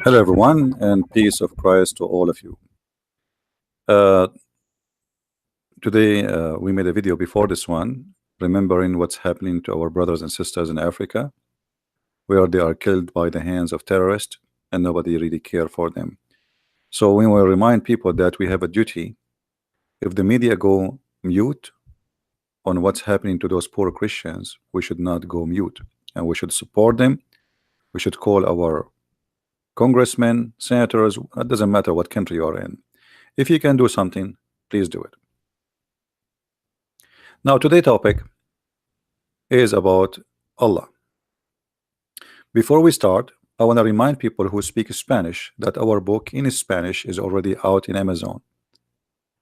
Hello, everyone, and peace of Christ to all of you. Uh, Today, we made a video before this one, remembering what's happening to our brothers and sisters in Africa, where they are killed by the hands of terrorists, and nobody really care for them. So we will remind people that we have a duty. If the media go mute on what's happening to those poor Christians, we should not go mute, and we should support them. We should call our congressmen, senators. It doesn't matter what country you are in. If you can do something, please do it. Now, today's topic is about Allah. Before we start, I want to remind people who speak Spanish that our book in Spanish is already out in Amazon.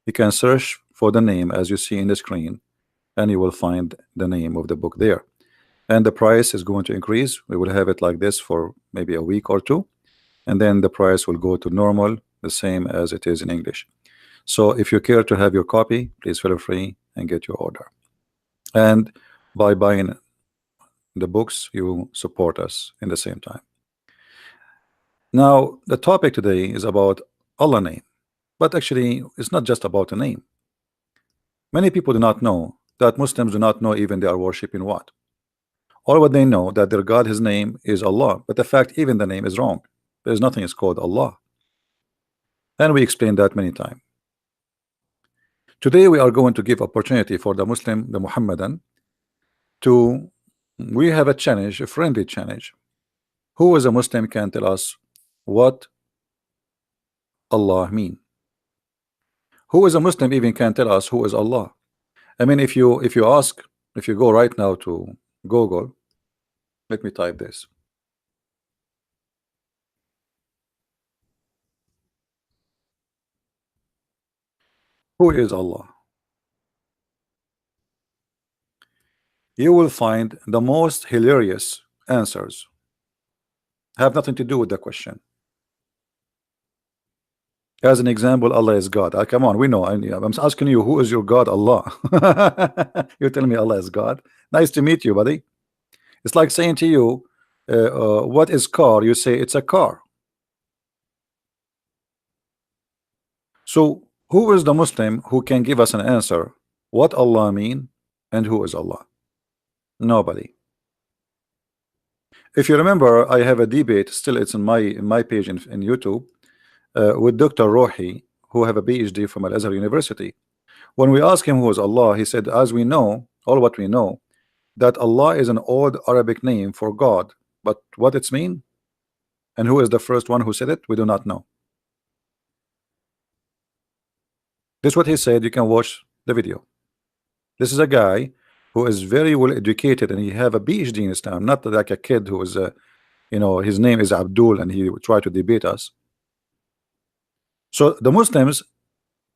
You can search for the name as you see in the screen, and you will find the name of the book there. And the price is going to increase. We will have it like this for maybe a week or two, and then the price will go to normal, the same as it is in English. So if you care to have your copy, please feel free and get your order. And by buying the books, you support us in the same time. Now, the topic today is about Allah name, but actually it's not just about a name. Many people do not know that Muslims do not know even they are worshiping what. All what they know that their God, his name is Allah, but the fact even the name is wrong. There's nothing is called Allah, and we explained that many times. Today we are going to give opportunity for the Muslim, the Muhammadan, to we have a challenge, a friendly challenge. Who is a Muslim can tell us what Allah mean? Who is a Muslim even can tell us who is Allah? I mean, if you go right now to Google, let me type this. Who is Allah? You will find the most hilarious answers. Have nothing to do with the question. As an example, Allah is God. Come on, we know. I'm asking you, who is your God? Allah. You're telling me Allah is God. Nice to meet you, buddy. It's like saying to you, what is car? You say it's a car. So who is the Muslim who can give us an answer what Allah mean and who is Allah? Nobody. If you remember, I have a debate still, it's in my page in YouTube, with Dr. Rohi, who have a PhD from Al-Azhar University. When we ask him who is Allah, he said, as we know, all what we know, that Allah is an old Arabic name for God, but what it's mean and who is the first one who said it, we do not know. This is what he said. You can watch the video. This is a guy who is very well educated and he have a PhD in Islam, not like a kid who is his name is Abdul and he try to debate us. So the Muslims,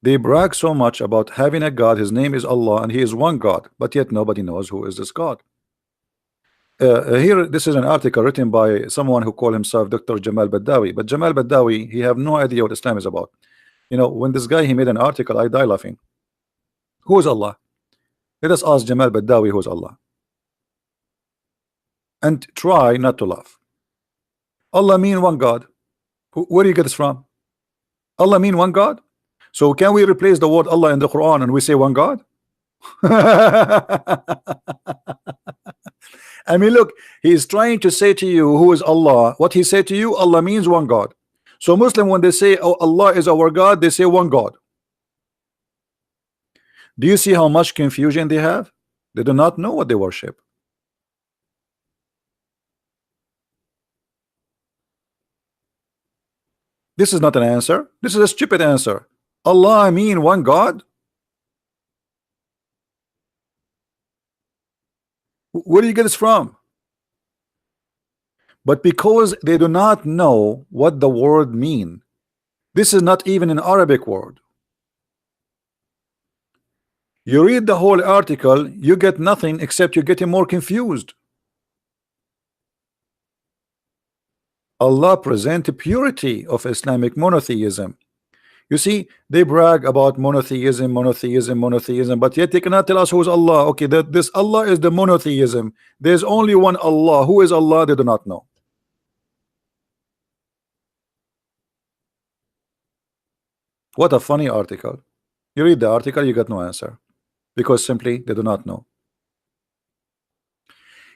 they brag so much about having a God, his name is Allah and he is one God, but yet nobody knows who is this God. Here, this is an article written by someone who called himself Dr. Jamal Badawi, but Jamal Badawi, he have no idea what Islam is about. When this guy, he made an article, I die laughing. Who is Allah? Let us ask Jamal Badawi who is Allah, and try not to laugh. Allah mean one God. Where do you get this from? Allah mean one God? So can we replace the word Allah in the Quran and we say one God? I mean, look, he is trying to say to you who is Allah. What he said to you, Allah means one God. So Muslim, when they say, oh, Allah is our God, they say one God. Do you see how much confusion they have? They do not know what they worship. This is not an answer. This is a stupid answer. Allah mean one God? Where do you get this from? But because they do not know what the word mean, this is not even an Arabic word. You read the whole article, you get nothing except you're getting more confused. Allah present the purity of Islamic monotheism. You see, they brag about monotheism, but yet they cannot tell us who is Allah. Okay, this Allah is the monotheism. There's only one Allah. Who is Allah? They do not know. What a funny article. You read the article, you get no answer because simply they do not know.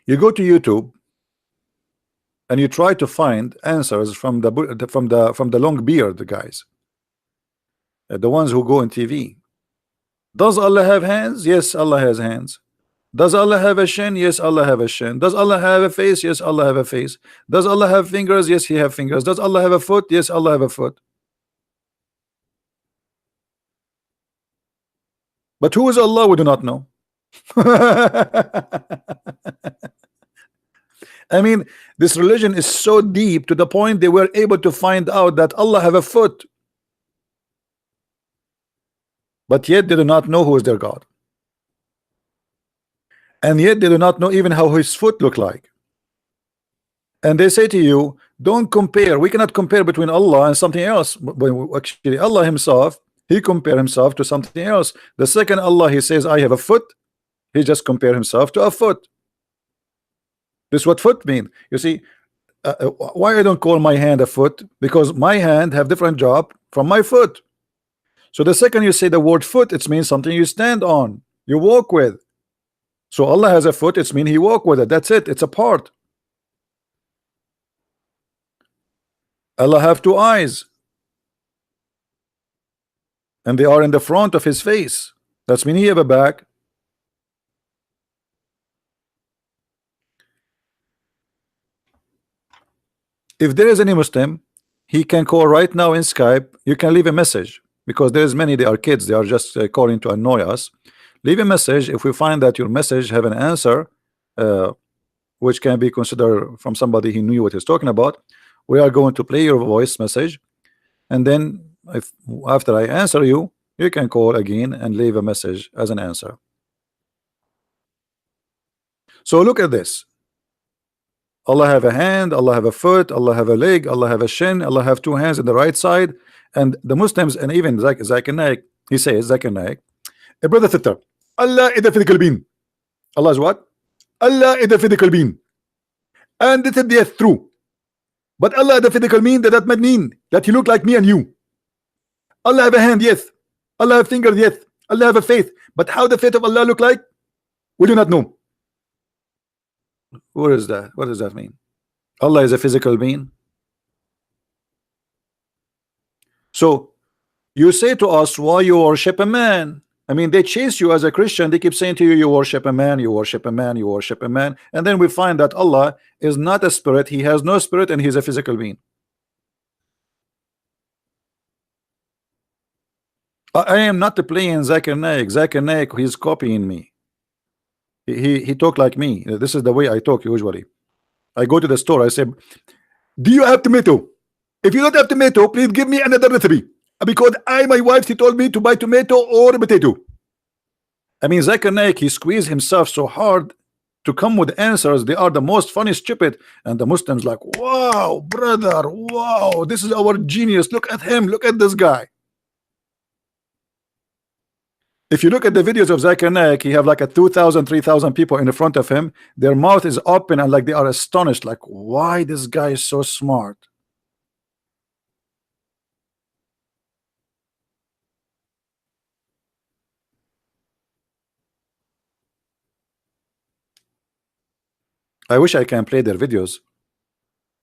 You go to YouTube and you try to find answers from the long beard guys, the ones who go on TV. Does Allah have hands? Yes, Allah has hands. Does Allah have a shin? Yes, Allah have a shin. Does Allah have a face? Yes, Allah have a face. Does Allah have fingers? Yes, He have fingers. Does Allah have a foot? Yes, Allah have a foot. But who is Allah? We do not know. I mean, this religion is so deep to the point they were able to find out that Allah have a foot, but yet they do not know who is their God, and yet they do not know even how his foot look like. And they say to you, don't compare. We cannot compare between Allah and something else. But actually, Allah himself, he compare himself to something else. The second Allah, he says, I have a foot, he just compare himself to a foot. This is what foot mean. You see, why I don't call my hand a foot? Because my hand have different job from my foot. So the second you say the word foot, it means something you stand on, you walk with. So Allah has a foot, it means he walk with it. That's it. It's a part. Allah have two eyes, and they are in the front of his face. That's mean he have a back. If there is any Muslim, he can call right now in Skype. You can leave a message because there is many. They are kids. They are just calling to annoy us. Leave a message. If we find that your message have an answer, which can be considered from somebody who knew what he's talking about, we are going to play your voice message, and then if after I answer you, you can call again and leave a message as an answer. So look at this. Allah have a hand, Allah have a foot, Allah have a leg, Allah have a shin, Allah have two hands in the right side. And the Muslims, and even Zakir Naik, he says, Zakir Naik, a brother sister, Allah is the physical being. Allah is what? Allah is the physical being. And this is the true. But Allah the physical mean that might mean that he look like me and you. Allah have a hand, yes. Allah have fingers, yes. Allah have a face. But how the face of Allah look like? We do not know. What is that? What does that mean? Allah is a physical being. So you say to us, why you worship a man? I mean, they chase you as a Christian. They keep saying to you, you worship a man, you worship a man, you worship a man. And then we find that Allah is not a spirit. He has no spirit, and he's a physical being. I am not playing Zakir Naik. Zakir Naik, he's copying me. He talk like me. This is the way I talk usually. I go to the store, I say, do you have tomato? If you don't have tomato, please give me another recipe. Because my wife, she told me to buy tomato or potato. I mean, Zakir Naik, he squeezed himself so hard to come with answers. They are the most funny, stupid. And the Muslims like, wow, brother, wow, this is our genius. Look at him. Look at this guy. If you look at the videos of Zakir Naik, he have like a 2,000, 3,000 people in the front of him. Their mouth is open and like they are astonished. Like, why this guy is so smart? I wish I can play their videos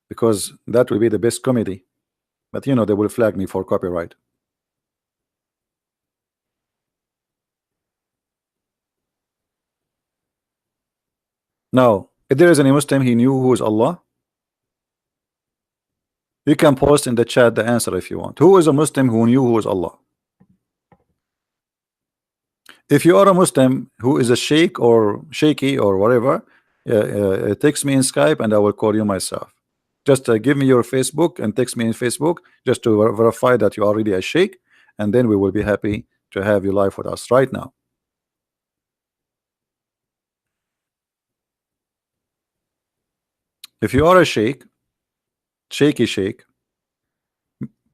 because that will be the best comedy. But you know, they will flag me for copyright. Now, if there is any Muslim he knew who is Allah, you can post in the chat the answer if you want. Who is a Muslim who knew who is Allah? If you are a Muslim who is a sheikh or shaky or whatever, text me in Skype and I will call you myself. Just give me your Facebook and text me in Facebook just to verify that you are already a sheikh, and then we will be happy to have you live with us right now. If you are a sheikh, shaky sheikh,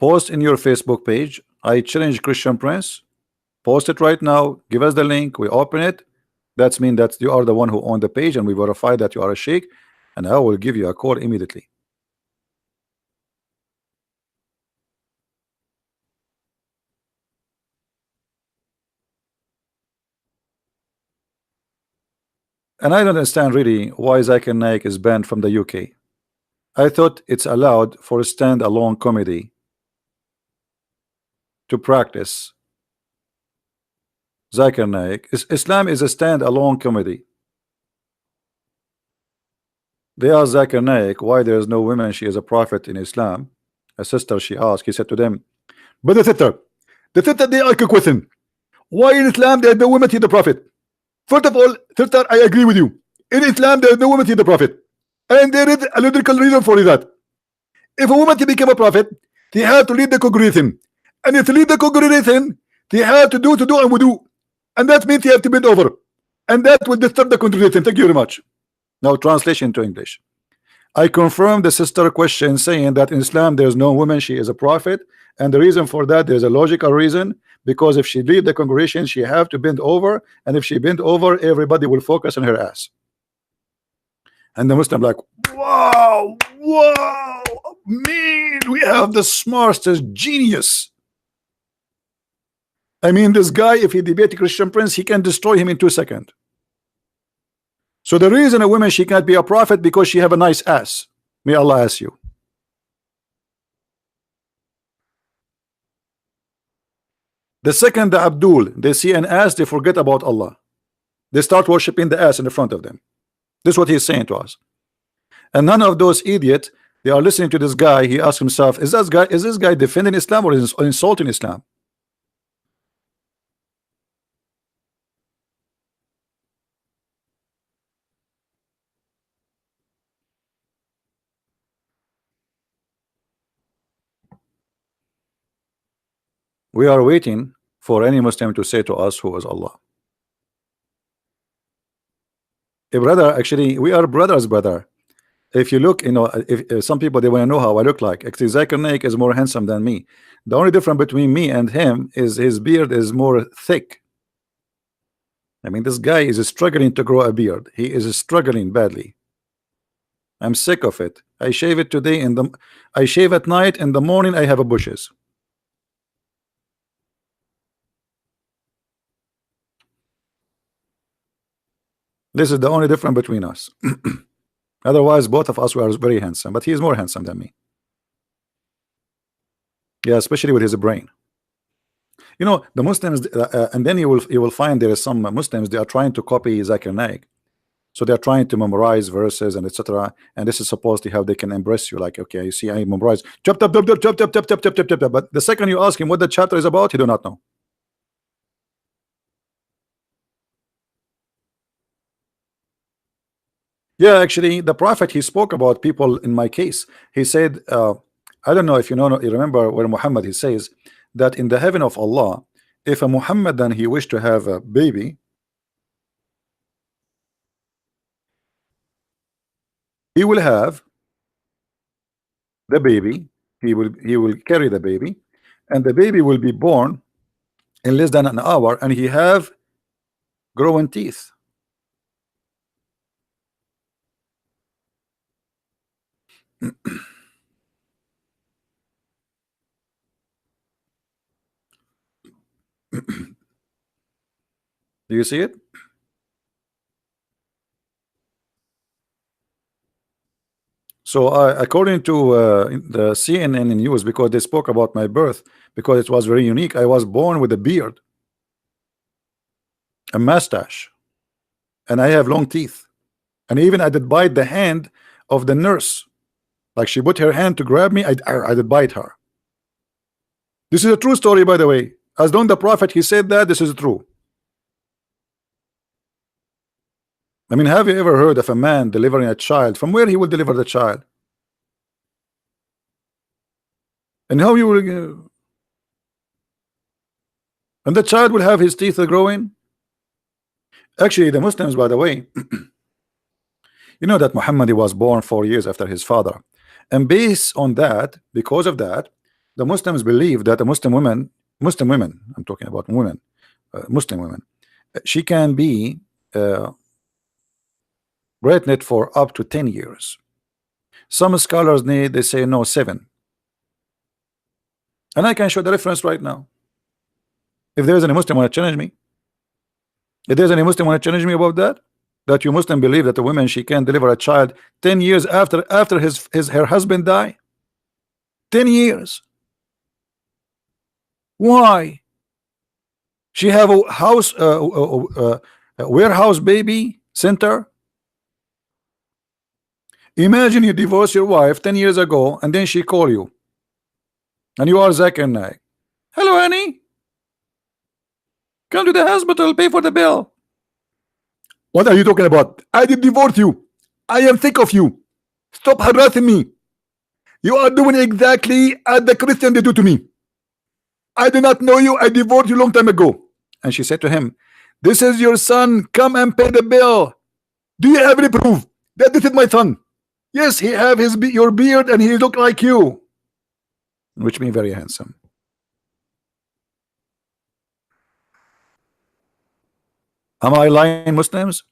post in your Facebook page, I challenge Christian Prince. Post it right now. Give us the link. We open it. That's mean that you are the one who owned the page, and we verify that you are a sheikh, and I will give you a call immediately. And I don't understand really why Zakir Naik is banned from the UK. I thought it's allowed for stand-alone comedy to practice. Zakir Naik, Islam is a stand-alone comedy. They asked Zakir Naik why there is no women, she is a prophet in Islam. A sister, she asked, he said to them, but the sister, they ask a question. Why in Islam there is no women, he the prophet? First of all, sister, I agree with you. In Islam there is no woman, he the prophet. And there is a logical reason for that. If a woman to become a prophet, they have to lead the congregation. And if to lead the congregation, they have to do and wudu. And that means you have to bend over. And that will disturb the congregation. Thank you very much. Now translation to English. I confirm the sister question saying that in Islam there is no woman, she is a prophet. And the reason for that, there's a logical reason, because if she lead the congregation, she have to bend over. And if she bend over, everybody will focus on her ass. And the Muslim like, wow, man, we have the smartest genius. I mean, this guy, if he debate a Christian prince, he can destroy him in 2 seconds. So the reason a woman, she can't be a prophet because she have a nice ass. May Allah ask you. The second the Abdul, they see an ass, they forget about Allah. They start worshiping the ass in the front of them. This is what he's saying to us. And none of those idiots, they are listening to this guy. He asks himself, is this guy defending Islam or is insulting Islam? We are waiting for any Muslim to say to us who is Allah. A brother, actually, we are brothers, brother. If you look, you know, if some people, they want to know how I look like. Actually, Zakir Naik is more handsome than me. The only difference between me and him is his beard is more thick. I mean, this guy is struggling to grow a beard. He is struggling badly. I'm sick of it. I shave it today I shave at night. In the morning I have a bushes. This is the only difference between us. Otherwise, both of us were very handsome, but he is more handsome than me. Yeah, especially with his brain. You know, the Muslims, and then you will find there is some Muslims, they are trying to copy Zakir Naik. So they are trying to memorize verses and etc. And this is supposedly how they can embrace you. Like, okay, you see, I memorize. Chop, chop, chop, chop, chop, chop, chop, chop, chop, chop. But the second you ask him what the chapter is about, he do not know. Yeah, actually, the Prophet, he spoke about people in my case. He said, I don't know if you know, you remember where Muhammad, he says that in the heaven of Allah, if a Muhammadan, he wished to have a baby, he will have the baby, he will carry the baby, and the baby will be born in less than an hour, and he have growing teeth. Do you see it? So according to the CNN news, because they spoke about my birth, because it was very unique, I was born with a beard, a mustache, and I have long teeth. And even I did bite the hand of the nurse. Like she put her hand to grab me, I did bite her. This is a true story, by the way. As long the Prophet, he said that, this is true. I mean, have you ever heard of a man delivering a child? From where he will deliver the child? And how you will... and the child will have his teeth growing? Actually, the Muslims, by the way, you know that Muhammad was born 4 years after his father. And based on that, because of that, the Muslims believe that a Muslim woman, I'm talking about women, Muslim women, she can be pregnant for up to 10 years. Some scholars they say no, 7. And I can show the reference right now. If there's any Muslim want to challenge me, if there's any Muslim want to challenge me about that, that you Muslim believe that a woman she can deliver a child 10 years after his her husband die? 10 years. Why? She have a house a warehouse baby center. Imagine you divorce your wife 10 years ago and then she call you and you are Zakir Naik. Hello honey, come to the hospital, pay for the bill. What are you talking about? I did divorce you. I am sick of you. Stop harassing me. You are doing exactly as the Christian they do to me. I do not know you. I divorced you long time ago. And she said to him, this is your son. Come and pay the bill. Do you have any proof that this is my son? Yes, he have your beard and he look like you. Which means very handsome. Am I lying, Muslims?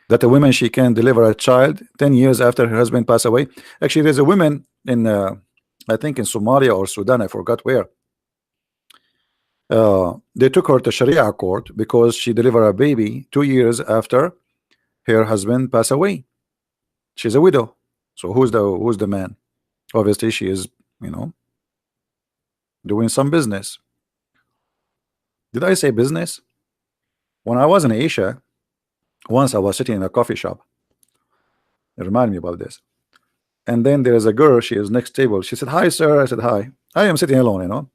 That a woman she can deliver a child 10 years after her husband passed away. Actually, there's a woman in I think in Somalia or Sudan, I forgot where. They took her to Sharia court because she delivered a baby 2 years after her husband passed away. She's a widow. So who's the man? Obviously, she is, you know, doing some business. Did I say business? When I was in Asia, once I was sitting in a coffee shop. It reminded me about this. And then there is a girl, she is next table. She said, hi, sir. I said, hi. I am sitting alone, you know.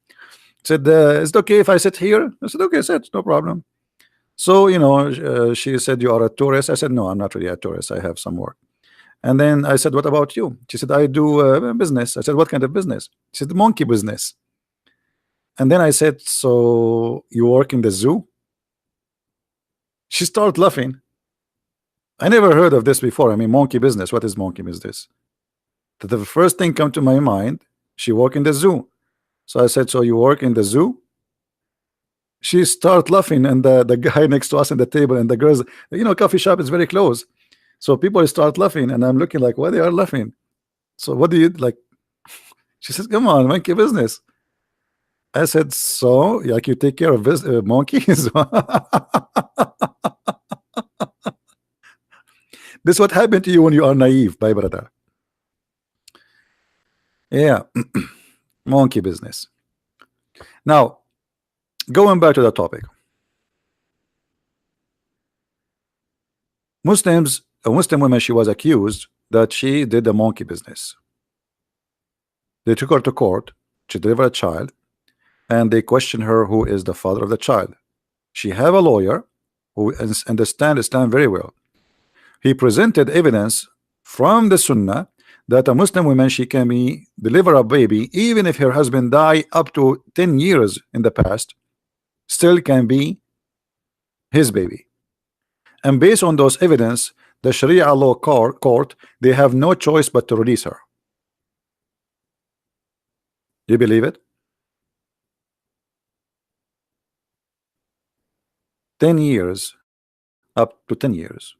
Said, is it okay if I sit here? I said, okay, sit, no problem. So, you know, she said, you are a tourist. I said, no, I'm not really a tourist. I have some work. And then I said, what about you? She said, I do business. I said, what kind of business? She said, monkey business. And then I said, so you work in the zoo? She started laughing. I never heard of this before. I mean, monkey business. What is monkey business? The first thing come to my mind, she work in the zoo. So I said, so you work in the zoo? She started laughing, and the guy next to us in the table and the girls, you know, coffee shop is very close. So people start laughing, and I'm looking like, why they are laughing? So what do you like? She says, come on, monkey business. I said, so like you take care of this monkeys? This is what happened to you when you are naive, my brother. Yeah, monkey business. Now, going back to the topic. Muslims, a Muslim woman, she was accused that she did the monkey business. They took her to court. She delivered a child, and they questioned her who is the father of the child. She have a lawyer who understand Islam very well. He presented evidence from the Sunnah that a Muslim woman she can deliver a baby even if her husband die up to 10 years in the past, still can be his baby. And based on those evidence, the Sharia law court, they have no choice but to release her. Do you believe it? 10 years, up to 10 years.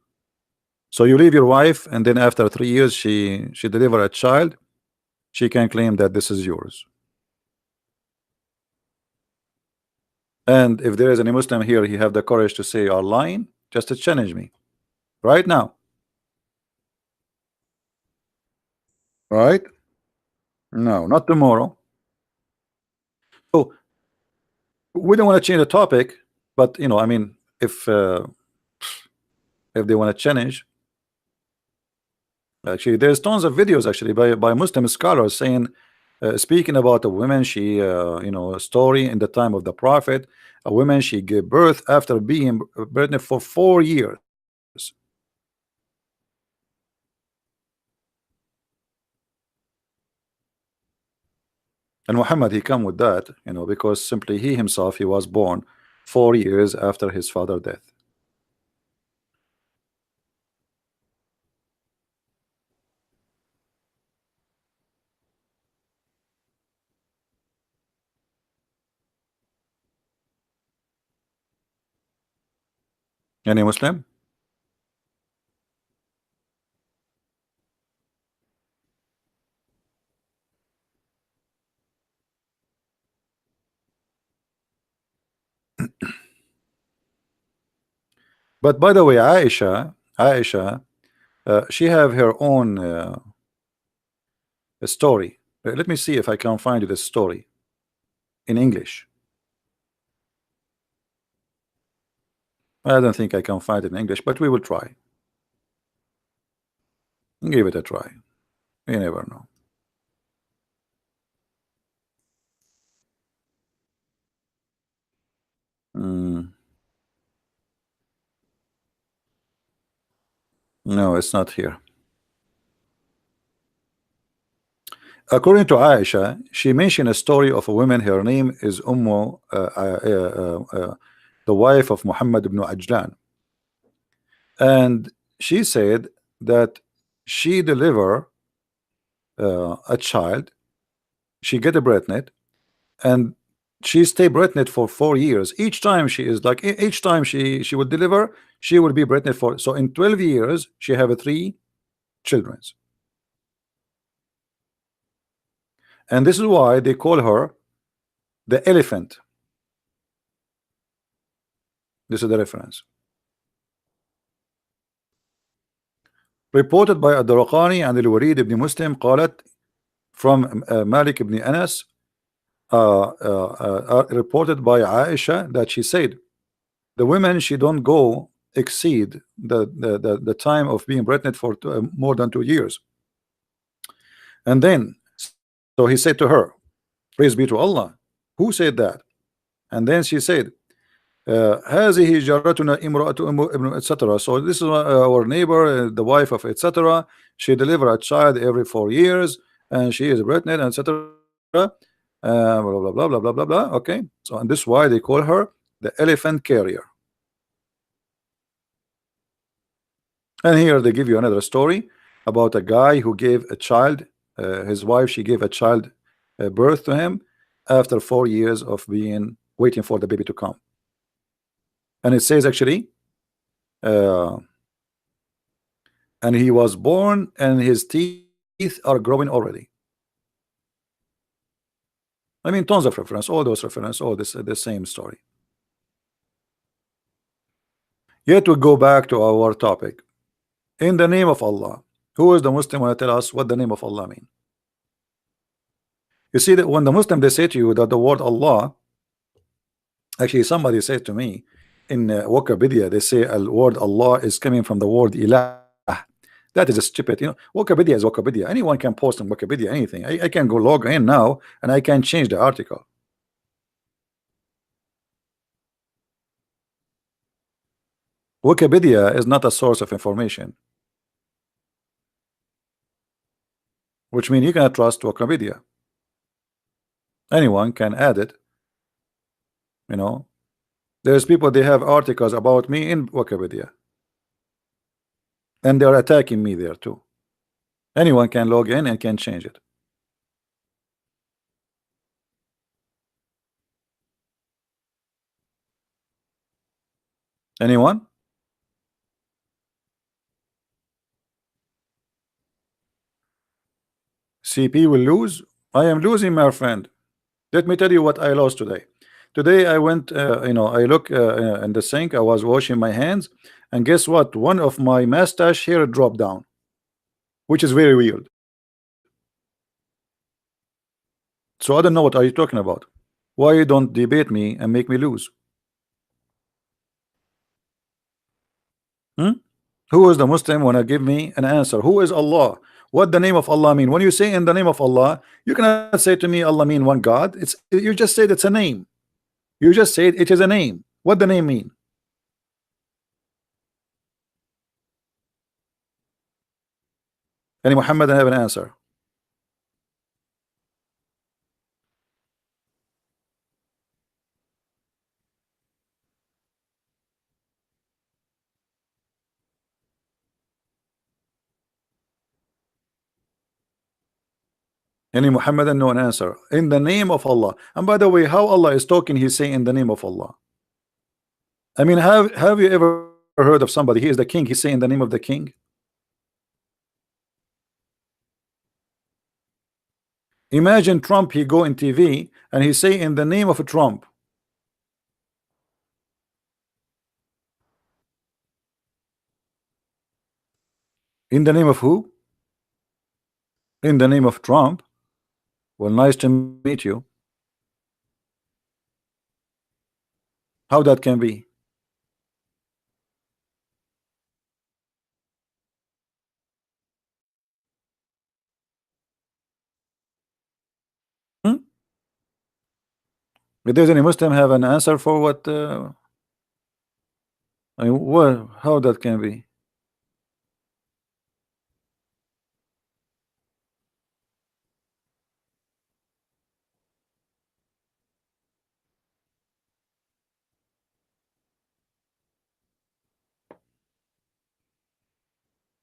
So you leave your wife, and then after 3 years she deliver a child, she can claim that this is yours. And if there is any Muslim here, he have the courage to say you are lying, just to challenge me right now. Right? No, not tomorrow. So we don't want to change the topic, but you know, I mean, if they want to challenge, actually, there's tons of videos actually by Muslim scholars saying, speaking about a woman, she you know, a story in the time of the Prophet, a woman she gave birth after being pregnant for 4 years. And Muhammad, he come with that, you know, because simply he himself, he was born 4 years after his father's death. Any Muslim? But by the way, Aisha, Aisha, she have her own story. Let me see if I can find you the story in English. I don't think I can find it in English, but we will try. Give it a try. You never know. Mm, no, it's not here. According to Aisha, she mentioned a story of a woman. Her name is the wife of Muhammad ibn Ajlan, and she said that she deliver a child. She get a pregnant, and she stay pregnant for 4 years. Each time she is like each time she would deliver, she would be pregnant for. So in 12 years, she have a 3 children, and this is why they call her the elephant. This is the reference. Reported by الدرقاني and الوليد ibn Muslim قالت from Malik ibn Anas, reported by Aisha that she said the women she don't go exceed the time of being pregnant for more than 2 years. And then so he said to her, praise be to Allah. Who said that? And then she said, هذه جارتنا امرأة ابن etc. So this is our neighbor, the wife of etc. She delivered a child every 4 years, and she is pregnant, etc. Blah blah blah blah blah blah blah. Okay, so and this is why they call her the elephant carrier. And here they give you another story about a guy who gave a child, his wife, she gave a child birth to him after 4 years of being waiting for the baby to come. And it says actually, and he was born and his teeth are growing already. I mean, tons of reference, all those reference, all this the same story. Yet we go back to our topic. In the name of Allah. Who is the Muslim want to tell us what the name of Allah mean? You see that when the Muslim they say to you that the word Allah, actually somebody said to me in Wikipedia, they say the word Allah is coming from the word ilah. That is a stupid, Wikipedia is Wikipedia. Anyone can post on Wikipedia anything. I can go log in now and I can change the article. Wikipedia is not a source of information, which means you cannot trust Wikipedia. Anyone can add it. There's people, they have articles about me in Wikipedia, and they're attacking me there too. Anyone can log in and can change it. Anyone? CP will lose. I am losing, my friend. Let me tell you what I lost today. Today I went, I look in the sink. I was washing my hands, and guess what? One of my mustache hair dropped down, which is very weird. So I don't know what are you talking about. Why you don't debate me and make me lose? Who is the Muslim wanna give me an answer? Who is Allah? What the name of Allah mean? When you say in the name of Allah, you cannot say to me Allah mean one God. You just said it's a name. You just said it is a name. What the name mean? Any Muhammad have an answer? Any Muhammadan know an answer? In the name of Allah. And by the way, how Allah is talking, he's saying in the name of Allah. I mean, have you ever heard of somebody, he is the king, he's saying in the name of the king? Imagine Trump, he go in TV and he say in the name of Trump. In the name of who? In the name of Trump? Well, nice to meet you. How that can be? Hmm? Does any Muslim have an answer for what? I mean, what? How that can be?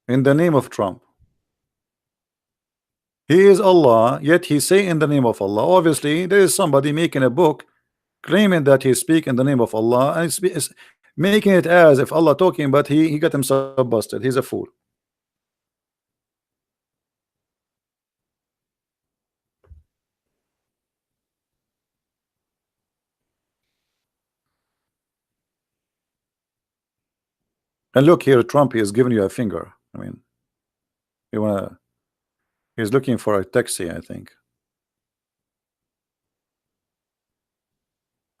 In the name of Trump. He is Allah, yet he say in the name of Allah. Obviously, there is somebody making a book claiming that he speak in the name of Allah, and it's making it as if Allah talking, but he got himself busted. He's a fool. And look here, Trump, he is giving you a finger. I mean, you wanna? He's looking for a taxi, I think.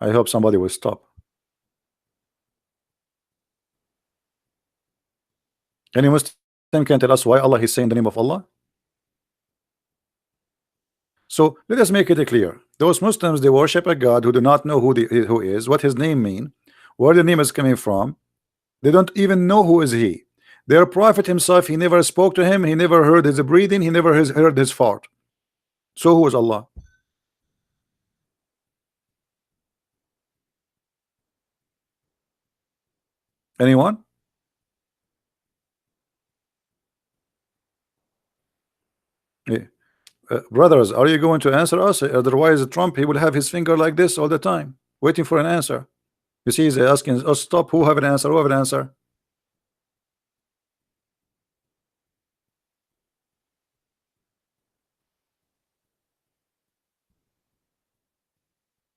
I hope somebody will stop. Any Muslim can tell us why Allah is saying the name of Allah? So let us make it clear. Those Muslims, they worship a God who do not know who is, what his name mean, where the name is coming from. They don't even know who is he. Their prophet himself, he never spoke to him, he never heard his breathing, he never heard his fart. So who is Allah? Anyone? Yeah. Brothers, are you going to answer us? Otherwise, Trump, he will have his finger like this all the time, waiting for an answer. You see, he's asking us, stop, who have an answer, who have an answer?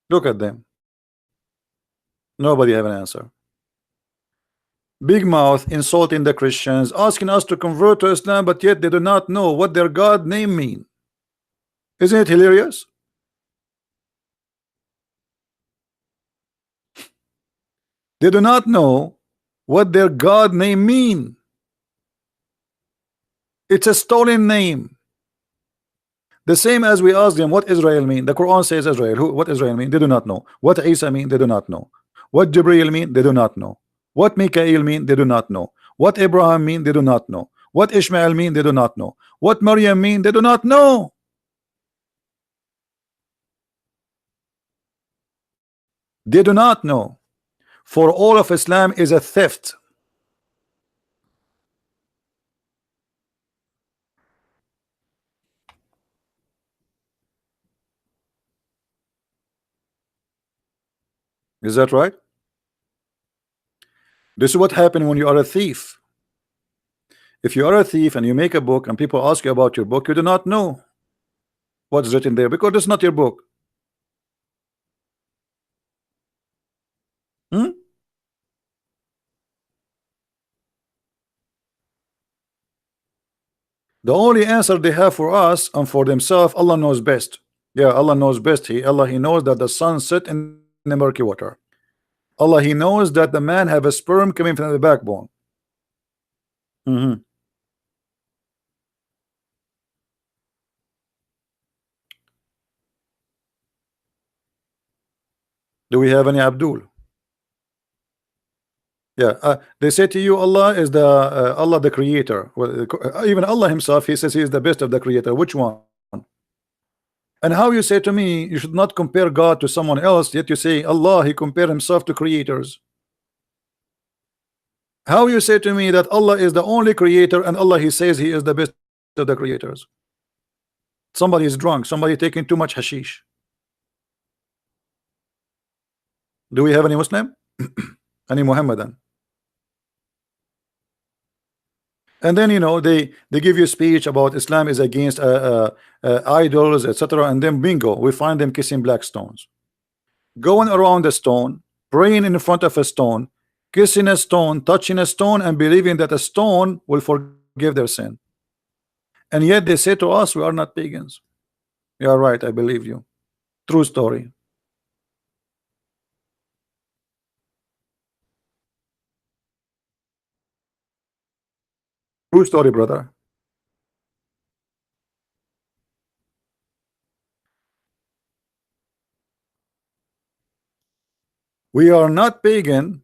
Look at them. Nobody have an answer. Big mouth insulting the Christians, asking us to convert to Islam, but yet they do not know what their God name mean. Isn't it hilarious? They do not know what their God name mean. It's a stolen name. The same as we ask them what Israel mean. The Quran says Israel. What Israel mean? They do not know. What Isa mean? They do not know. What Jibril mean? They do not know. What Mikael mean? They do not know. What Abraham mean? They do not know. What Ishmael mean? They do not know. What Maryam mean? They do not know. They do not know. For all of Islam is a theft. Is that right? This is what happened when you are a thief. If you are a thief and you make a book and people ask you about your book, you do not know what's written there because it's not your book. Hmm? The only answer they have for us and for themselves, Allah knows best. Yeah, Allah knows best. Allah, He knows that the sun set in the murky water. Allah, He knows that the man have a sperm coming from the backbone. Mm-hmm. Do we have any Abdul? Yeah, they say to you, Allah is the Allah the creator. Well, even Allah himself, he says he is the best of the creator. Which one? And how you say to me, you should not compare God to someone else, yet you say Allah, he compared himself to creators. How you say to me that Allah is the only creator and Allah, he says he is the best of the creators? Somebody is drunk, somebody taking too much hashish. Do we have any Muslim? Any Muhammadan? And then they give you a speech about Islam is against idols, etc. And then bingo, we find them kissing black stones, going around a stone, praying in front of a stone, kissing a stone, touching a stone, and believing that a stone will forgive forgive their sin. And yet they say to us, we are not pagans. You are right, I believe you. True story. True story, brother. We are not pagan,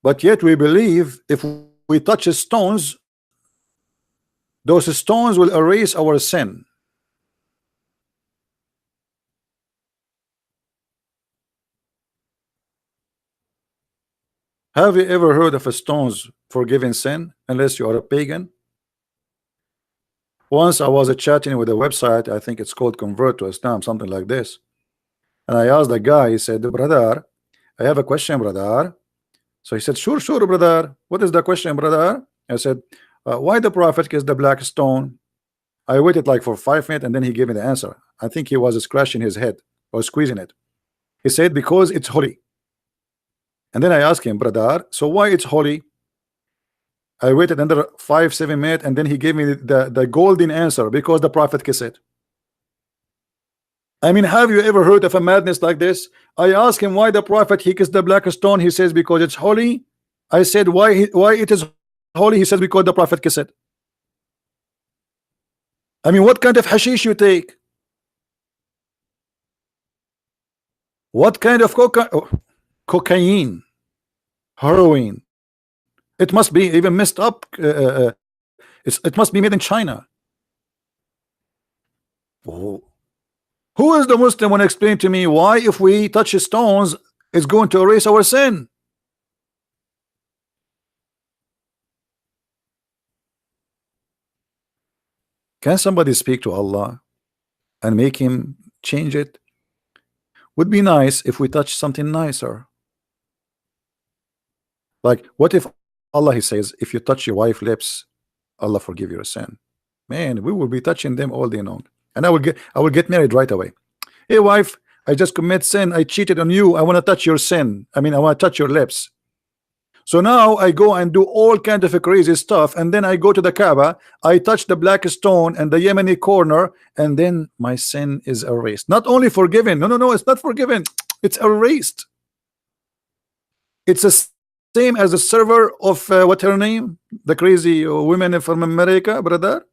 but yet we believe if we touch stones, those stones will erase our sin. Have you ever heard of a stones forgiving sin unless you are a pagan? Once I was chatting with a website, I think it's called Convert to Islam, something like this. And I asked the guy, he said, brother, I have a question, brother. So he said, sure, sure, brother. What is the question, brother? I said, why the prophet kissed the black stone? I waited like for 5 minutes and then he gave me the answer. I think he was scratching his head or squeezing it. He said, because it's holy. And then I asked him, brother, so why it's holy? I waited another 5-7 minutes and then he gave me the golden answer, because the prophet kissed it. I mean, have you ever heard of a madness like this? I asked him why the prophet he kissed the black stone. He says because it's holy. I said why it is holy. He says because the prophet kissed it. I mean, what kind of hashish you take? What kind of cocaine, heroin? It must be even messed up. It must be made in China. Oh. Who is the Muslim when explain to me why if we touch stones it's going to erase our sin? Can somebody speak to Allah and make him change it? Would be nice if we touch something nicer. Like what if Allah he says if you touch your wife's lips, Allah forgive your sin. Man, we will be touching them all day long. And I will get married right away. Hey wife, I just commit sin, I cheated on you, I want to touch your sin. I mean, I want to touch your lips. So now I go and do all kinds of crazy stuff, and then I go to the Kaaba, I touch the black stone and the Yemeni corner, and then my sin is erased. Not only forgiven, no, it's not forgiven, it's erased. It's the same as the server of what her name, the crazy women from America, brother,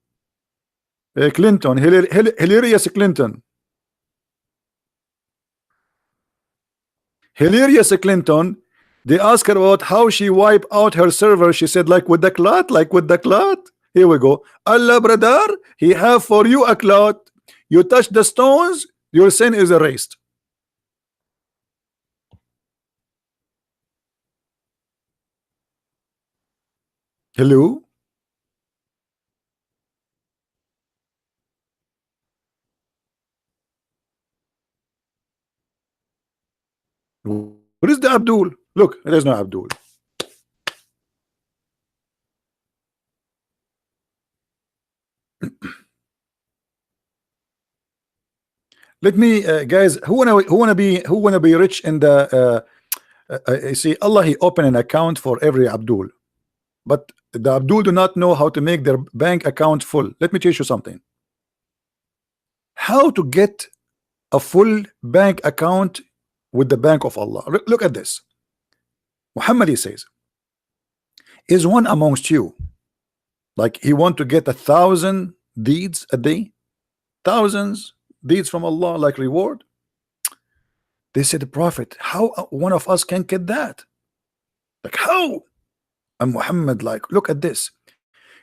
Clinton, hilarious Clinton. Hilarious Clinton. They asked her about how she wiped out her server. She said, like with the cloth, like with the cloth. Here we go. Allah, brother, he have for you a cloth. You touch the stones, your sin is erased. Hello? Where is the Abdul? Look, there's no Abdul. Let me, guys, who wanna be rich in the? You see, Allah he opened an account for every Abdul, but the Abdul do not know how to make their bank account full. Let me teach you something. How to get a full bank account with the bank of Allah. Look at this. Muhammad he says, is one amongst you like he want to get 1,000 deeds a day, thousands deeds from Allah like reward? They said, the Prophet, how one of us can get that? Like how? And Muhammad like, look at this.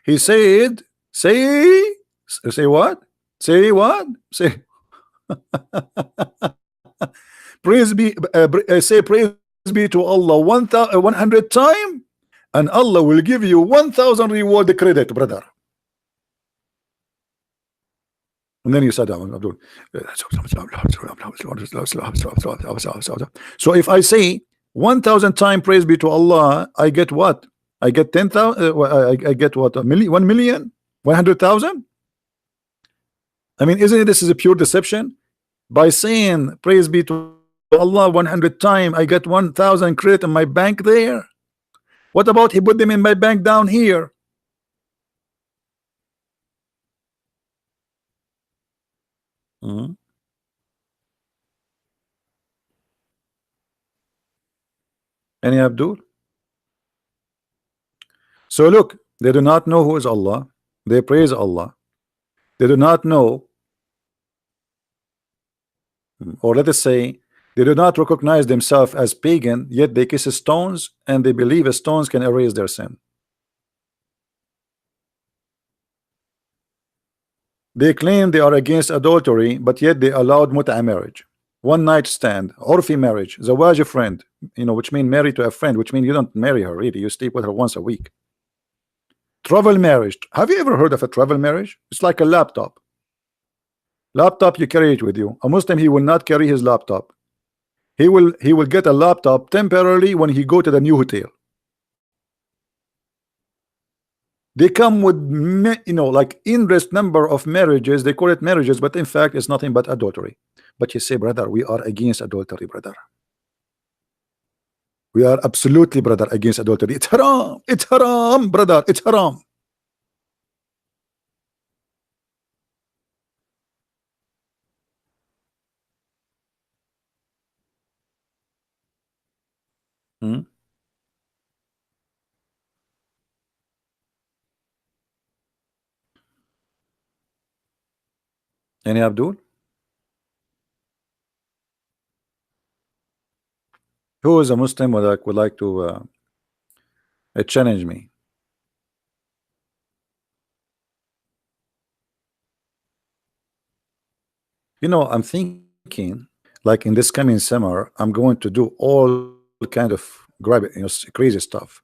He said, say what? Say what? Say praise be say praise be to Allah 100 times, and Allah will give you 1,000 reward credit, brother. And then you said, so if I say 1,000 times praise be to Allah, I get what? I get 10,000. I get what? 1 million, 100,000. I mean, isn't this is a pure deception? By saying praise be to Allah 100 times, I get 1,000 credit in my bank there. What about he put them in my bank down here? Mhm. Any Abdul? So look, they do not know who is Allah. They praise Allah. They do not know, or let us say, they do not recognize themselves as pagan, yet they kiss stones and they believe stones can erase their sin. They claim they are against adultery, but yet they allowed mut'a marriage, one night stand, orphi marriage, zawaj friend, which mean married to a friend, which mean you don't marry her really, you sleep with her once a week. Travel marriage. Have you ever heard of a travel marriage? It's like a laptop. Laptop, you carry it with you. A Muslim, he will not carry his laptop. He will get a laptop temporarily when he go to the new hotel. They come with like endless number of marriages. They call it marriages, but in fact it's nothing but adultery. But you say, brother, we are against adultery, brother. We are absolutely, brother, against adultery. It's haram. It's haram, brother. It's haram. Hmm? Any Abdul? Who is a Muslim would like to challenge me? I'm thinking like in this coming summer, I'm going to do all kind of crazy stuff.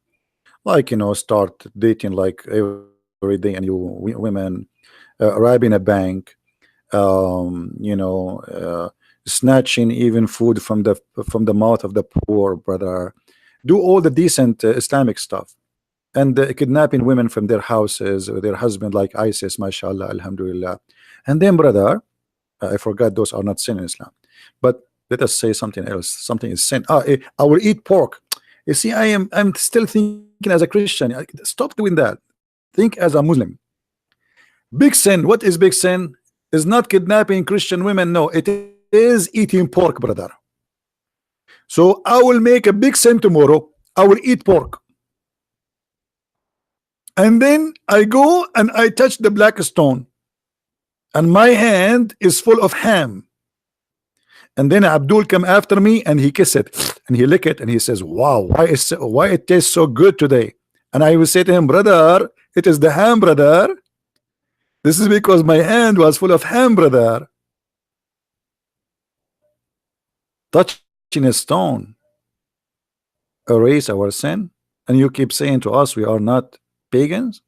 Like, start dating like every day and women, robbing a bank, snatching even food from the mouth of the poor, brother. Do all the decent Islamic stuff, and kidnapping women from their houses with their husband, like ISIS, mashallah, alhamdulillah. And then, brother, I forgot those are not sin in Islam. But let us say something else. Something is sin. I will eat pork. You see, I'm still thinking as a Christian. Stop doing that. Think as a Muslim. Big sin. What is big sin? Is not kidnapping Christian women. No, it is eating pork, brother. So I will make a big sin tomorrow. I will eat pork. And then I go and I touch the black stone. And my hand is full of ham. And then Abdul come after me and he kiss it and he lick it and he says, wow, why it tastes so good today? And I will say to him, brother, it is the ham, brother. This is because my hand was full of ham, brother. Touching a stone erase our sin, and you keep saying to us we are not pagans?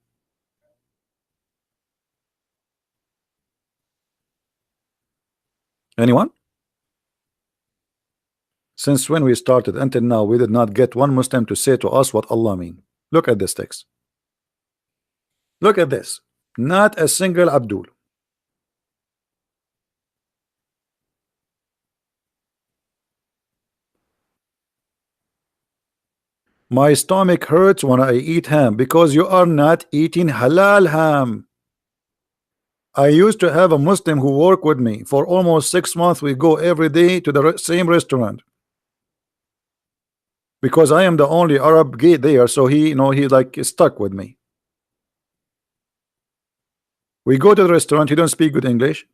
Anyone? Since when we started until now, we did not get one Muslim to say to us what Allah mean. Look at this text. Look at this. Not a single Abdul. My stomach hurts when I eat ham because you are not eating halal ham. I used to have a Muslim who worked with me for almost 6 months. We go every day to the same restaurant because I am the only Arab gay there, so he like stuck with me. We go to the restaurant, he don't speak good English.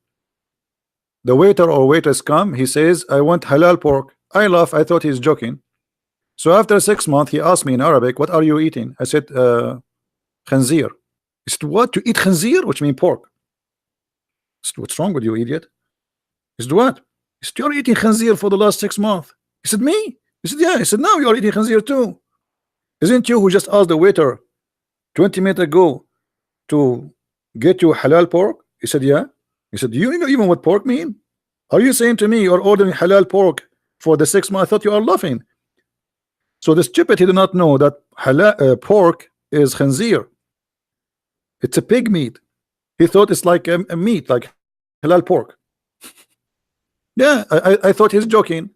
The waiter or waitress come, he says, I want halal pork. I laugh, I thought he's joking. So after 6 months, he asked me in Arabic, what are you eating? I said, khanzir. He said, what? You eat khanzir? Which means pork. I said, what's wrong with you, idiot? He said, what? He said, you're eating khanzir for the last 6 months. He said, me? He said, yeah. He said, now you're eating khanzir too. Isn't you who just asked the waiter 20 minutes ago to get you halal pork? He said, yeah. He said, do you know even what pork mean? Are you saying to me you're ordering halal pork for the 6 months? I thought you are laughing. So the stupid, he did not know that halal pork is khanzir. It's a pig meat. He thought it's like a meat, like halal pork. Yeah, I thought he's joking.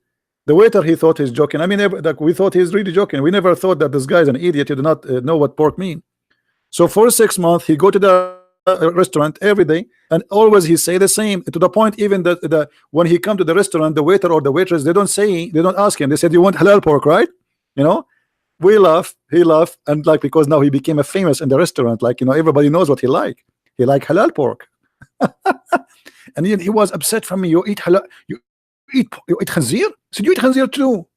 The waiter, he thought he's joking. I mean, we thought he's really joking. We never thought that this guy is an idiot. He did not know what pork mean. So for 6 months, he go to the restaurant every day, and always he say the same, to the point even that when he come to the restaurant, the waiter or the waitress, they don't ask him. They said, you want halal pork, right? You know, we laugh, he laugh, and like, because now he became a famous in the restaurant, like, everybody knows what he like halal pork. And he was upset from me. You eat halal, you eat khanzir? I said, you eat khanzir too.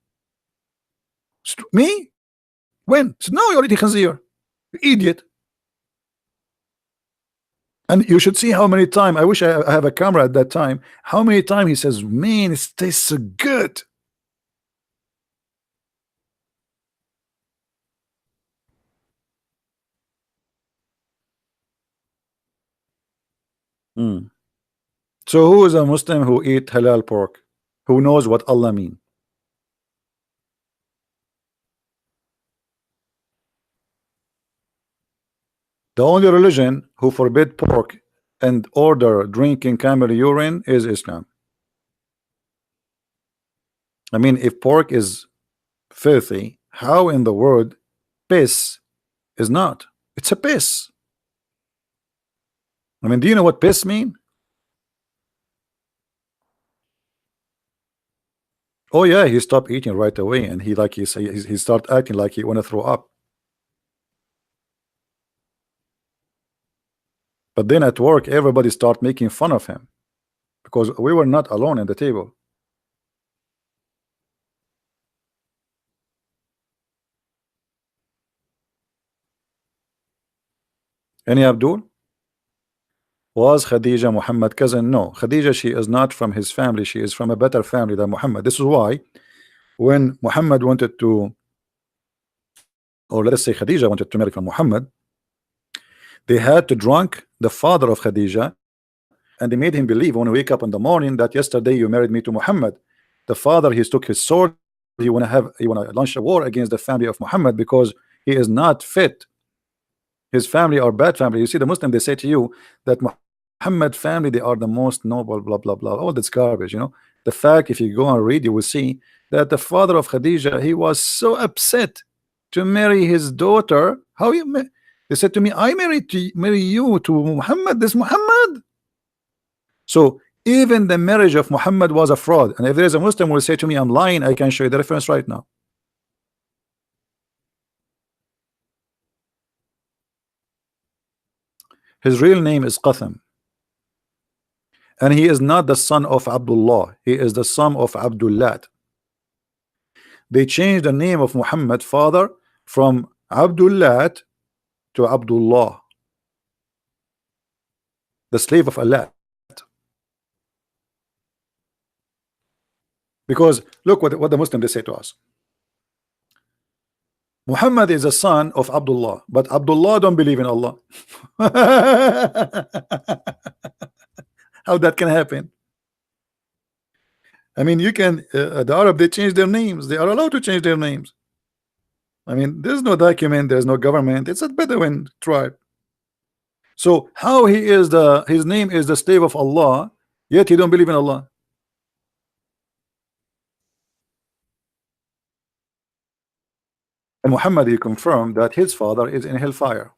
Me? When? I said, no, you're eating khanzir, you idiot. And you should see how many times, I wish I have a camera at that time, how many times he says, man, it tastes so good. Hmm. So who is a Muslim who eat halal pork, who knows what Allah mean? The only religion who forbid pork and order drinking camel urine is Islam. I mean, if pork is filthy, how in the world piss is not? It's a piss. I mean, do you know what piss mean? Oh yeah, he stopped eating right away, and he start acting like he want to throw up. But then at work, everybody start making fun of him because we were not alone in the table. Any Abdul? Was Khadija Muhammad cousin? No, Khadija, she is not from his family. She is from a better family than Muhammad. This is why when Muhammad wanted to, or let us say Khadija wanted to marry from Muhammad, they had to drunk the father of Khadija, and they made him believe when he wake up in the morning that yesterday you married me to Muhammad. The father, he took his sword, he want to launch a war against the family of Muhammad because he is not fit. His family are bad family. You see, the Muslim, they say to you that Muhammad family, they are the most noble, blah blah blah, all this garbage. The fact, if you go and read, you will see that the father of Khadija, he was so upset to marry his daughter. How you they said to me, I marry you to Muhammad, this Muhammad. So even the marriage of Muhammad was a fraud. And if there is a Muslim who will say to me I'm lying, I can show you the reference right now. His real name is Qatham, and he is not the son of Abdullah, he is the son of Abdullah. They changed the name of Muhammad father from Abdullah to Abdullah, the slave of Allah. Because look what the Muslim they say to us. Muhammad is a son of Abdullah, but Abdullah don't believe in Allah. How that can happen? I mean, you can the Arab, they change their names. They are allowed to change their names. I mean, there's no document, there's no government. It's a Bedouin tribe. So how his name is the slave of Allah, yet he don't believe in Allah? And Muhammad, he confirmed that his father is in hellfire.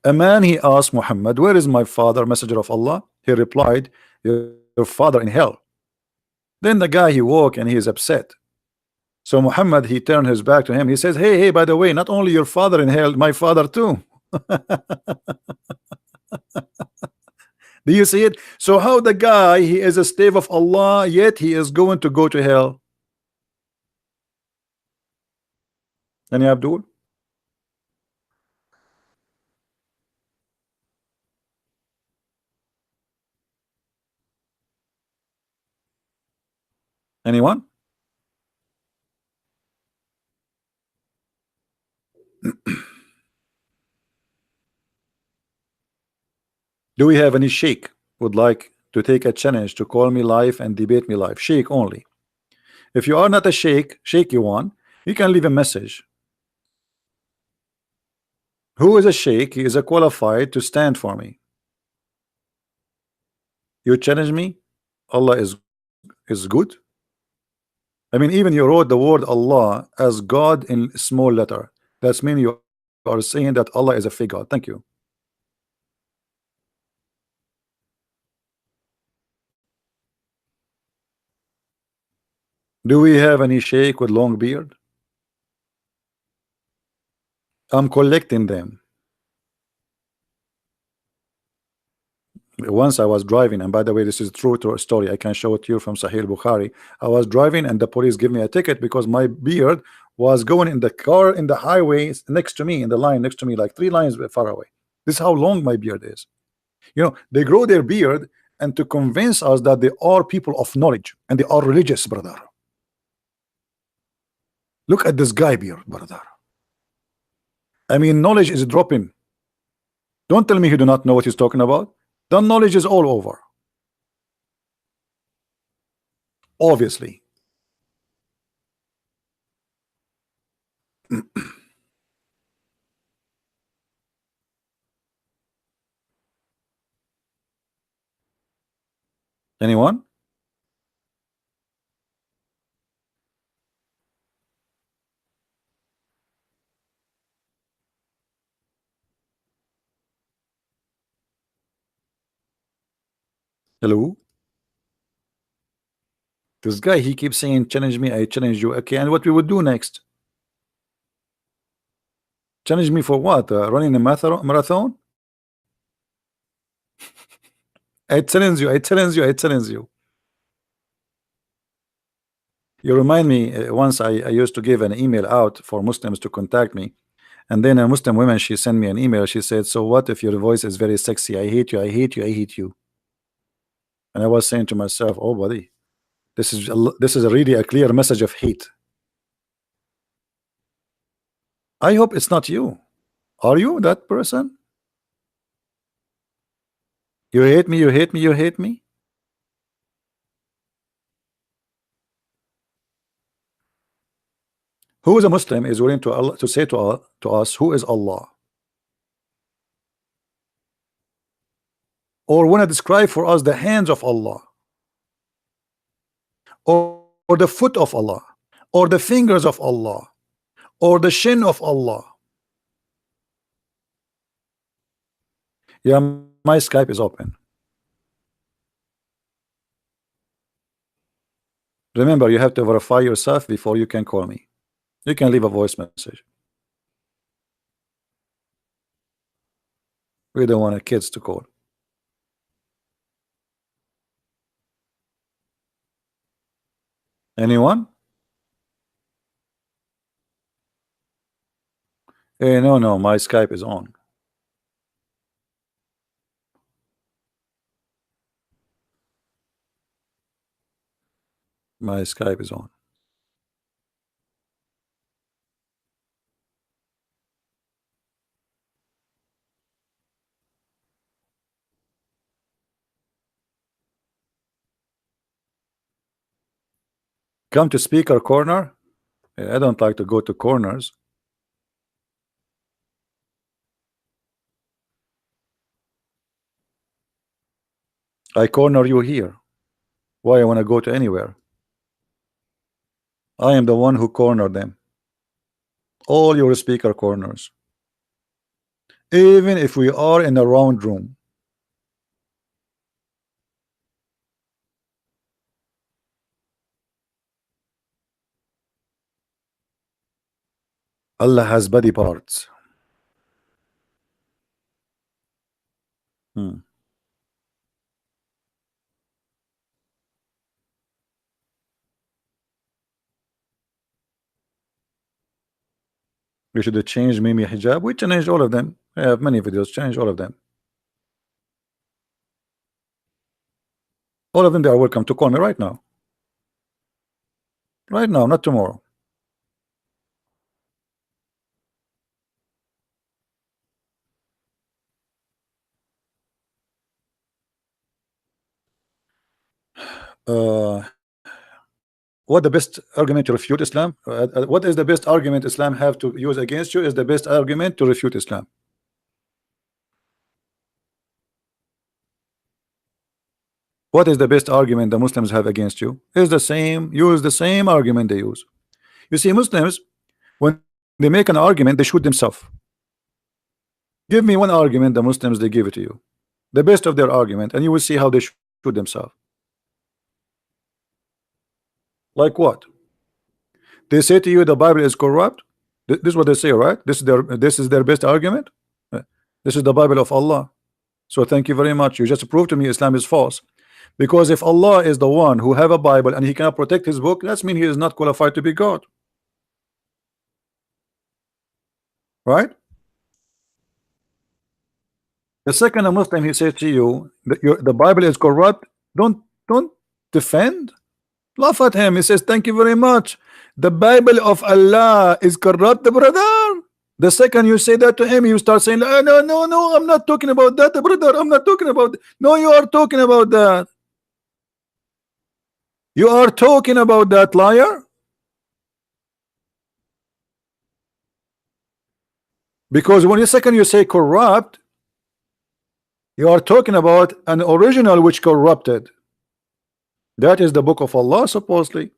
A man, he asked Muhammad, where is my father, messenger of Allah? He replied, your father in hell. Then the guy, he woke and he is upset. So Muhammad, he turned his back to him. He says, hey, by the way, not only your father in hell, my father too. Do you see it? So how the guy, he is a slave of Allah, yet he is going to go to hell? Any Abdul? Anyone? Do we have any sheikh would like to take a challenge to call me live and debate me live? Sheikh only. If you are not a sheikh, shaky one, you can leave a message. Who is a sheikh? He is a qualified to stand for me. You challenge me? Allah is good. I mean, even you wrote the word Allah as God in small letter. That's mean you are saying that Allah is a fake God. Thank you. Do we have any sheikh with long beard? I'm collecting them. Once I was driving, and by the way, this is true to a story. I can show it to you from Sahih Bukhari. I was driving, and the police gave me a ticket because my beard was going in the car in the highway next to me, in the line next to me, like 3 lines far away. This is how long my beard is. You know, they grow their beard and to convince us that they are people of knowledge and they are religious, brother. Look at this guy beard, brother. I mean, knowledge is dropping. Don't tell me he do not know what he's talking about. The knowledge is all over. Obviously. Anyone? Hello? This guy, he keeps saying, challenge me, I challenge you. Okay, and what we would do next? Challenge me for what? Running a marathon? I challenge you, I challenge you, I challenge you. You remind me, once I used to give an email out for Muslims to contact me. And then a Muslim woman, she sent me an email. She said, so what if your voice is very sexy? I hate you, I hate you, I hate you. And I was saying to myself, oh, buddy, this is really a clear message of hate. I hope it's not you. Are you that person? You hate me, you hate me, you hate me? Who is a Muslim is willing to Allah, to say to us, who is Allah? Or want to describe for us the hands of Allah, or the foot of Allah, or the fingers of Allah, or the shin of Allah? Yeah, my Skype is open. Remember, you have to verify yourself before you can call me. You can leave a voice message. We don't want our kids to call. Anyone? Hey, no, my Skype is on. My Skype is on. Come to speaker corner. I don't like to go to corners. I corner you here. Why I want to go to anywhere? I am the one who cornered them. All your speaker corners. Even if we are in a round room. Allah has body parts. Hmm. We should have changed Mimi hijab. We changed all of them. I have many videos. Change all of them. All of them, they are welcome to call me right now. Right now, not tomorrow. What the best argument to refute Islam? What is the best argument Islam have to use against you? Is the best argument to refute Islam? What is the best argument the Muslims have against you? Is the same. Use the same argument they use. You see, Muslims, when They make an argument, they shoot themselves. Give me one argument the Muslims they give it to you, the best of their argument, and you will see how they shoot themselves. Like what? They say to you the Bible is corrupt. This is what they say, right? This is their best argument. Uh, This is the Bible of Allah. So thank you very much. You just proved to me Islam is false. Because if Allah is the one who have a Bible and he cannot protect his book, that's mean he is not qualified to be God. Right? The second a Muslim he says to you that the Bible is corrupt, don't defend. Laugh at him. He says, thank you very much. The Bible of Allah is corrupt, brother. The second you say that to him, you start saying, no, no, no, no, I'm not talking about that, brother. I'm not talking about that. No, you are talking about that. You are talking about that, liar. Because when the second you say corrupt, you are talking about an original which corrupted. That is the book of Allah, supposedly.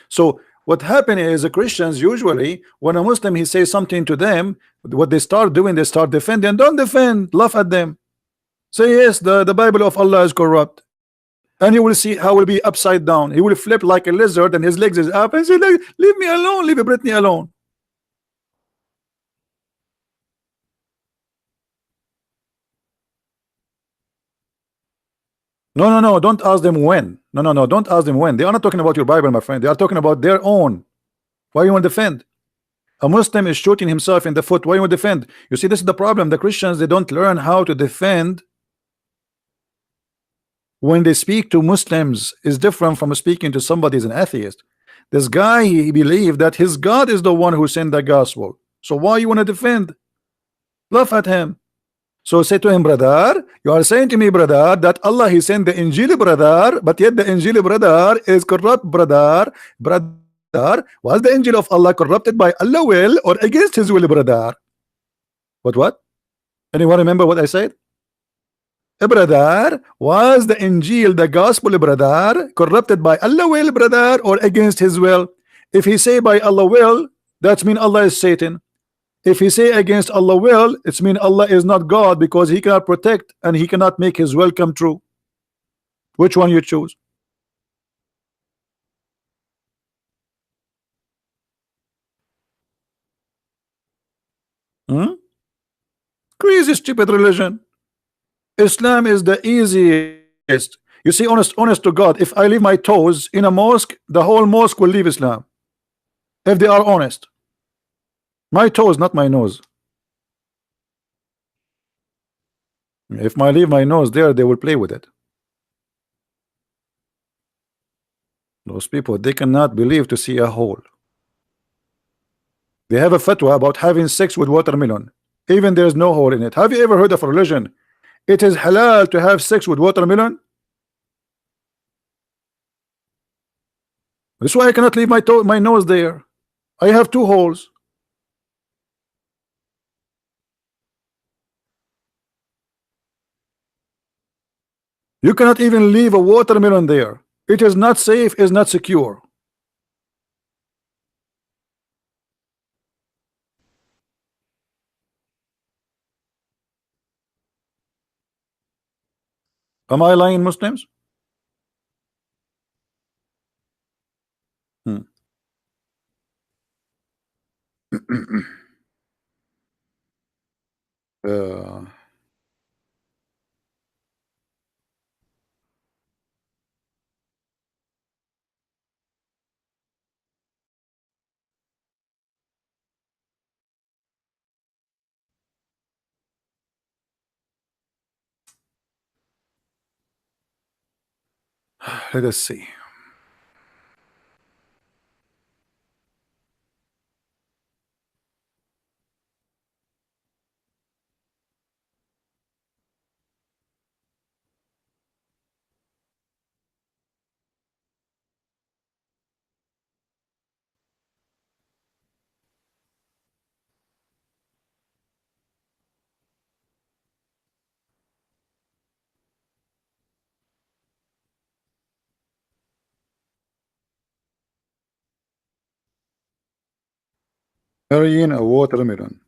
So what happened is the Christians usually, when a Muslim he says something to them, what they start doing, they start defending. Don't defend, laugh at them. Say yes, the Bible of Allah is corrupt. And you will see how it will be upside down. He will flip like a lizard and his legs is up and say, leave me alone, leave Brittany alone. No, no, no, don't ask them when. No, no, no, don't ask them when. They are not talking about your Bible, my friend. They are talking about their own. Why you want to defend? A Muslim is shooting himself in the foot. Why you want to defend? You see, this is the problem. The Christians, they don't learn how to defend. When they speak to Muslims is different from speaking to somebody who's an atheist. This guy, he believed that his God is the one who sent the gospel. So why you want to defend? Laugh at him. So say to him, brother, you are saying to me, brother, that Allah he sent the Injil, brother, but yet the Injil, brother, is corrupt, brother. Brother, was the Injil of Allah corrupted by Allah will or against his will, brother? What? Anyone remember what I said? Brother, was the Injil, the gospel, brother, corrupted by Allah will, brother, or against his will? If he say by Allah will, that mean Allah is Satan. If he say against Allah will, it's mean Allah is not God because he cannot protect and he cannot make his will come true. Which one you choose? Hmm? Crazy stupid religion. Islam is the easiest. You see, honest to God, if I leave my toes in a mosque, the whole mosque will leave Islam. If they are honest. My toes, not my nose. If I leave my nose there, they will play with it. Those people, they cannot believe to see a hole. They have a fatwa about having sex with watermelon. Even there is no hole in it. Have you ever heard of a religion? It is halal to have sex with watermelon. That's why I cannot leave my nose there. I have two holes. You cannot even leave a watermelon there. It is not safe, is not secure. Am I lying, Muslims? Hmm. uh, let us see. Marrying a watermelon.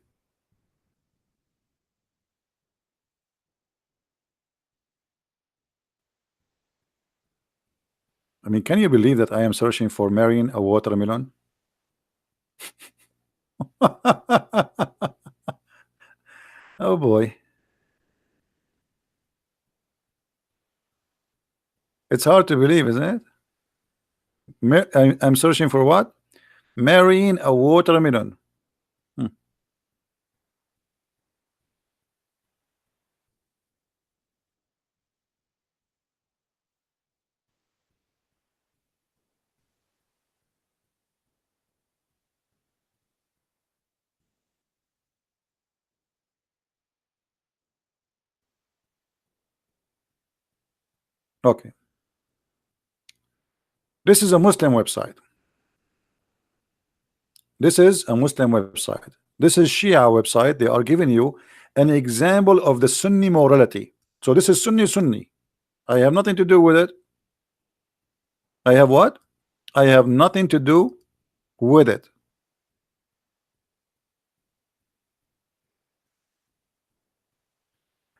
I mean, can you believe that I am searching for marrying a watermelon? Oh boy. It's hard to believe, isn't it? I'm searching for what? Marrying a watermelon. Hmm. Okay. This is a Muslim website. This is a Muslim website. This is Shia website. They are giving you an example of the Sunni morality. So this is Sunni. I have nothing to do with it. I have what? I have nothing to do with it.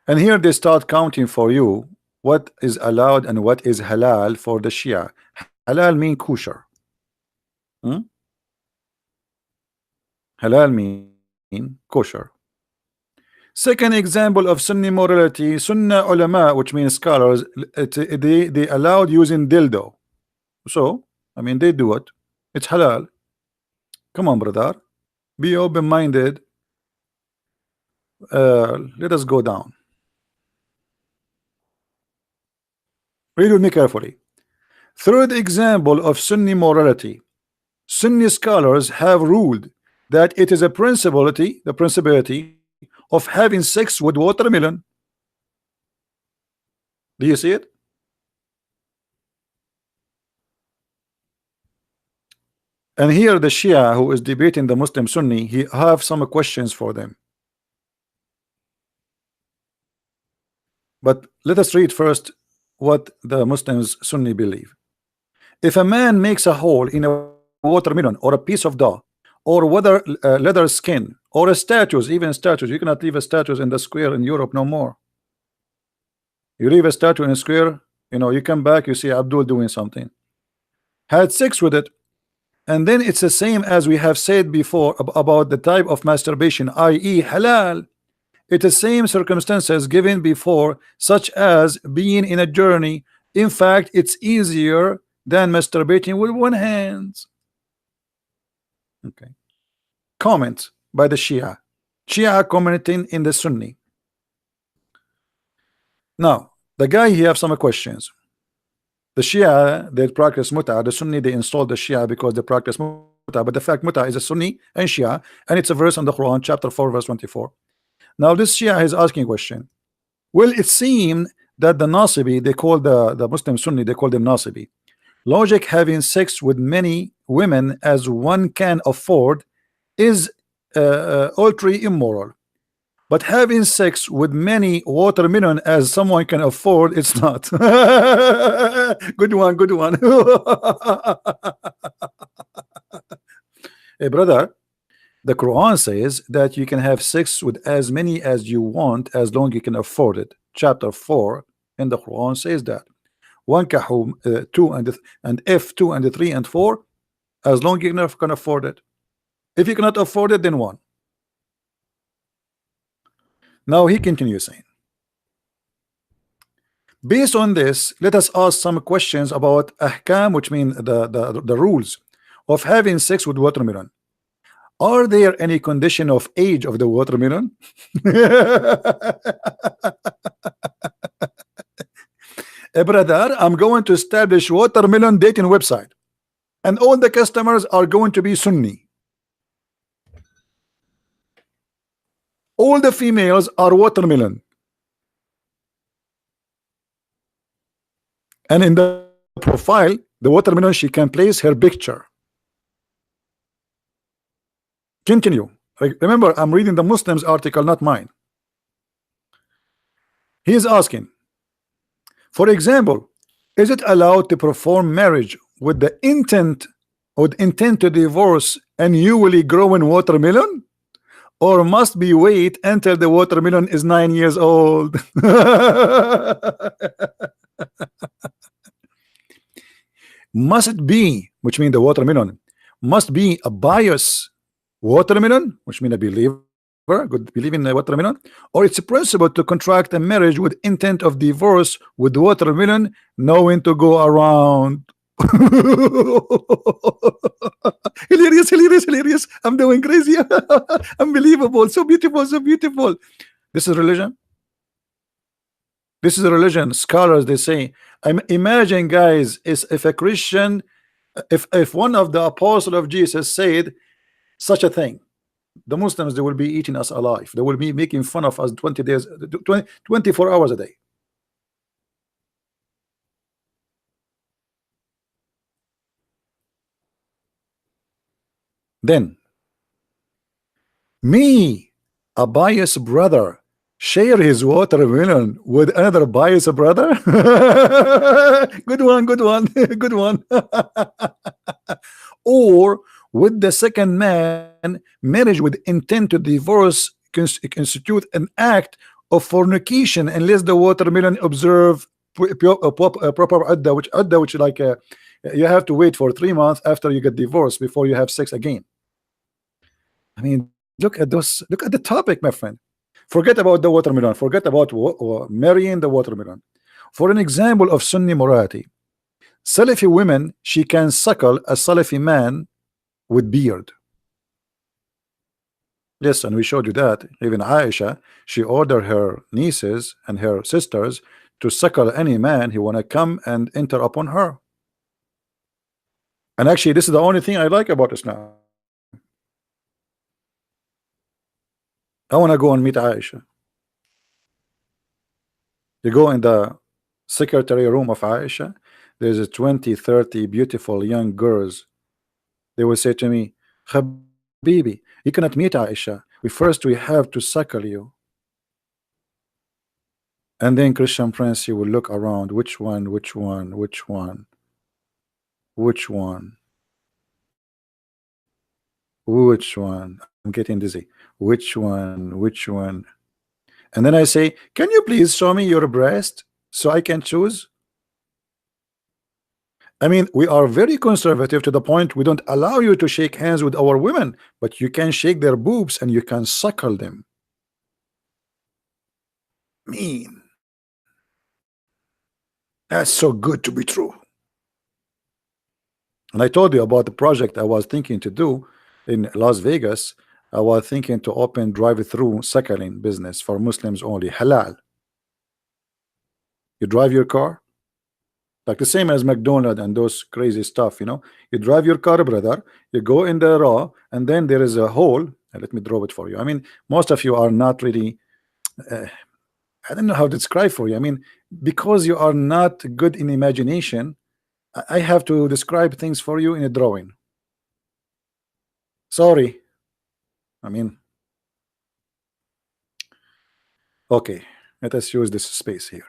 And here they start counting for you what is allowed and what is halal for the Shia. Halal mean kosher. Hmm? Halal mean kosher. Second example of Sunni morality, Sunnah ulama, which means scholars, they allowed using dildo. So, I mean, they do it. It's halal. Come on, brother. Be open-minded. Let us go down. Read with me carefully. Third example of Sunni morality. Sunni scholars have ruled that it is a principality of having sex with watermelon. Do you see it? And here the Shia who is debating the Muslim Sunni, he have some questions for them. But let us read first what the Muslims Sunni believe. If a man makes a hole in a watermelon or a piece of dough or whether leather skin or a statues, even statues, you cannot leave a statues in the square in Europe no more. You leave a statue in a square, you know, you come back, you see Abdul doing something. Had sex with it, and then it's the same as we have said before about the type of masturbation, i.e. halal. It is same circumstances given before, such as being in a journey. In fact, it's easier than masturbating with one hand. Okay. Comment by the Shia. Shia commenting in the Sunni. Now, the guy he have some questions. The Shia, they practice muta. The Sunni, they installed the Shia because they practice muta. But the fact muta is a Sunni and Shia, and it's a verse in the Quran, chapter 4, verse 24. Now, this Shia is asking a question. Well, it seemed that the Nasibi, they call the Muslim Sunni, they call them Nasibi. Logic having sex with many women as one can afford is ultra immoral. But having sex with many watermelon as someone can afford, it's not. Good one, good one. Hey, brother, the Quran says that you can have sex with as many as you want as long you can afford it. Chapter 4 in the Quran says that. One kahum 2 and F2 and 3 and 4 as long you can afford it. If you cannot afford it, then one. Now he continues saying, based on this, let us ask some questions about ahkam, which mean the rules of having sex with watermelon. Are there any condition of age of the watermelon? Brother, I'm going to establish watermelon dating website, and all the customers are going to be Sunni. All the females are watermelon, and in the profile, the watermelon, she can place her picture. Continue. Remember, I'm reading the Muslims article, not mine. He is asking, for example, is it allowed to perform marriage with the intent would intend to divorce a newly growing watermelon, or must be wait until the watermelon is 9 years old? Must it be, which means the watermelon must be a bias watermelon, which means a believer, good believe in the watermelon, or it's principle to contract a marriage with intent of divorce with watermelon, knowing to go around. Hilarious, hilarious, hilarious. I'm doing crazy. Unbelievable. So beautiful, so beautiful. This is religion. This is a religion. Scholars, they say, imagine, guys, is if a Christian, if one of the apostles of Jesus said such a thing, the Muslims, they will be eating us alive. They will be making fun of us 20 days, 24 hours a day. Then me, a biased brother, share his watermelon with another biased brother. Good one, good one, good one. Or with the second man, marriage with intent to divorce constitute an act of fornication unless the watermelon observe proper adda, which like you have to wait for 3 months after you get divorced before you have sex again. I mean, look at those, look at the topic, my friend. Forget about the watermelon, forget about marrying the watermelon. For an example of Sunni morality, Salafi women, she can suckle a Salafi man with beard. Yes, and we showed you that. Even Aisha, she ordered her nieces and her sisters to suckle any man who wanna come and enter upon her. And actually, this is the only thing I like about Islam. I want to go and meet Aisha. You go in the secretary room of Aisha, there's a 20, 30 beautiful young girls. They will say to me, Habibi, you cannot meet Aisha. We have to suckle you. And then Christian Prince, you will look around, which one, which one, which one, which one, which one? I'm getting dizzy. Which one, which one? And then I say, can you please show me your breast so I can choose? I mean, we are very conservative to the point we don't allow you to shake hands with our women, but you can shake their boobs and you can suckle them. Mean. That's so good to be true. And I told you about the project I was thinking to do in Las Vegas. I was thinking to open drive-through suckling business for Muslims only, halal. You drive your car, like the same as McDonald's and those crazy stuff, you know. You drive your car, brother, you go in the raw, and then there is a hole. Let me draw it for you. I mean, most of you are not really I don't know how to describe for you. I mean, because you are not good in imagination, I have to describe things for you in a drawing. Sorry. I mean, okay, let us use this space here.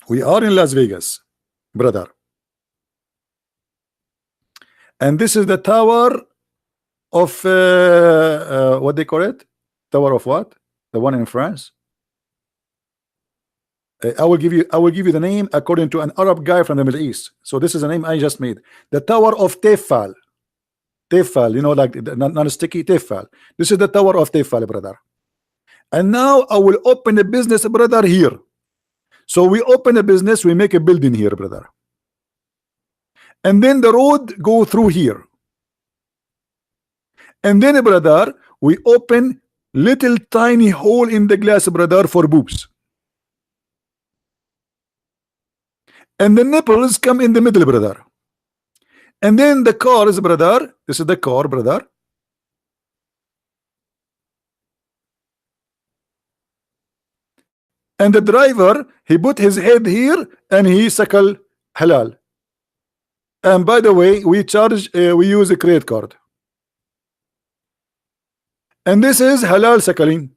We are in Las Vegas, brother. And this is the tower of what they call it? Tower of what? The one in France. I will give you the name according to an Arab guy from the Middle East. So this is a name I just made. The Tower of Tefal. Tefal, you know, like non-sticky Tefal. This is the Tower of Tefal, brother. And now I will open a business, brother, here. So we open a business, we make a building here, brother. And then the road go through here. And then, brother, we open little tiny hole in the glass, brother, for boobs. And the nipples come in the middle, brother. And then the cars, brother, this is the car, brother. And the driver, he put his head here and he suckle halal. And by the way, we charge, we use a credit card. And this is halal suckling.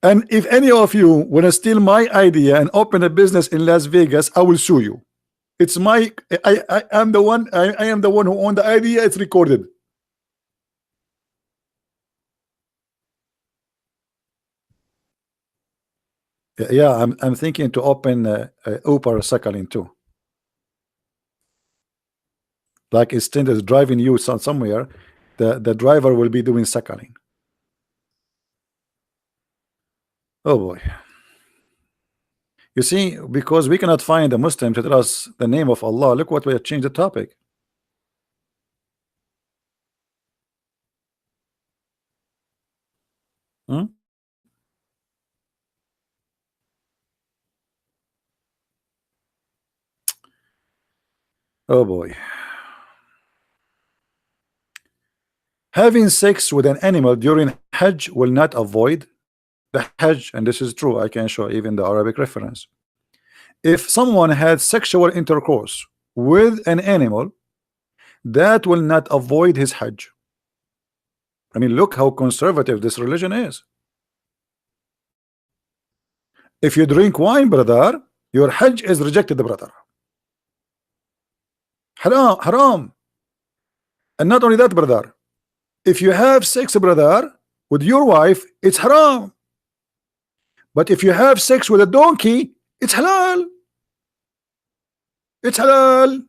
And if any of you want to steal my idea and open a business in Las Vegas, I will sue you. It's my I am the one I am the one who owned the idea. It's recorded. Yeah, I'm thinking to open Uber Sakhalin too. Like instead of driving you somewhere, the driver will be doing Sakhalin. Oh boy. You see, because we cannot find a Muslim to tell us the name of Allah, look what we have changed the topic. Hmm? Oh boy. Having sex with an animal during Hajj will not avoid the Hajj, and this is true. I can show even the Arabic reference. If someone had sexual intercourse with an animal, that will not avoid his Hajj. I mean, look how conservative this religion is. If you drink wine, brother, your Hajj is rejected, brother. Haram, haram. And not only that, brother, if you have sex, brother, with your wife, it's haram. But if you have sex with a donkey, it's halal. It's halal.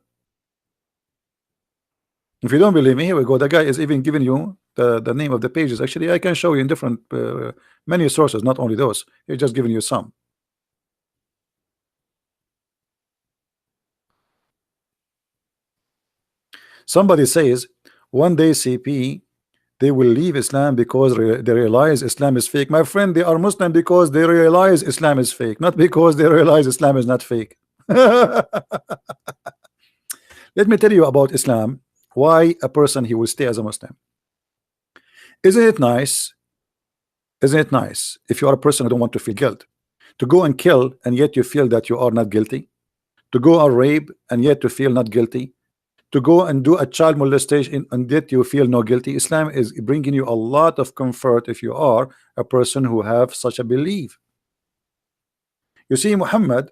If you don't believe me, here we go. The guy is even giving you the name of the pages. Actually, I can show you in different many sources, not only those. He's just giving you some. Somebody says one day CP they will leave Islam because they realize Islam is fake. My friend, they are Muslim because they realize Islam is fake, not because they realize Islam is not fake. Let me tell you about Islam. Why a person he will stay as a Muslim. Isn't it nice? Isn't it nice if you are a person who don't want to feel guilt to go and kill and yet you feel that you are not guilty, to go and rape and yet to feel not guilty, to go and do a child molestation and yet you feel no guilty? Islam is bringing you a lot of comfort if you are a person who have such a belief. You see, Muhammad,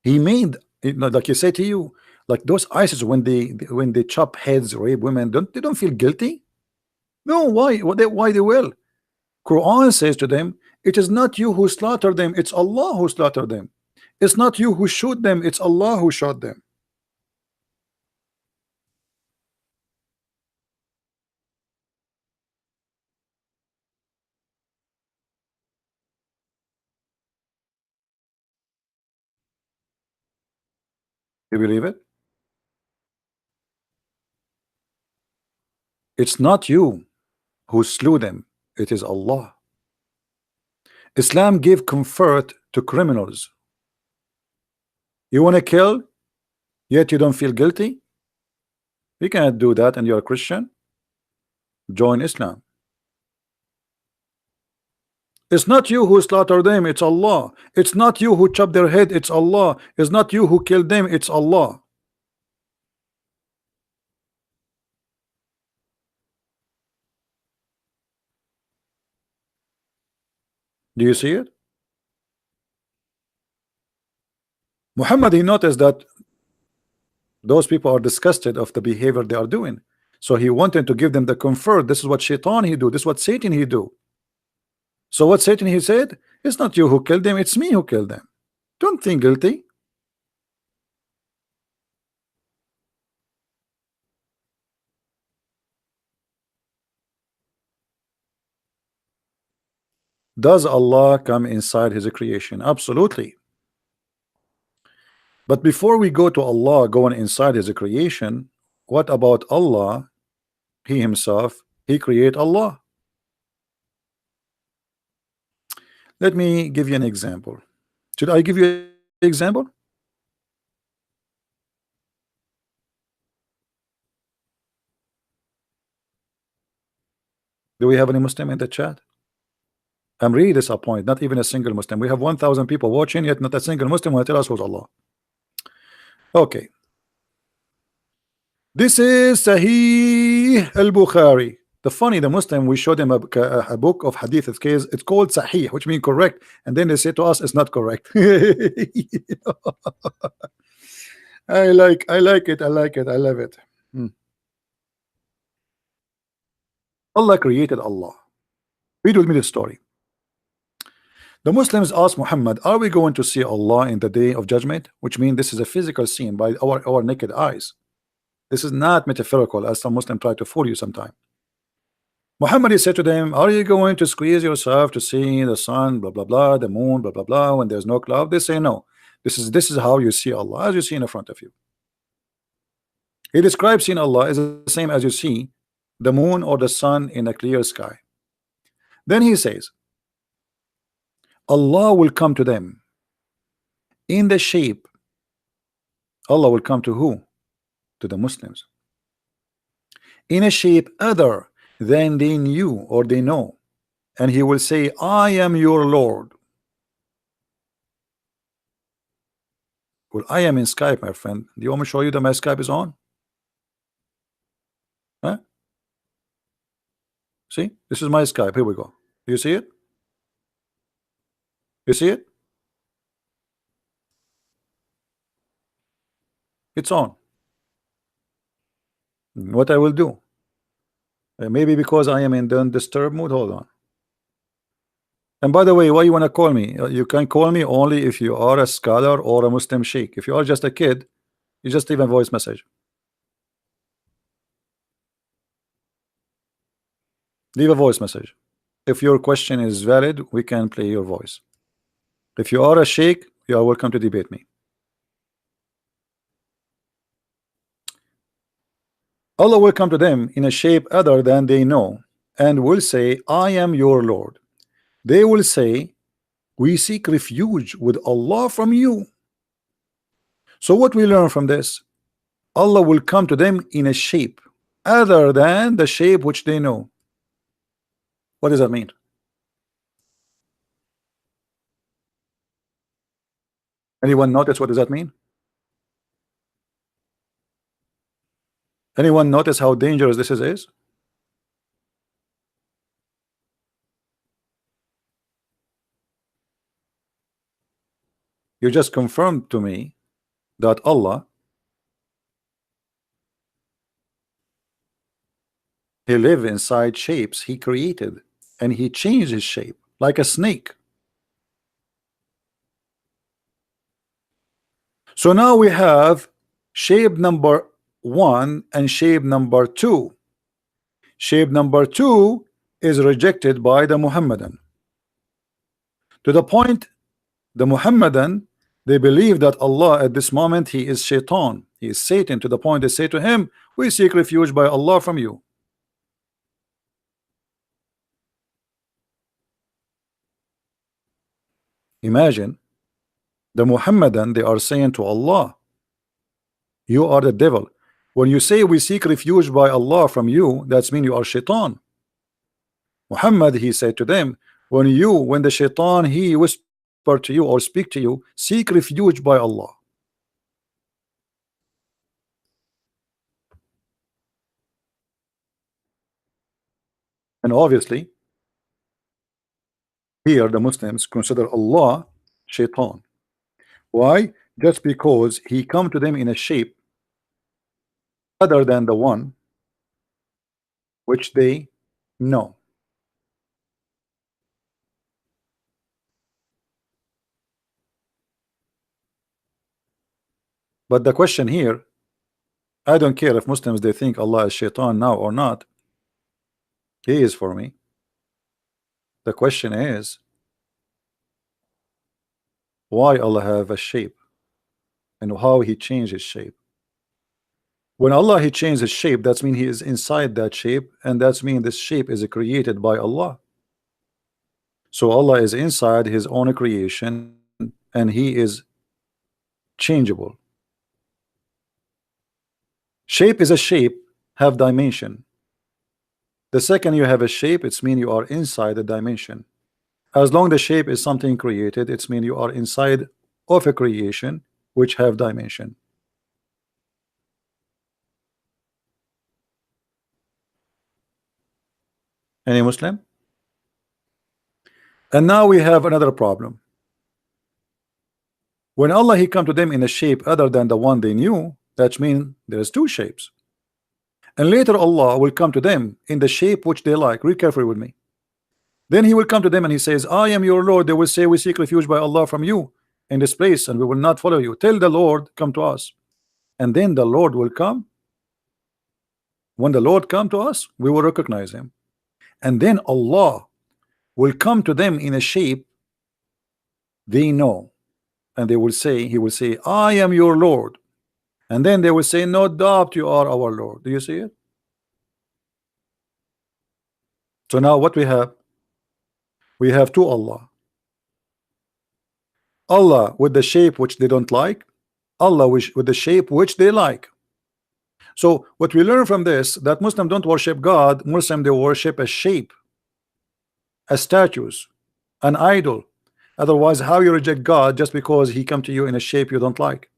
he made, you know, like you say to you, like those ISIS when they chop heads, rape women, they don't feel guilty? No, why? Why they will? Quran says to them, it is not you who slaughtered them, it's Allah who slaughtered them. It's not you who shoot them, it's Allah who shot them. You believe it? It's not you who slew them, it is Allah. Islam gave comfort to criminals. You want to kill, yet you don't feel guilty? You cannot do that and you're a Christian. Join Islam. It's not you who slaughtered them, it's Allah. It's not you who chopped their head, it's Allah. It's not you who killed them, it's Allah. Do you see it? Muhammad, he noticed that those people are disgusted of the behavior they are doing. So he wanted to give them the comfort. This is what Shaitan he do. This is what Satan he do. So what Satan he said, it's not you who killed them, it's me who killed them. Don't think guilty. Does Allah come inside his creation? Absolutely. But before we go to Allah going inside his creation, what about Allah? He himself, he create Allah. Let me give you an example. Should I give you an example? Do we have any Muslim in the chat? I'm really disappointed. Not even a single Muslim. We have 1,000 people watching, yet not a single Muslim will tell us who's Allah. Okay. This is Sahih al-Bukhari. The funny, the Muslim, we showed them a book of hadith. It's called Sahih, which means correct, and then they say to us it's not correct. I like it. I like it. I love it. Hmm. Allah created Allah. Read with me the story. The Muslims asked Muhammad, "Are we going to see Allah in the day of judgment?" Which means this is a physical scene by our naked eyes. This is not metaphorical, as some Muslims try to fool you sometime. Muhammad said to them, "Are you going to squeeze yourself to see the sun, blah blah blah, the moon, blah blah blah, when there's no cloud?" They say no. This is how you see Allah, as you see in front of you. He describes seeing Allah as the same as you see the moon or the sun in a clear sky. Then he says, Allah will come to them in the shape. Allah will come to who? To the Muslims. In a shape other than they knew or they know. And he will say, "I am your Lord." Well, I am in Skype, my friend. Do you want me to show you that my Skype is on? Huh? See? This is my Skype. Here we go. Do you see it? You see it? It's on. What I will do? Maybe because I am in the undisturbed mood. Hold on. And by the way, why you want to call me? You can call me only if you are a scholar or a Muslim sheikh. If you are just a kid, you just leave a voice message. Leave a voice message. If your question is valid, we can play your voice. If you are a sheikh, you are welcome to debate me. Allah will come to them in a shape other than they know and will say, "I am your Lord." They will say, "We seek refuge with Allah from you." So what we learn from this? Allah will come to them in a shape other than the shape which they know. What does that mean? Anyone notice what does that mean? Anyone notice how dangerous this is? You just confirmed to me that Allah, he live inside shapes he created, and he changed his shape like a snake. So now we have shape number 1 and shape number 2. Shape number 2 is rejected by the Muhammadan, to the point the Muhammadan, they believe that Allah at this moment, he is shaitan, he is Satan, to the point they say to him, "We seek refuge by Allah from you." Imagine the Muhammadan, they are saying to Allah, "You are the devil." When you say we seek refuge by Allah from you, that's mean you are shaitan. Muhammad, he said to them, when the shaitan, he whisper to you or speak to you, seek refuge by Allah. And obviously here the Muslims consider Allah shaitan. Why? Just because he come to them in a shape other than the one which they know. But the question here, I don't care if Muslims they think Allah is shaitan now or not. He is for me. The question is, why Allah have a shape and how he changed his shape? When Allah he changed his shape, that's mean he is inside that shape, and that's mean this shape is created by Allah. So Allah is inside his own creation, and he is changeable. Shape is a shape, have dimension. The second you have a shape, it's mean you are inside the dimension. As long the shape is something created, it's mean you are inside of a creation which have dimension. Any Muslim? And now we have another problem. When Allah he come to them in a shape other than the one they knew, that means there's two shapes. And later Allah will come to them in the shape which they like. Read carefully with me. Then he will come to them and he says, I am your Lord. They will say, we seek refuge by Allah from you in this place, and we will not follow you. Tell the Lord, come to us. And then the Lord will come. When the Lord come to us, we will recognize him. And then Allah will come to them in a shape they know. And they will say, he will say, I am your Lord. And then they will say, no doubt you are our Lord. Do you see it? So now what we have? We have two Allah. Allah with the shape which they don't like, Allah with the shape which they like. So what we learn from this, that Muslims don't worship God, Muslims they worship a shape, a statues, an idol. Otherwise, how you reject God just because he come to you in a shape you don't like?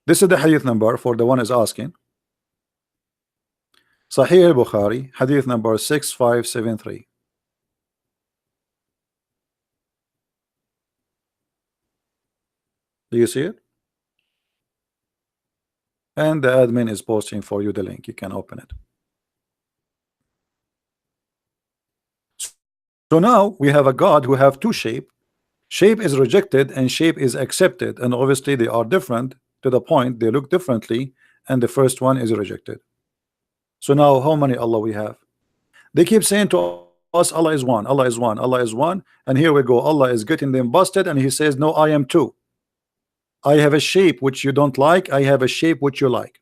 This is the hadith number for the one is asking. Sahih al-Bukhari, hadith number 6573. Do you see it? And the admin is posting for you the link. You can open it. So now we have a God who have two shape. Shape is rejected and shape is accepted, and obviously they are different to the point they look differently, and the first one is rejected. So now how many Allah we have? They keep saying to us, Allah is one, Allah is one, Allah is one, and here we go, Allah is getting them busted, and he says, no, I am two. I have a shape which you don't like, I have a shape which you like.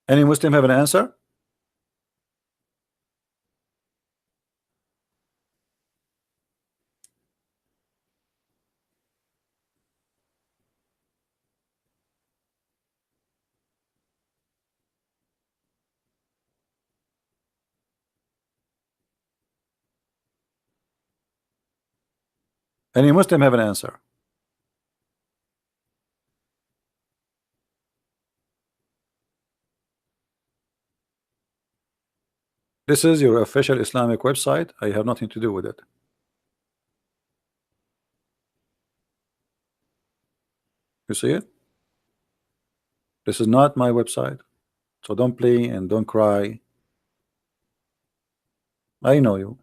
Any Muslim have an answer? Any Muslim have an answer? This is your official Islamic website. I have nothing to do with it. You see it? This is not my website. So don't play and don't cry. I know you.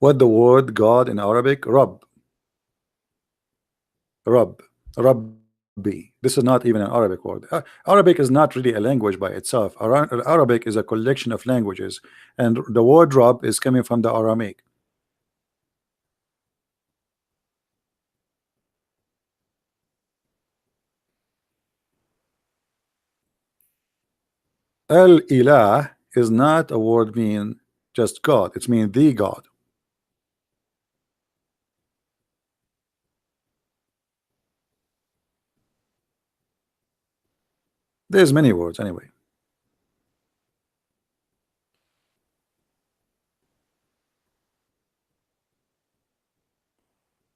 What the word God in Arabic? Rabb. Rabb. Rabbi. This is not even an Arabic word. Arabic is not really a language by itself. Arabic is a collection of languages, and the word Rabb is coming from the Aramaic. Al-Ilah is not a word mean just God. It's mean the God. There's many words anyway.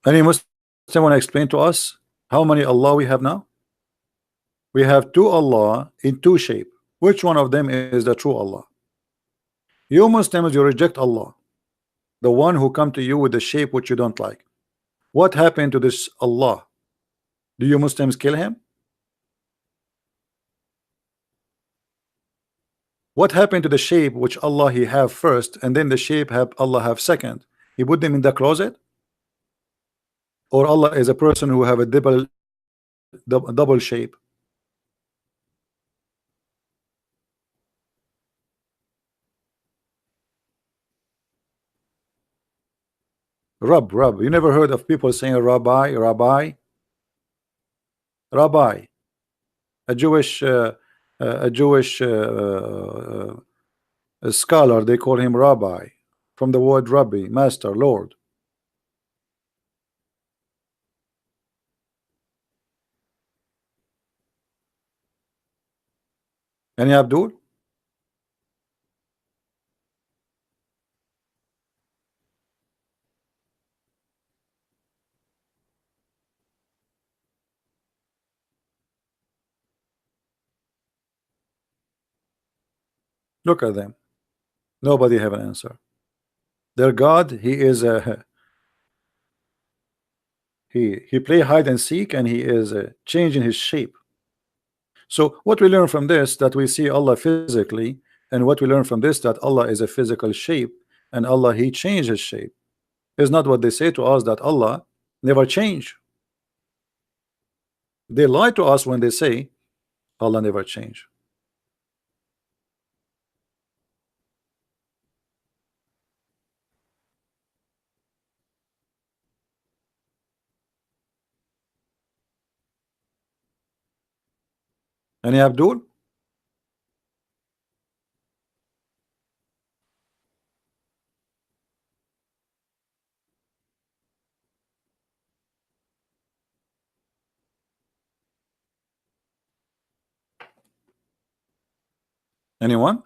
Any Muslim want to explain to us how many Allah we have now? We have two Allah in two shape. Which one of them is the true Allah? You Muslims, you reject Allah, the one who come to you with the shape which you don't like. What happened to this Allah? Do you Muslims kill him? What happened to the shape which Allah he have first, and then the shape have Allah have second? He put them in the closet? Or Allah is a person who have a double shape? Rab. You never heard of people saying rabbi, rabbi, rabbi? A Jewish a scholar, they call him rabbi, from the word rabbi, master, Lord. Any Abdul? Look at them. Nobody have an answer. Their God, he is a he play hide and seek, and he is changing his shape. So what we learn from this, that we see Allah physically, and what we learn from this, that Allah is a physical shape, and Allah, he changes shape, is not what they say to us, that Allah never change. They lie to us when they say Allah never change. Any Abdul? Anyone?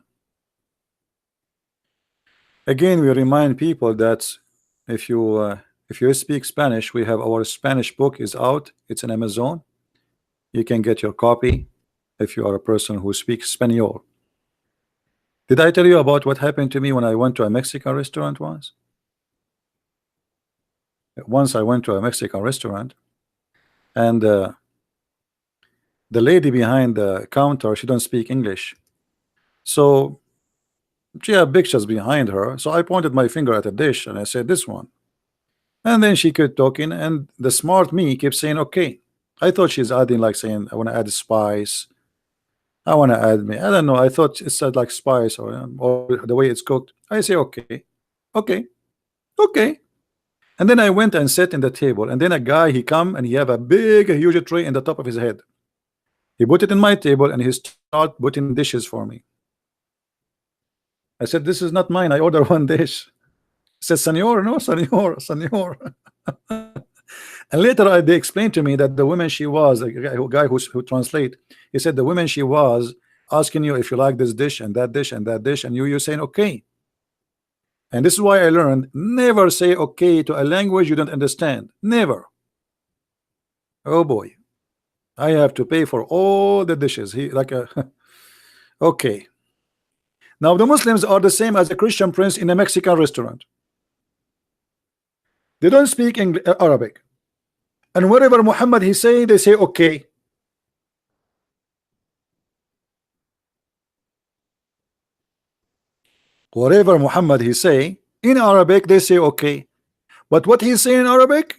Again, we remind people that if you speak Spanish, we have our Spanish book is out. It's in Amazon. You can get your copy if you are a person who speaks Spanish. Did I tell you about what happened to me when I went to a Mexican restaurant once? Once I went to a Mexican restaurant, and the lady behind the counter, she don't speak English, so she had pictures behind her. So I pointed my finger at a dish and I said, this one. And then she kept talking, and the smart me kept saying, okay. I thought she's adding, like saying, I want to add spice, I want to add me. I don't know. I thought it said like spice, or the way it's cooked. I say, okay, okay, okay. And then I went and sat in the table, and then a guy, he come and he have a big, a huge tray in the top of his head. He put it in my table and he start putting dishes for me. I said, this is not mine. I order one dish. He said, Senor, no, Senor, Senor. And later they explained to me that the woman, she was a guy who translate. He said the woman, she was asking you if you like this dish and that dish and that dish, and you saying okay. And this is why I learned, never say okay to a language you don't understand. Never. Oh boy, I have to pay for all the dishes. He like a okay. Now the Muslims are the same as a Christian prince in a Mexican restaurant. They don't speak Arabic, and wherever Muhammad he say, they say okay. Whatever Muhammad he say in Arabic, they say okay. But what he's saying in Arabic,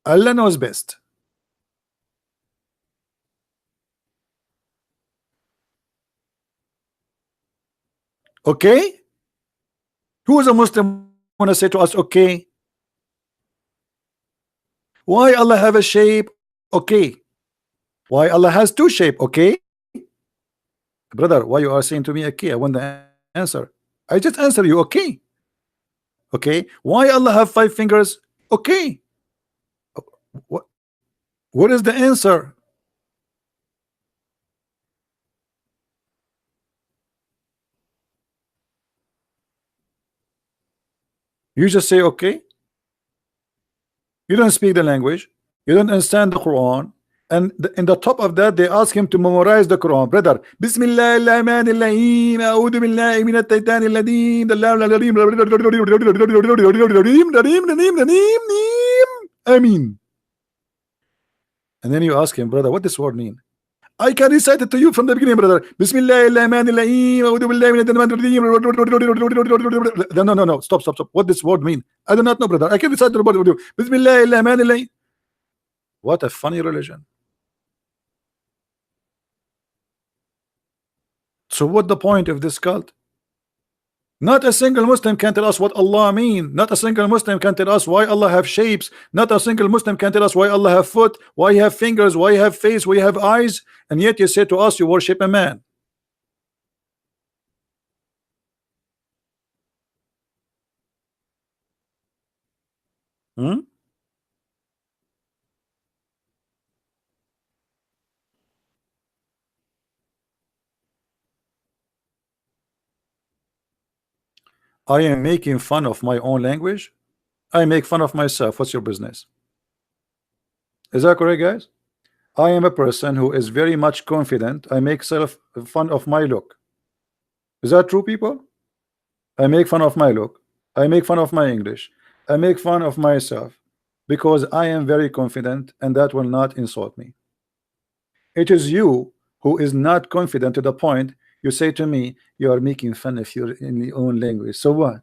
Allah knows best. Okay? Who is a Muslim wanna say to us okay? Why Allah have a shape? Okay. Why Allah has two shape? Okay. Brother, why you are saying to me okay? I want the answer. I just answer you okay. Okay. Why Allah have 5 fingers? Okay. What what is the answer? You just say okay. You don't speak the language. You don't understand the Quran. And in the top of that, they ask him to memorize the Quran. Brother, Bismillah ar-Rahman ar-Rahim, A'udhu billahi min at-taytan al-ladin, Amin. And then you ask him, brother, what this word mean? I can recite it to you from the beginning, brother. Bismillah ar-Rahman ar-Rahim, A'udhu billahi min at-taytan. No. Stop. What this word mean? I do not know, brother. I can recite the word with you. Bismillah ar-Rahman ar-Rahim. What a funny religion. So what the point of this cult? Not a single Muslim can tell us what Allah mean. Not a single Muslim can tell us why Allah have shapes. Not a single Muslim can tell us why Allah have foot, why you have fingers, why you have face, why you have eyes, and yet you say to us you worship a man. Hmm? I am making fun of my own language. I make fun of myself. What's your business? Is that correct, guys? I am a person who is very much confident. I make self fun of my look. Is that true, people? I make fun of my look. I make fun of my English. I make fun of myself because I am very confident, and that will not insult me. It is you who is not confident to the point you say to me, you are making fun of your in your own language. So what?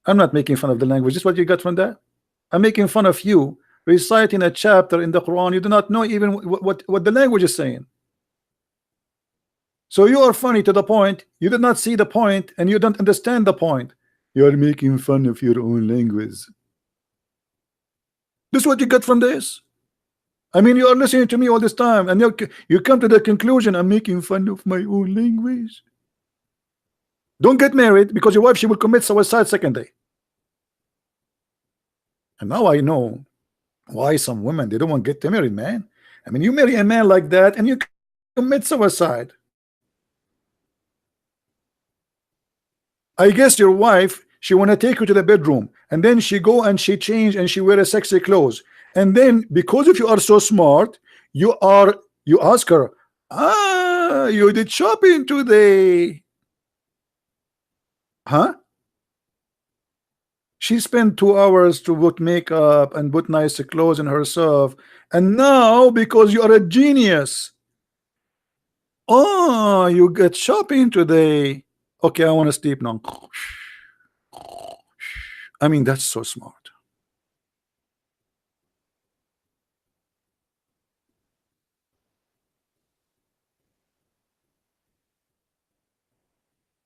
I'm not making fun of the language. This is what you got from that? I'm making fun of you reciting a chapter in the Quran. You do not know even what the language is saying. So you are funny to the point you did not see the point and you don't understand the point. You are making fun of your own language. This is what you got from this? I mean, you are listening to me all this time and you come to the conclusion I'm making fun of my own language. Don't get married because your wife, she will commit suicide second day. And now I know why some women, they don't want to get married, man. I mean, you marry a man like that and you commit suicide. I guess your wife, she want to take you to the bedroom and then she go and she change and she wear a sexy clothes, and then because if you are so smart, you ask her, you did shopping today, huh? She spent 2 hours to put makeup and put nice clothes in herself, and now because you are a genius, you get shopping today. Okay, I want to sleep now. I mean, that's so smart.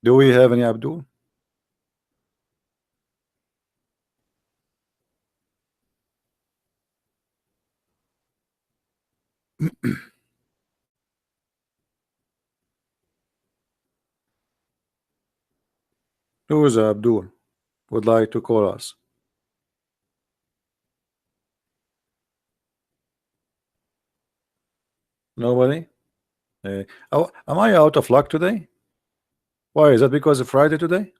Do we have any Abdul? Who is Abdul would like to call us? Nobody? Oh, am I out of luck today? Why is that? Because of Friday today?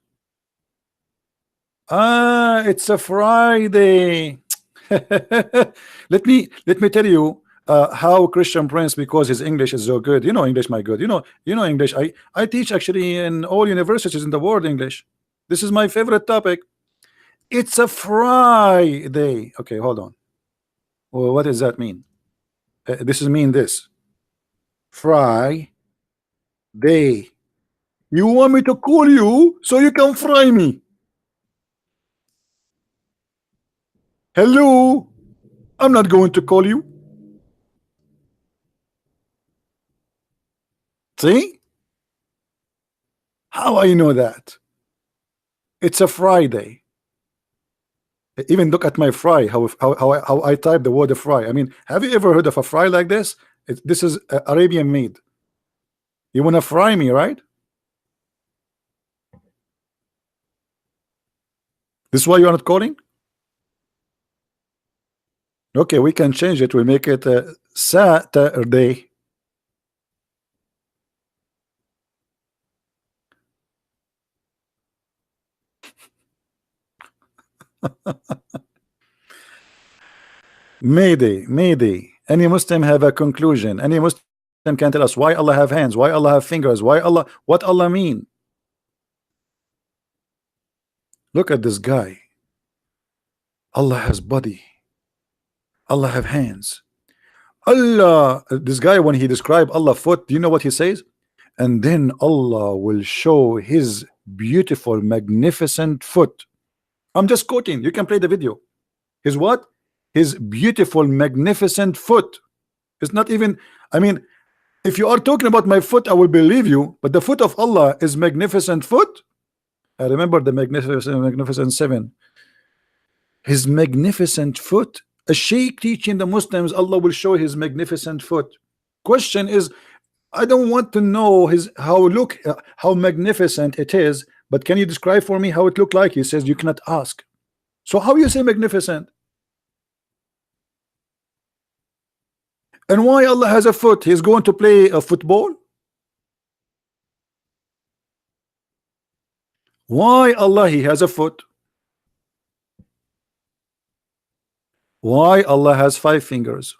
It's a Friday. Let me tell you how Christian Prince, because his English is so good. You know English, my good. You know English. I teach actually in all universities in the world English. This is my favorite topic. It's a Friday. Okay, hold on. Well, what does that mean? This is mean this. Friday. You want me to call you so you can fry me? Hello? I'm not going to call you. See? How I know that? It's a Friday. Even look at my fry, how I type the word fry. I mean, have you ever heard of a fry like this? This is Arabian made. You want to fry me, right? This is why you are not calling? Okay, we can change it. We make it Saturday. Mayday, Mayday. Any Muslim have a conclusion? Any Muslim can tell us why Allah have hands, why Allah have fingers, why Allah, what Allah mean? Look at this guy. Allah has body. Allah have hands. Allah, this guy, when he described Allah foot, do you know what he says? And then Allah will show his beautiful, magnificent foot. I'm just quoting. You can play the video. His what? His beautiful, magnificent foot. It's not even, I mean, if you are talking about my foot, I will believe you, but the foot of Allah is magnificent foot. I remember the magnificent seven. His magnificent foot. A sheikh teaching the Muslims Allah will show his magnificent foot. Question is, I don't want to know his how magnificent it is, but can you describe for me how it looked like? He says you cannot ask. So how you say magnificent? And why Allah has a foot? He's going to play a football? Why Allah he has a foot? Why Allah has 5 fingers?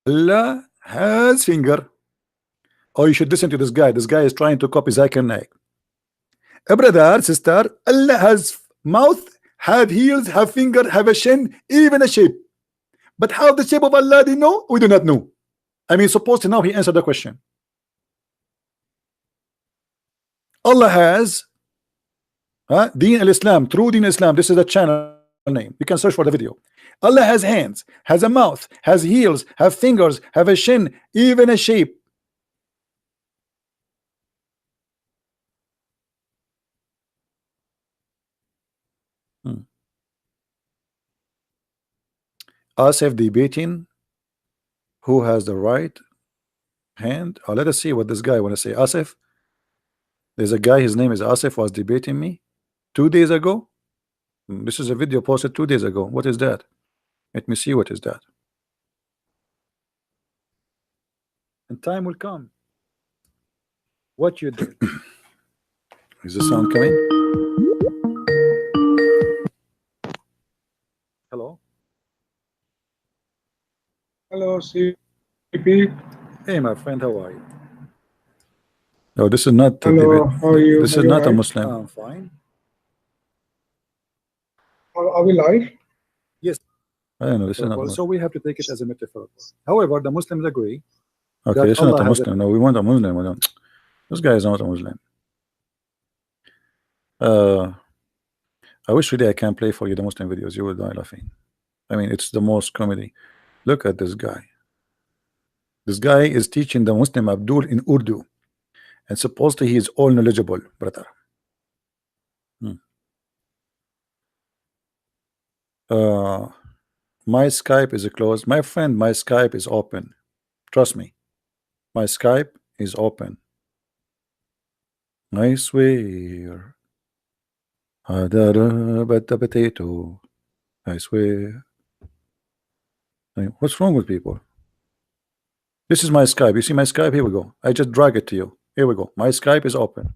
Allah has finger. Oh, you should listen to this guy. This guy is trying to copy Zakir Naik. Brother, sister, Allah has mouth, have heels, have finger, have a chin, even a shape. But how the shape of Allah do you know? We do not know. I mean, supposed to now he answered the question. Allah has Deen al-Islam, True Deen Islam. This is the channel name. You can search for the video. Allah has hands, has a mouth, has heels, have fingers, have a chin, even a shape. Asif debating who has the right hand. Let us see what this guy want to say. Asif, there's a guy, his name is Asif, was debating me 2 days ago. This is a video posted 2 days ago. What is that? Let me see what is that. And time will come. What you did. Is the sound coming? Hello? Hello, CP. Hey, my friend, how are you? No, this is not a Hello, debate. how are you? This Are is you not a alright? Muslim. I'm fine. Are we live? Yes. I don't know. This is not so we have to take it as a metaphor. However, the Muslims agree. Okay, this is not a Muslim. No, we want a Muslim. We don't. This guy is not a Muslim. I wish really I can play for you the Muslim videos. You will die laughing. I mean, it's the most comedy. Look at this guy. This guy is teaching the Muslim Abdul in Urdu, and supposedly he is all knowledgeable, brother. My Skype is closed. My friend, my Skype is open. Trust me. My Skype is open. I swear. But the potato. I swear. What's wrong with people? This is my Skype. You see my Skype? Here we go. I just drag it to you. Here we go. My Skype is open.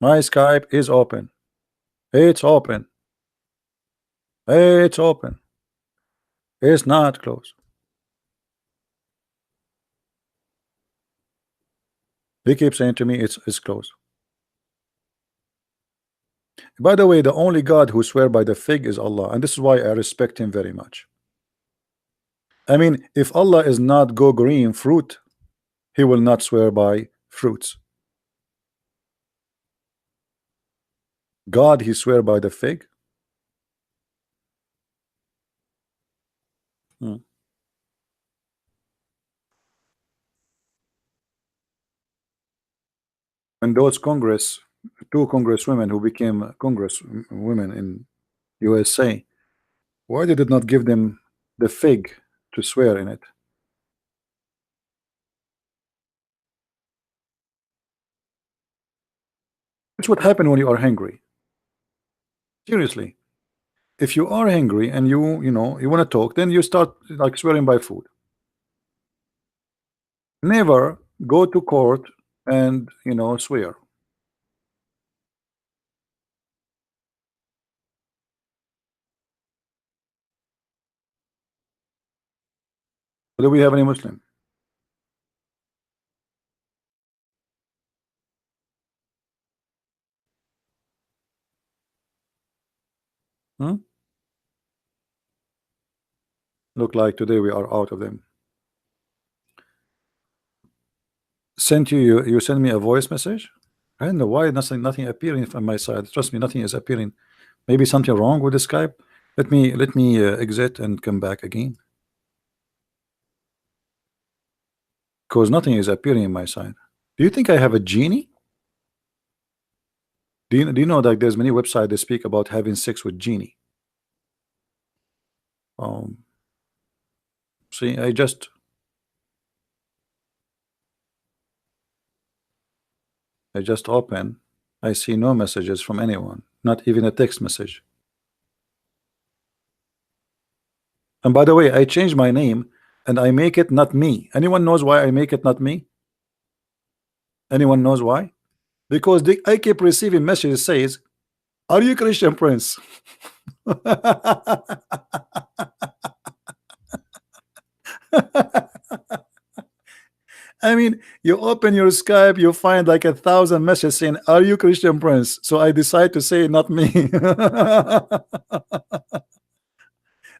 My Skype is open. It's open. It's open. It's not closed. They keep saying to me it's closed. By the way, the only God who swear by the fig is Allah, and this is why I respect him very much. I mean, if Allah is not go green fruit, he will not swear by fruits. God, he swear by the fig. When those two congresswomen who became congresswomen in USA, why did it not give them the fig to swear in it? That's what happened when you are hungry. Seriously, if you are hungry and you know you want to talk, then you start like swearing by food. Never go to court and swear. Do we have any Muslim? Look like today we are out of them. Sent you send me a voice message. I don't know why nothing appearing from my side. Trust me, nothing is appearing. Maybe something wrong with the Skype. Let me exit and come back again, because nothing is appearing in my side. Do you think I have a genie? Do you know that there's many websites that speak about having sex with genie? See, I just open. I see no messages from anyone, not even a text message. And by the way, I changed my name and I make it not me. Anyone knows why I make it not me? Anyone knows why? Because I keep receiving messages says, "Are you Christian Prince?" I mean, you open your Skype, you find like 1,000 messages saying, "Are you Christian Prince?" So I decide to say, "Not me."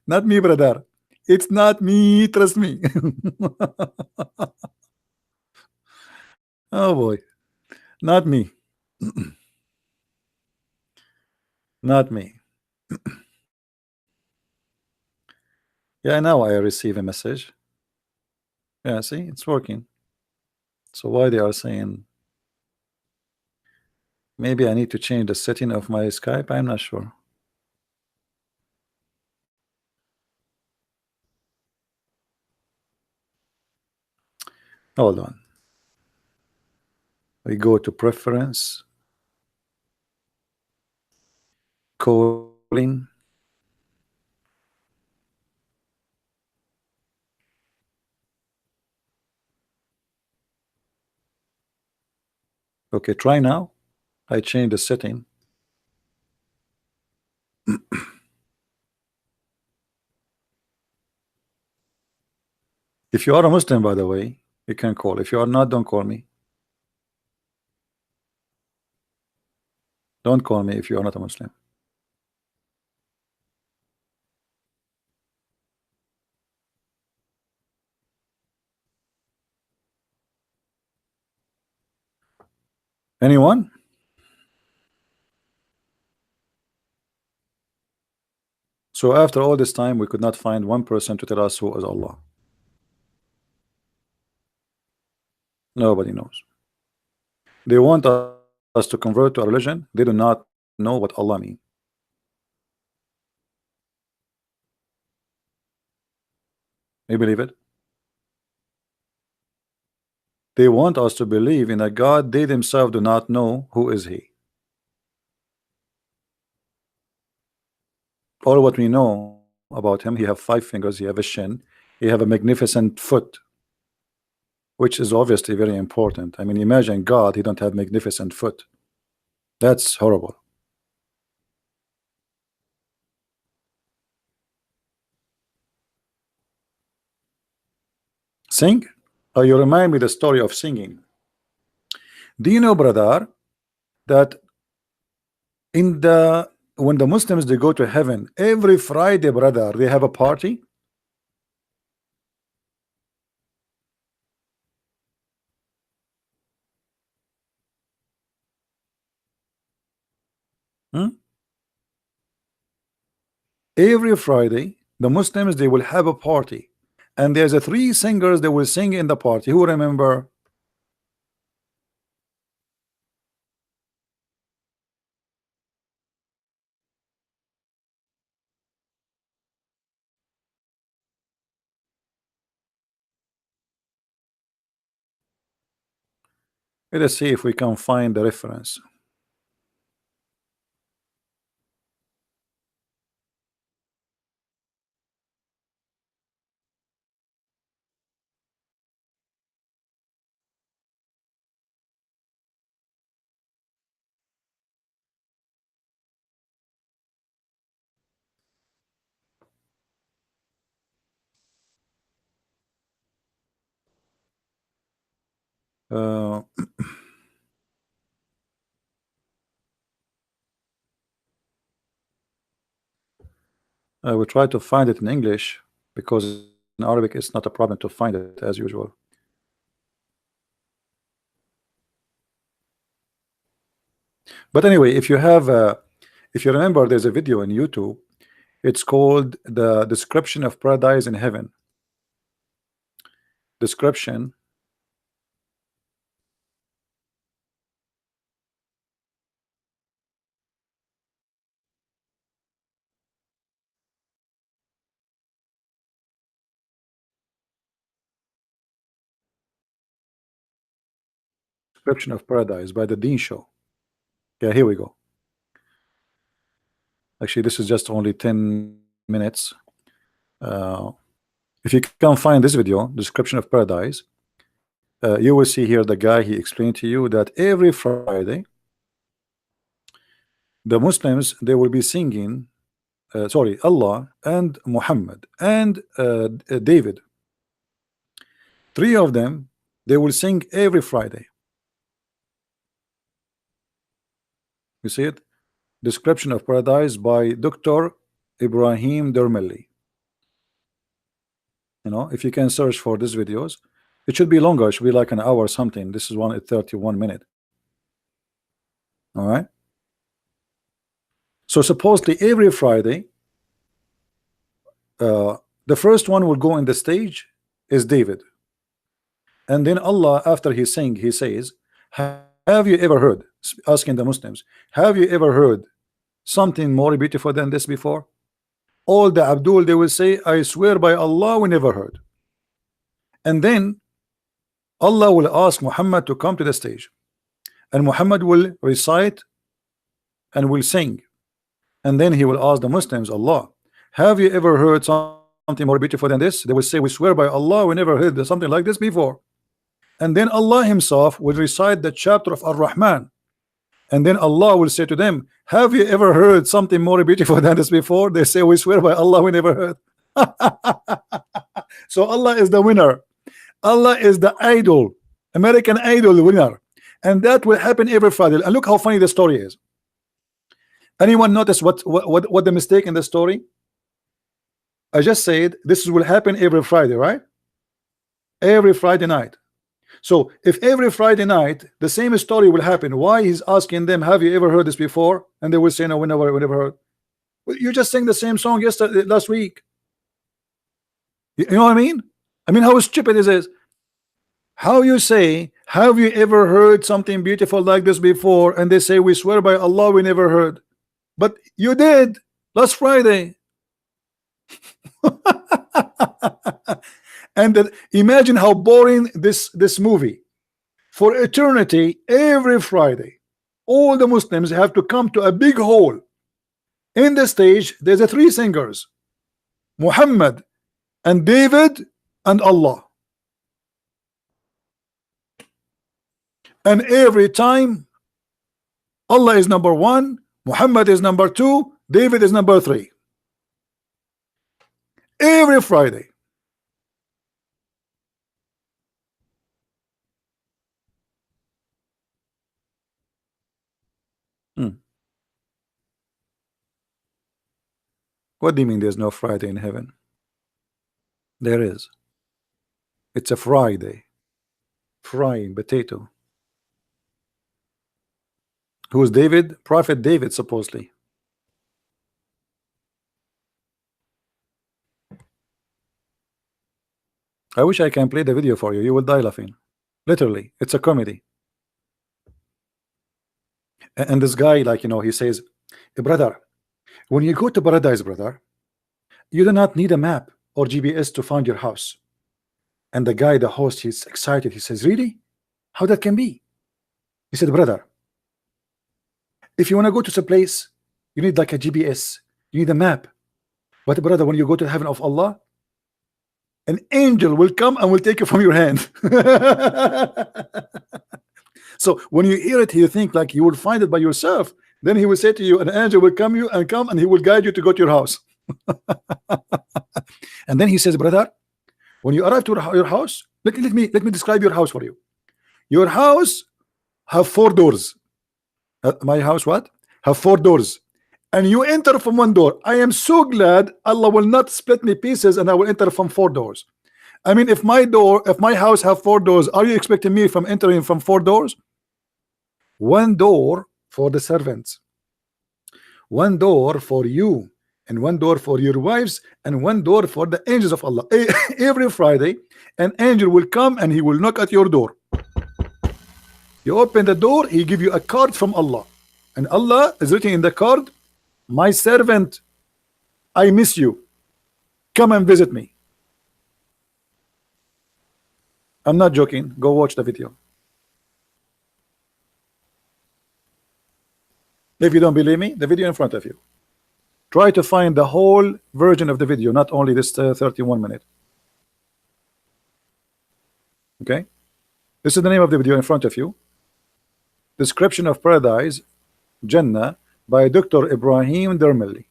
Not me, brother. It's not me. Trust me. Oh boy, not me. Not me. Yeah, now I receive a message. Yeah, see, it's working. So why they are saying maybe I need to change the setting of my Skype? I'm not sure. Hold on. We go to preference, calling. Okay, try now. I change the setting. If you are a Muslim, by the way, you can call. If you are not, don't call me. Don't call me if you are not a Muslim. Anyone? So after all this time, we could not find one person to tell us who is Allah. Nobody knows. They want us to convert to a religion. They do not know what Allah means. You believe it? They want us to believe in a God they themselves do not know who is He. All what we know about Him, He have 5 fingers, He have a shin, He have a magnificent foot, which is obviously very important. I mean, imagine God, He don't have magnificent foot. That's horrible. Sing? Oh, you remind me the story of singing. Do you know, brother, that in the when the Muslims they go to heaven every Friday, brother, they have a party? Hmm? Every Friday, the Muslims they will have a party, and there's a 3 singers that will sing in the party. Who remember? Let us see if we can find the reference. Uh, I will try to find it in English because in Arabic it's not a problem to find it as usual. But anyway, if you remember, there's a video in YouTube. It's called the description of paradise in heaven. Description. Description of paradise by the Dean Show. Yeah, here we go. Actually, this is just only 10 minutes. Uh, if you can find this video, description of paradise, you will see here the guy, he explained to you that every Friday the Muslims, they will be singing sorry, Allah and Muhammad and David, three of them, they will sing every Friday. You see it? Description of paradise by Dr. Ibrahim Dermelli. You know, if you can search for these videos, it should be longer, it should be like an hour or something. This is one at 31 minutes. All right. So supposedly every Friday, the first one will go in the stage is David, and then Allah, after he sing, he says, have you ever heard, asking the Muslims, have you ever heard something more beautiful than this before? All the Abdul, they will say, I swear by Allah, we never heard. And then Allah will ask Muhammad to come to the stage, and Muhammad will recite and will sing, and then he will ask the Muslims, Allah, have you ever heard something more beautiful than this? They will say, we swear by Allah, we never heard something like this before. And then Allah himself will recite the chapter of Ar-Rahman, and then Allah will say to them, have you ever heard something more beautiful than this before? They say, we swear by Allah, we never heard. So Allah is the winner. Allah is the idol, American Idol winner, and that will happen every Friday. And look how funny the story is. Anyone notice what the mistake in the story? I just said this will happen every Friday, right? Every Friday night. So if every Friday night the same story will happen, why he's asking them, have you ever heard this before? And they will say, no, we never heard. Well, you just sang the same song last week. You know what I mean? I mean, how stupid is this? How you say, have you ever heard something beautiful like this before? And they say, we swear by Allah, we never heard. But you did last Friday. And then imagine how boring this movie. For eternity, every Friday, all the Muslims have to come to a big hall. In the stage, there's a three singers, Muhammad and David and Allah. And every time, Allah is number one, Muhammad is number two, David is number three. Every Friday. What do you mean there's no Friday in heaven? There is. It's a Friday. Frying potato. Who is David? Prophet David, supposedly. I wish I can play the video for you. You will die laughing. Literally, it's a comedy. And this guy, like, you know, he says, brother, when you go to paradise, brother, you do not need a map or GPS to find your house. And the guy, the host, he's excited. He says, really? How that can be? He said, brother, if you want to go to some place, you need like a GPS, you need a map. But brother, when you go to the heaven of Allah, an angel will come and will take you from your hand. So when you hear it, you think like you will find it by yourself. Then he will say to you, an angel will come and he will guide you to go to your house. And then he says, brother, when you arrive to your house, let me describe your house for you. Your house have 4 doors. My house what? Have 4 doors. And you enter from 1 door. I am so glad Allah will not split me pieces and I will enter from 4 doors. I mean, if my house have 4 doors, are you expecting me from entering from 4 doors? 1 door for the servants, 1 door for you, and 1 door for your wives, and 1 door for the angels of Allah. Every Friday an angel will come and he will knock at your door. You open the door, he give you a card from Allah, and Allah is written in the card, my servant, I miss you, come and visit me. I'm not joking. Go watch the video. If you don't believe me, the video in front of you. Try to find the whole version of the video, not only this 31 minute. Okay, this is the name of the video in front of you. Description of Paradise, Jannah, by Dr. Ibrahim Dermeli.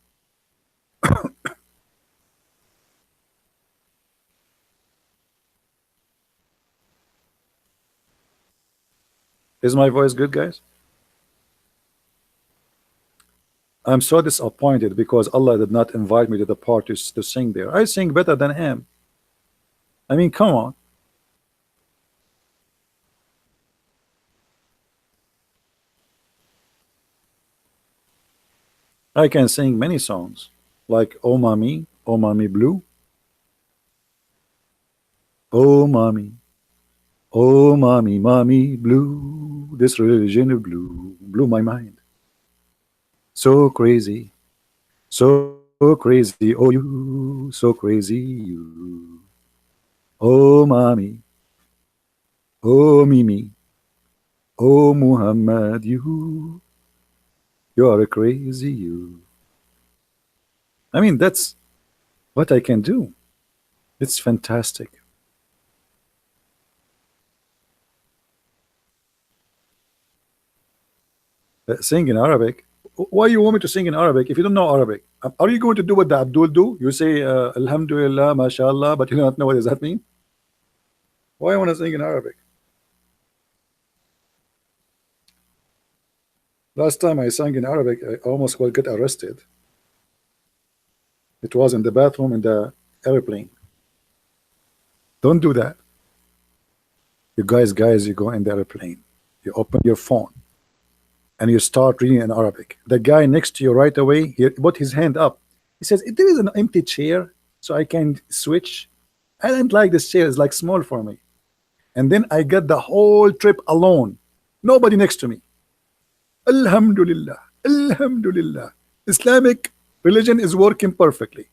Is my voice good, guys? I'm so disappointed because Allah did not invite me to the part to sing there. I sing better than him. I mean, come on. I can sing many songs, like Oh Mommy Blue. Oh Mommy Blue. This religion of blue blew my mind. So crazy, so crazy. Oh, you, so crazy, you. Oh Mommy, oh Mimi, oh Muhammad, you are a crazy, you. I mean, that's what I can do. It's fantastic. Sing in Arabic. Why you want me to sing in Arabic if you don't know Arabic? Are you going to do what the Abdul do? You say Alhamdulillah, MashaAllah, but you don't know what does that mean? Why I want to sing in Arabic? Last time I sang in Arabic, I almost will get arrested. It was in the bathroom in the airplane. Don't do that. You guys, you go in the airplane. You open your phone and you start reading in Arabic. The guy next to you right away, he put his hand up. He says, there is an empty chair, so I can switch. I don't like this chair, it's like small for me. And then I got the whole trip alone. Nobody next to me. Alhamdulillah. Alhamdulillah. Islamic religion is working perfectly.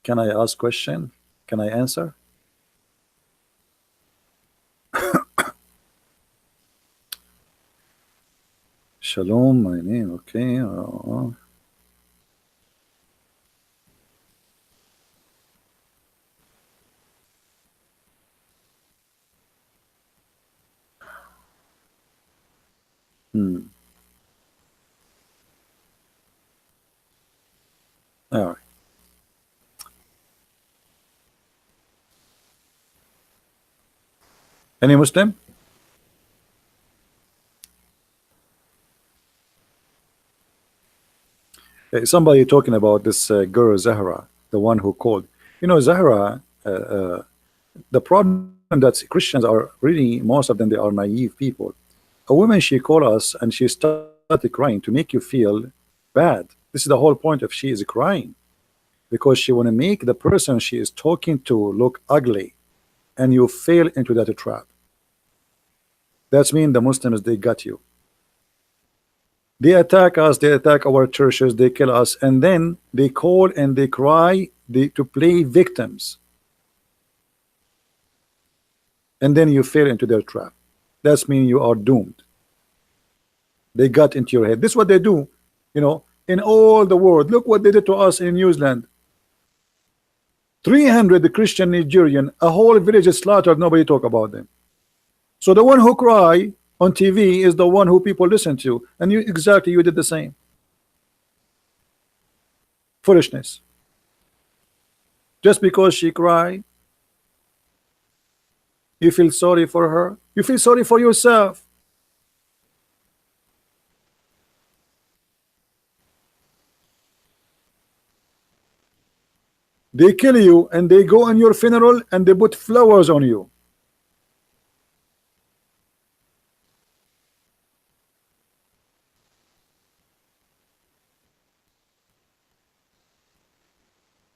Can I ask question? Can I answer? Shalom, my name. Okay. All right. Any Muslim? Somebody talking about this girl Zahra, the one who called. You know, Zahra, the problem that Christians are really, most of them, they are naive people. A woman, she called us and she started crying to make you feel bad. This is the whole point of she is crying because she want to make the person she is talking to look ugly, and you fail into that trap. That's mean the Muslims, they got you. They attack us, they attack our churches, they kill us, and then they call and they cry to play victims. And then you fall into their trap. That's mean you are doomed. They got into your head. This is what they do, you know, in all the world. Look what they did to us in New Zealand. 300 Christian Nigerian, a whole village is slaughtered, nobody talk about them. So the one who cry on TV is the one who people listen to, and you did the same. Foolishness. Just because she cried, you feel sorry for her. You feel sorry for yourself. They kill you and they go on your funeral and they put flowers on you.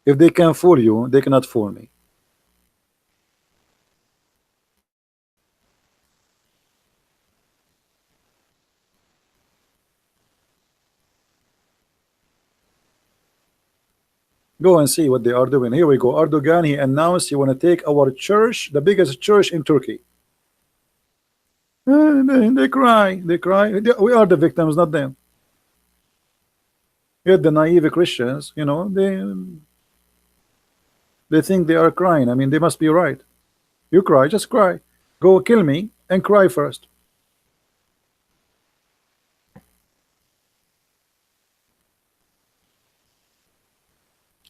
If they can fool you, they cannot fool me. Go and see what they are doing. Here we go. Erdogan, he announced he want to take our church, the biggest church in Turkey. They cry. They cry. We are the victims, not them. Yet the naive Christians, they think they are crying. I mean, they must be right. You cry, just cry. Go kill me and cry first.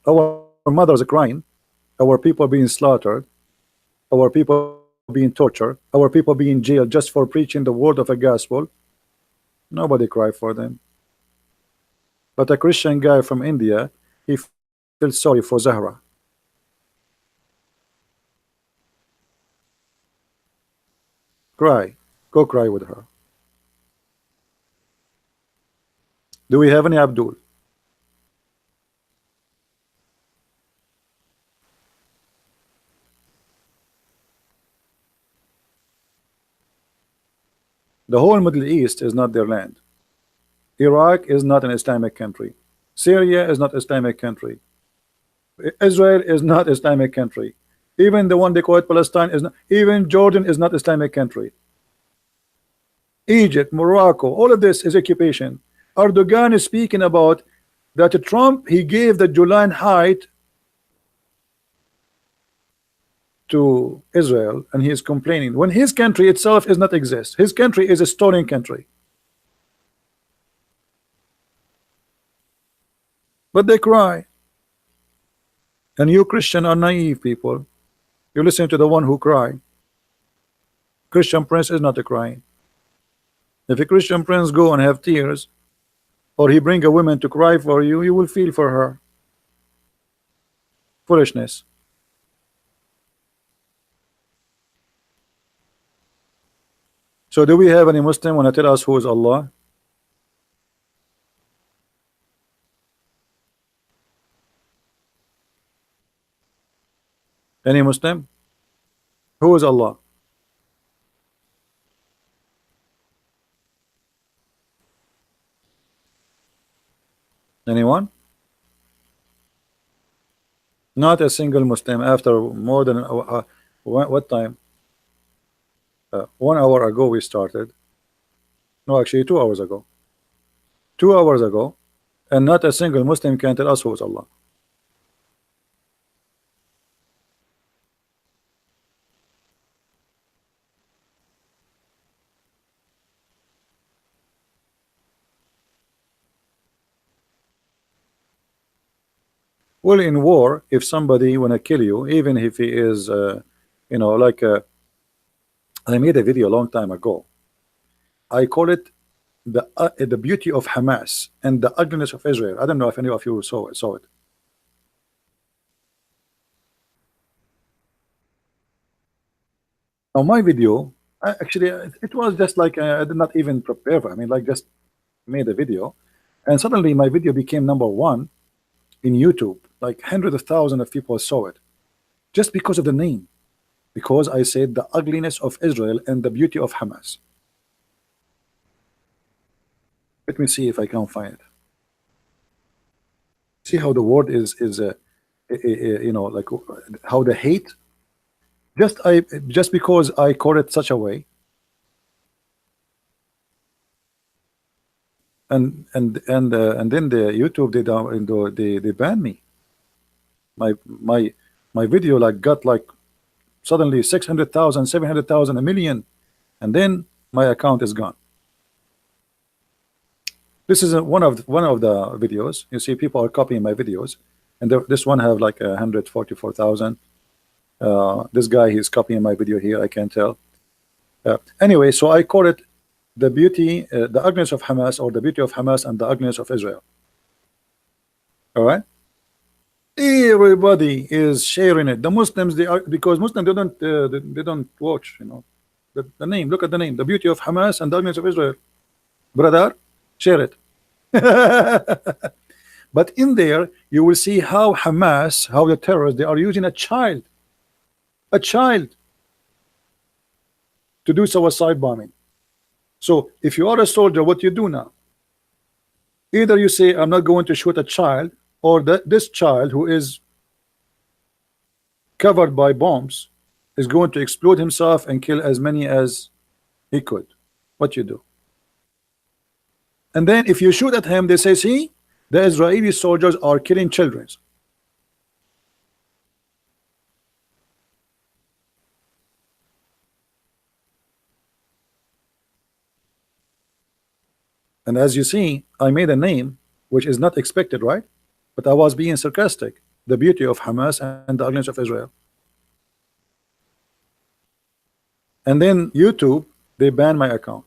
Our mothers are crying. Our people being slaughtered. Our people being tortured. Our people being jailed just for preaching the word of a gospel. Nobody cry for them. But a Christian guy from India, he feels sorry for Zahra. Cry. Go cry with her. Do we have any Abdul? The whole Middle East is not their land. Iraq is not an Islamic country. Syria is not Islamic country. Israel is not Islamic country. Even the one they call it Palestine is not. Even Jordan is not Islamic country. Egypt, Morocco, all of this is occupation. Erdogan is speaking about that Trump, he gave the Golan Heights to Israel, and he is complaining when his country itself is not exist. His country is a stolen country. But they cry. And you Christian are naive people. You listen to the one who cry. Christian Prince is not a crying. If a Christian Prince go and have tears, or he bring a woman to cry for you, you will feel for her. Foolishness. So do we have any Muslim want to tell us who is Allah? Any Muslim? Who is Allah? Anyone? Not a single Muslim after more than what time? 1 hour ago we started. No, actually 2 hours ago. 2 hours ago, and not a single Muslim can tell us who is Allah. Well, in war, if somebody wanna kill you, even if he is, like I made a video a long time ago. I call it the beauty of Hamas and the ugliness of Israel. I don't know if any of you saw it. Now my video, actually, it was just like I did not even prepare for. I mean, like just made a video, and suddenly my video became #1 in YouTube. Like hundreds of thousands of people saw it, just because of the name. Because I said the ugliness of Israel and the beauty of Hamas. Let me see if I can find it. See how the word is like how the hate. Just because I call it such a way, and then the YouTube they ban me. My video like got like suddenly 600,000, 700,000, a million, and then my account is gone. This is one of the videos. You see, people are copying my videos, and this one have like 144,000. This guy, he's copying my video here. I can't tell. Anyway, so I call it the beauty, the ugliness of Hamas, or the beauty of Hamas and the ugliness of Israel. All right. Everybody is sharing it. The Muslims, they are, because Muslims they don't watch. The name. Look at the name. The beauty of Hamas and the ugliness of Israel. Brother, share it. But in there, you will see how Hamas, how the terrorists, they are using a child to do suicide bombing. So if you are a soldier, what you do now? Either you say, I'm not going to shoot a child, or this child who is covered by bombs is going to explode himself and kill as many as he could. What you do? And then if you shoot at him, they say, see, the Israeli soldiers are killing children. And as you see, I made a name which is not expected, right? But I was being sarcastic. The beauty of Hamas and the ugliness of Israel. And then YouTube, they banned my account.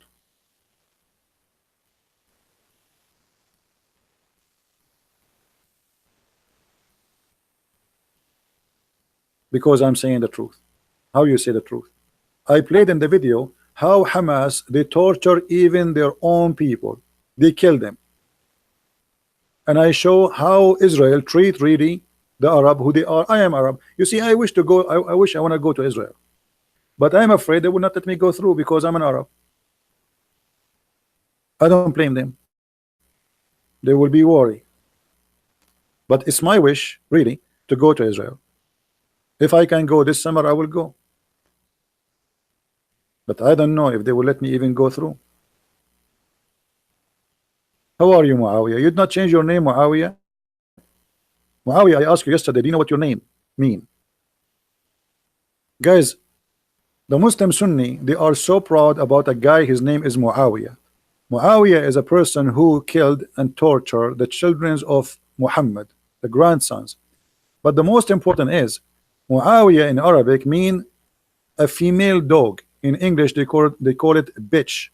Because I'm saying the truth. How you say the truth? I played in the video how Hamas, they torture even their own people. They kill them. And I show how Israel treat really the Arab who they are. I am Arab. You see, I wish to go, I wish I want to go to Israel. But I'm afraid they will not let me go through because I'm an Arab. I don't blame them. They will be worried. But it's my wish, really, to go to Israel. If I can go this summer, I will go. But I don't know if they will let me even go through. How are you, Muawiyah? You did not change your name, Muawiyah? Muawiyah, I asked you yesterday, do you know what your name mean? Guys, the Muslim Sunni, they are so proud about a guy, his name is Muawiyah. Muawiyah is a person who killed and tortured the children of Muhammad, the grandsons. But the most important is, Muawiyah in Arabic mean a female dog. In English, they call it bitch.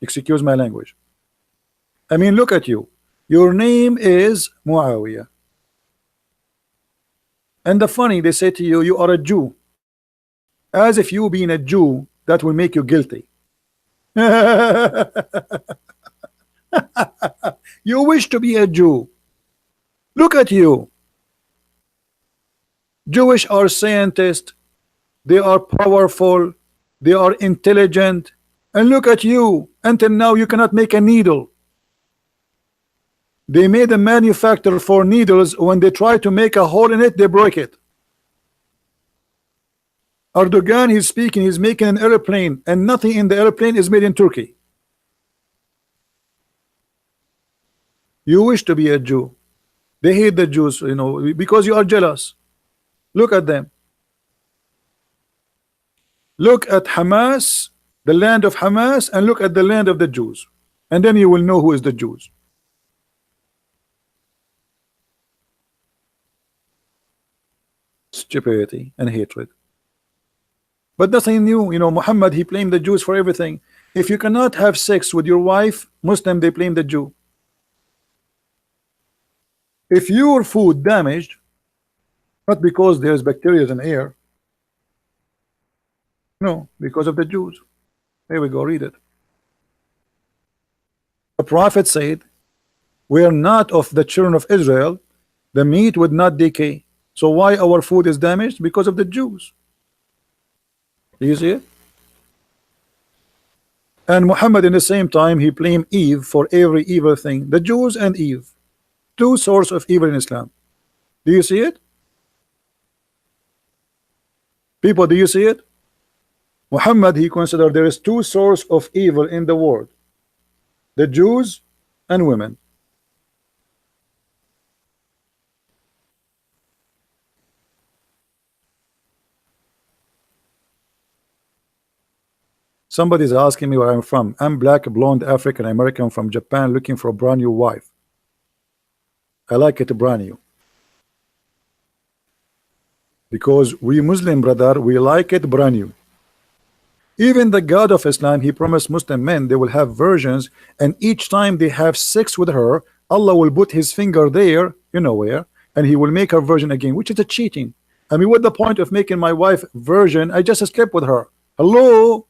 Excuse my language. I mean, look at you. Your name is Muawiyah. And the funny, they say to you, you are a Jew. As if you being a Jew, that will make you guilty. You wish to be a Jew. Look at you. Jewish are scientists. They are powerful. They are intelligent. And look at you. Until now, you cannot make a needle. They made a manufacturer for needles. When they try to make a hole in it, they break it. Erdogan, he's speaking, he's making an airplane, and nothing in the airplane is made in Turkey. You wish to be a Jew. They hate the Jews, you know, because you are jealous. Look at them. Look at Hamas, the land of Hamas, and look at the land of the Jews. And then you will know who is the Jews. Stupidity and hatred. But nothing new, you know. Muhammad, he blamed the Jews for everything. If you cannot have sex with your wife, Muslim, they blame the Jew. If your food damaged, not because there's bacteria in air, no, because of the Jews. Here we go, read it. The Prophet said, we are not of the children of Israel, the meat would not decay. So why our food is damaged? Because of the Jews. Do you see it? And Muhammad in the same time, he blamed Eve for every evil thing. The Jews and Eve, two sources of evil in Islam. Do you see it? People, do you see it? Muhammad, he considered there is two sources of evil in the world. The Jews and women. Somebody's asking me where I'm from. I'm black, blonde, African American from Japan looking for a brand new wife. I like it brand new. Because we Muslim, brother, we like it brand new. Even the God of Islam, he promised Muslim men they will have virgins, and each time they have sex with her, Allah will put his finger there, you know where, and he will make her virgin again, which is a cheating. I mean, what's the point of making my wife virgin? I just slept with her. Hello?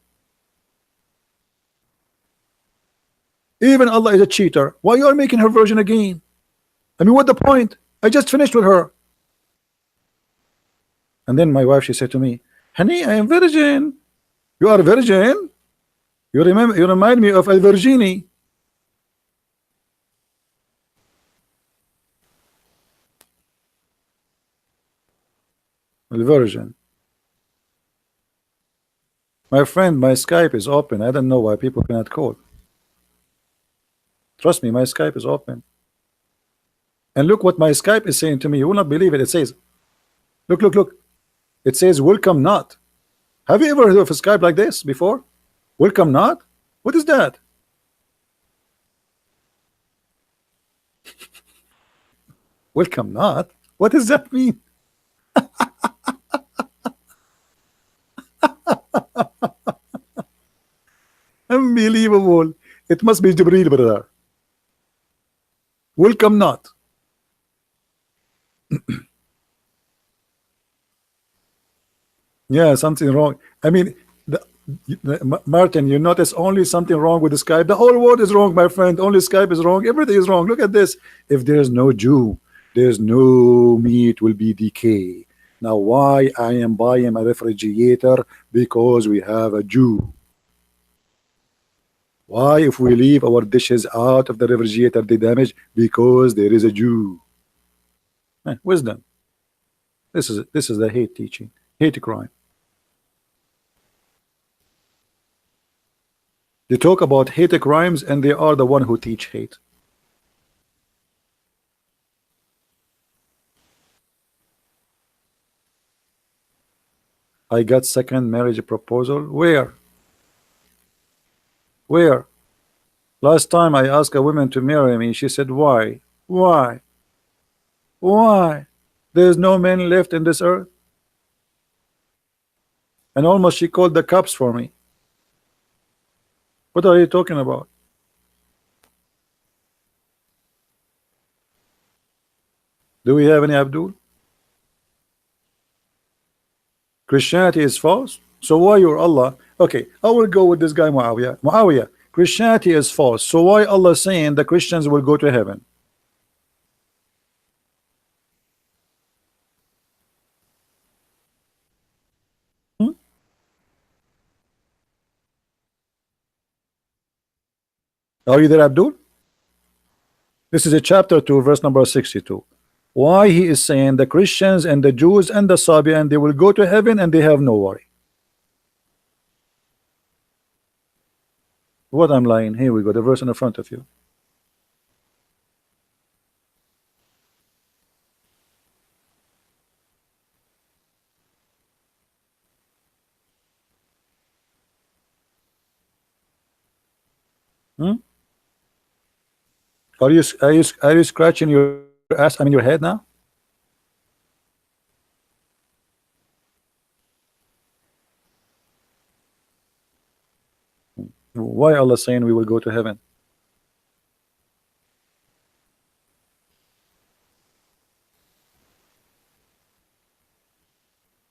Even Allah is a cheater. Why you are making her virgin again? I mean, what the point? I just finished with her. And then my wife, she said to me, honey, I am virgin. You are virgin? You remind me of a Virginie. الversion. My friend, my Skype is open. I don't know why people cannot call. Trust me, my Skype is open. And look what my Skype is saying to me. You will not believe it. It says, look, look, look. It says, welcome not. Have you ever heard of a Skype like this before? Welcome not? What is that? Welcome not? What does that mean? Unbelievable. It must be Jibreel, brother. Welcome not. Yeah, something wrong. I mean, Martin, you notice only something wrong with the Skype. The whole world is wrong, my friend. Only Skype is wrong. Everything is wrong. Look at this. If there's no Jew, there's no meat will be decay. Now, why I am buying a refrigerator? Because we have a Jew. Why, if we leave our dishes out of the refrigerator, they damage? Because there is a Jew. Wisdom. This is the hate teaching, hate crime. They talk about hate crimes, and they are the one who teach hate. I got second marriage proposal. Where? Where? Last time I asked a woman to marry me, she said, why? Why? Why? There's no men left in this earth. And almost she called the cops for me. What are you talking about? Do we have any Abdul? Christianity is false. So why your Allah? Okay, I will go with this guy Muawiyah. Muawiyah, Christianity is false. So why Allah saying the Christians will go to heaven? Are you there, Abdul? This is a chapter 2, verse number 62. Why he is saying the Christians and the Jews and the Sabian, they will go to heaven and they have no worry. What I'm lying? Here we go, the verse in the front of you. Hmm? Are you scratching your ass? I mean your head now? Why Allah saying we will go to heaven?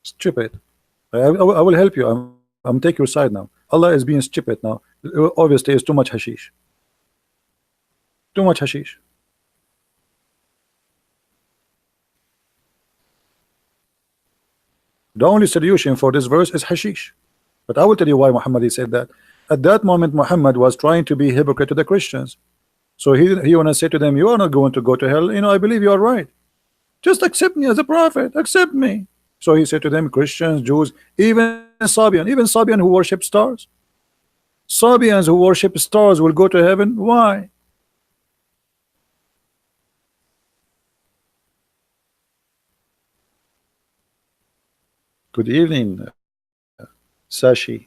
Stupid. I will help you. I'm take your side now. Allah is being stupid now. Obviously, it's too much hashish. Too much hashish. The only solution for this verse is hashish. But I will tell you why Muhammad said that. At that moment, Muhammad was trying to be hypocrite to the Christians. So he want to say to them, you are not going to go to hell. I believe you are right. Just accept me as a prophet. Accept me. So he said to them, Christians, Jews, even Sabian who worship stars. Sabians who worship stars will go to heaven. Why? Good evening, Sashi.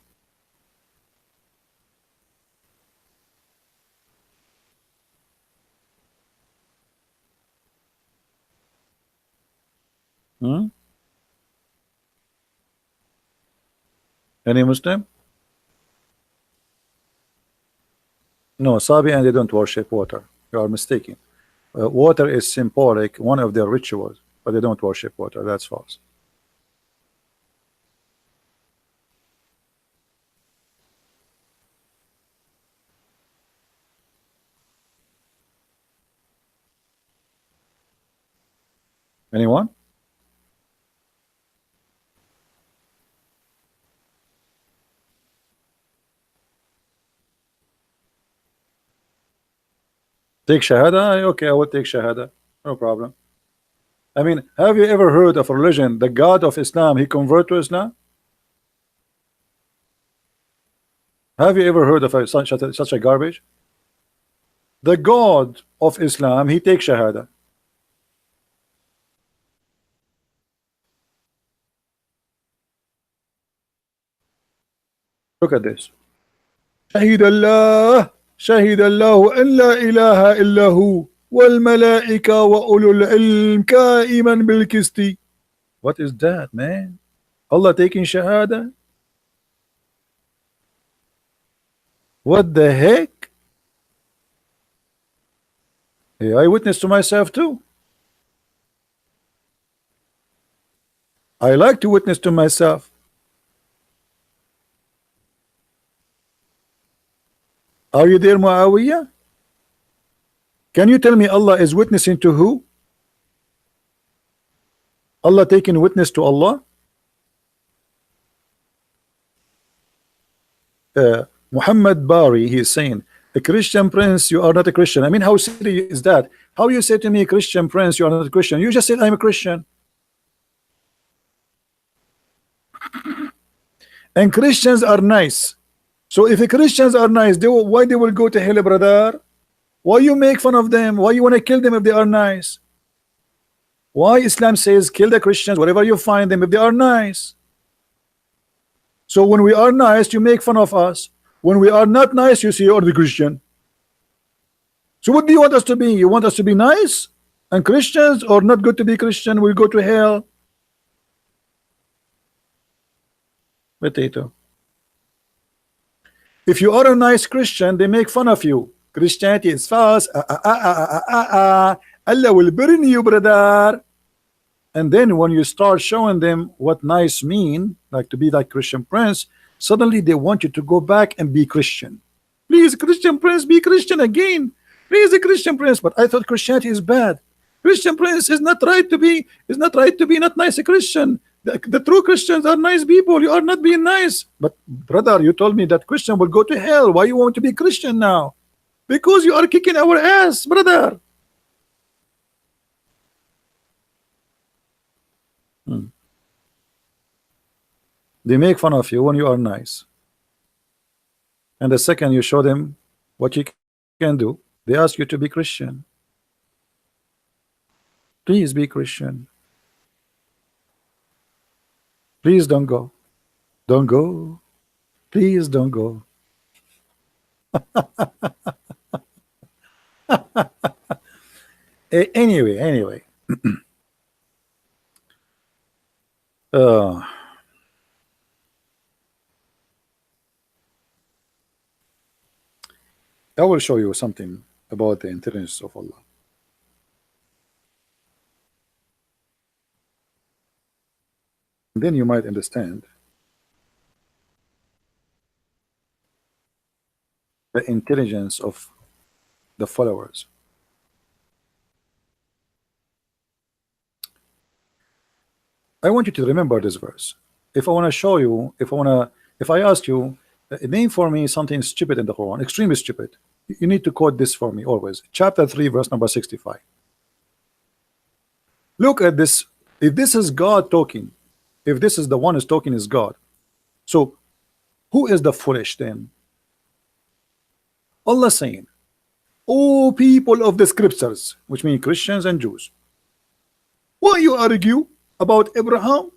Hmm? Any Muslim? No, Sabian, they don't worship water. You are mistaken. Water is symbolic, one of their rituals, but they don't worship water. That's false. Anyone? Take Shahada? Okay, I will take Shahada. No problem. I mean, have you ever heard of a religion, the God of Islam, he convert to Islam? Have you ever heard of such a garbage? The God of Islam, he takes Shahada. Look at this. شهد الله أن لا إله إلا هو والملائكة وأولو العلم قائما بالقسط. What is that, man? Allah taking Shahada? What the heck? Hey, I witness to myself too. I like to witness to myself. Are you there, Muawiyah? Can you tell me Allah is witnessing to who? Allah taking witness to Allah? Muhammad Bari, he is saying, a Christian prince, you are not a Christian. I mean, how silly is that? How you say to me, Christian prince, you are not a Christian? You just said I'm a Christian. And Christians are nice. So if the Christians are nice, why they will go to hell, brother? Why you make fun of them? Why you want to kill them if they are nice? Why Islam says kill the Christians wherever you find them if they are nice? So when we are nice, you make fun of us. When we are not nice, you say you're the Christian. So what do you want us to be? You want us to be nice and Christians, or not good to be Christian? We'll go to hell. Potato. If you are a nice Christian, they make fun of you. Christianity is false. Allah will burn you, brother. And then when you start showing them what nice mean, like to be like Christian prince, suddenly they want you to go back and be Christian. Please, Christian prince, be Christian again. Please, a Christian prince. But I thought Christianity is bad. Christian prince is not right to be. Is not right to be not nice a Christian. The true Christians are nice people. You are not being nice. But brother, you told me that Christian will go to hell. Why you want to be Christian now? Because you are kicking our ass, brother. They make fun of you when you are nice. And the second you show them what you can do, they ask you to be Christian. Please be Christian. Please don't go. Don't go. Please don't go. Anyway. I will show you something about the intelligence of Allah. Then you might understand the intelligence of the followers. I want you to remember this verse. If I want to show you, if I ask you, name for me something stupid in the Quran, extremely stupid, you need to quote this for me always. Chapter 3, verse number 65. Look at this. If this is God talking, if this is the one who's talking is God, so who is the foolish then? Allah saying, "O people of the scriptures," which mean Christians and Jews, why you argue about Abraham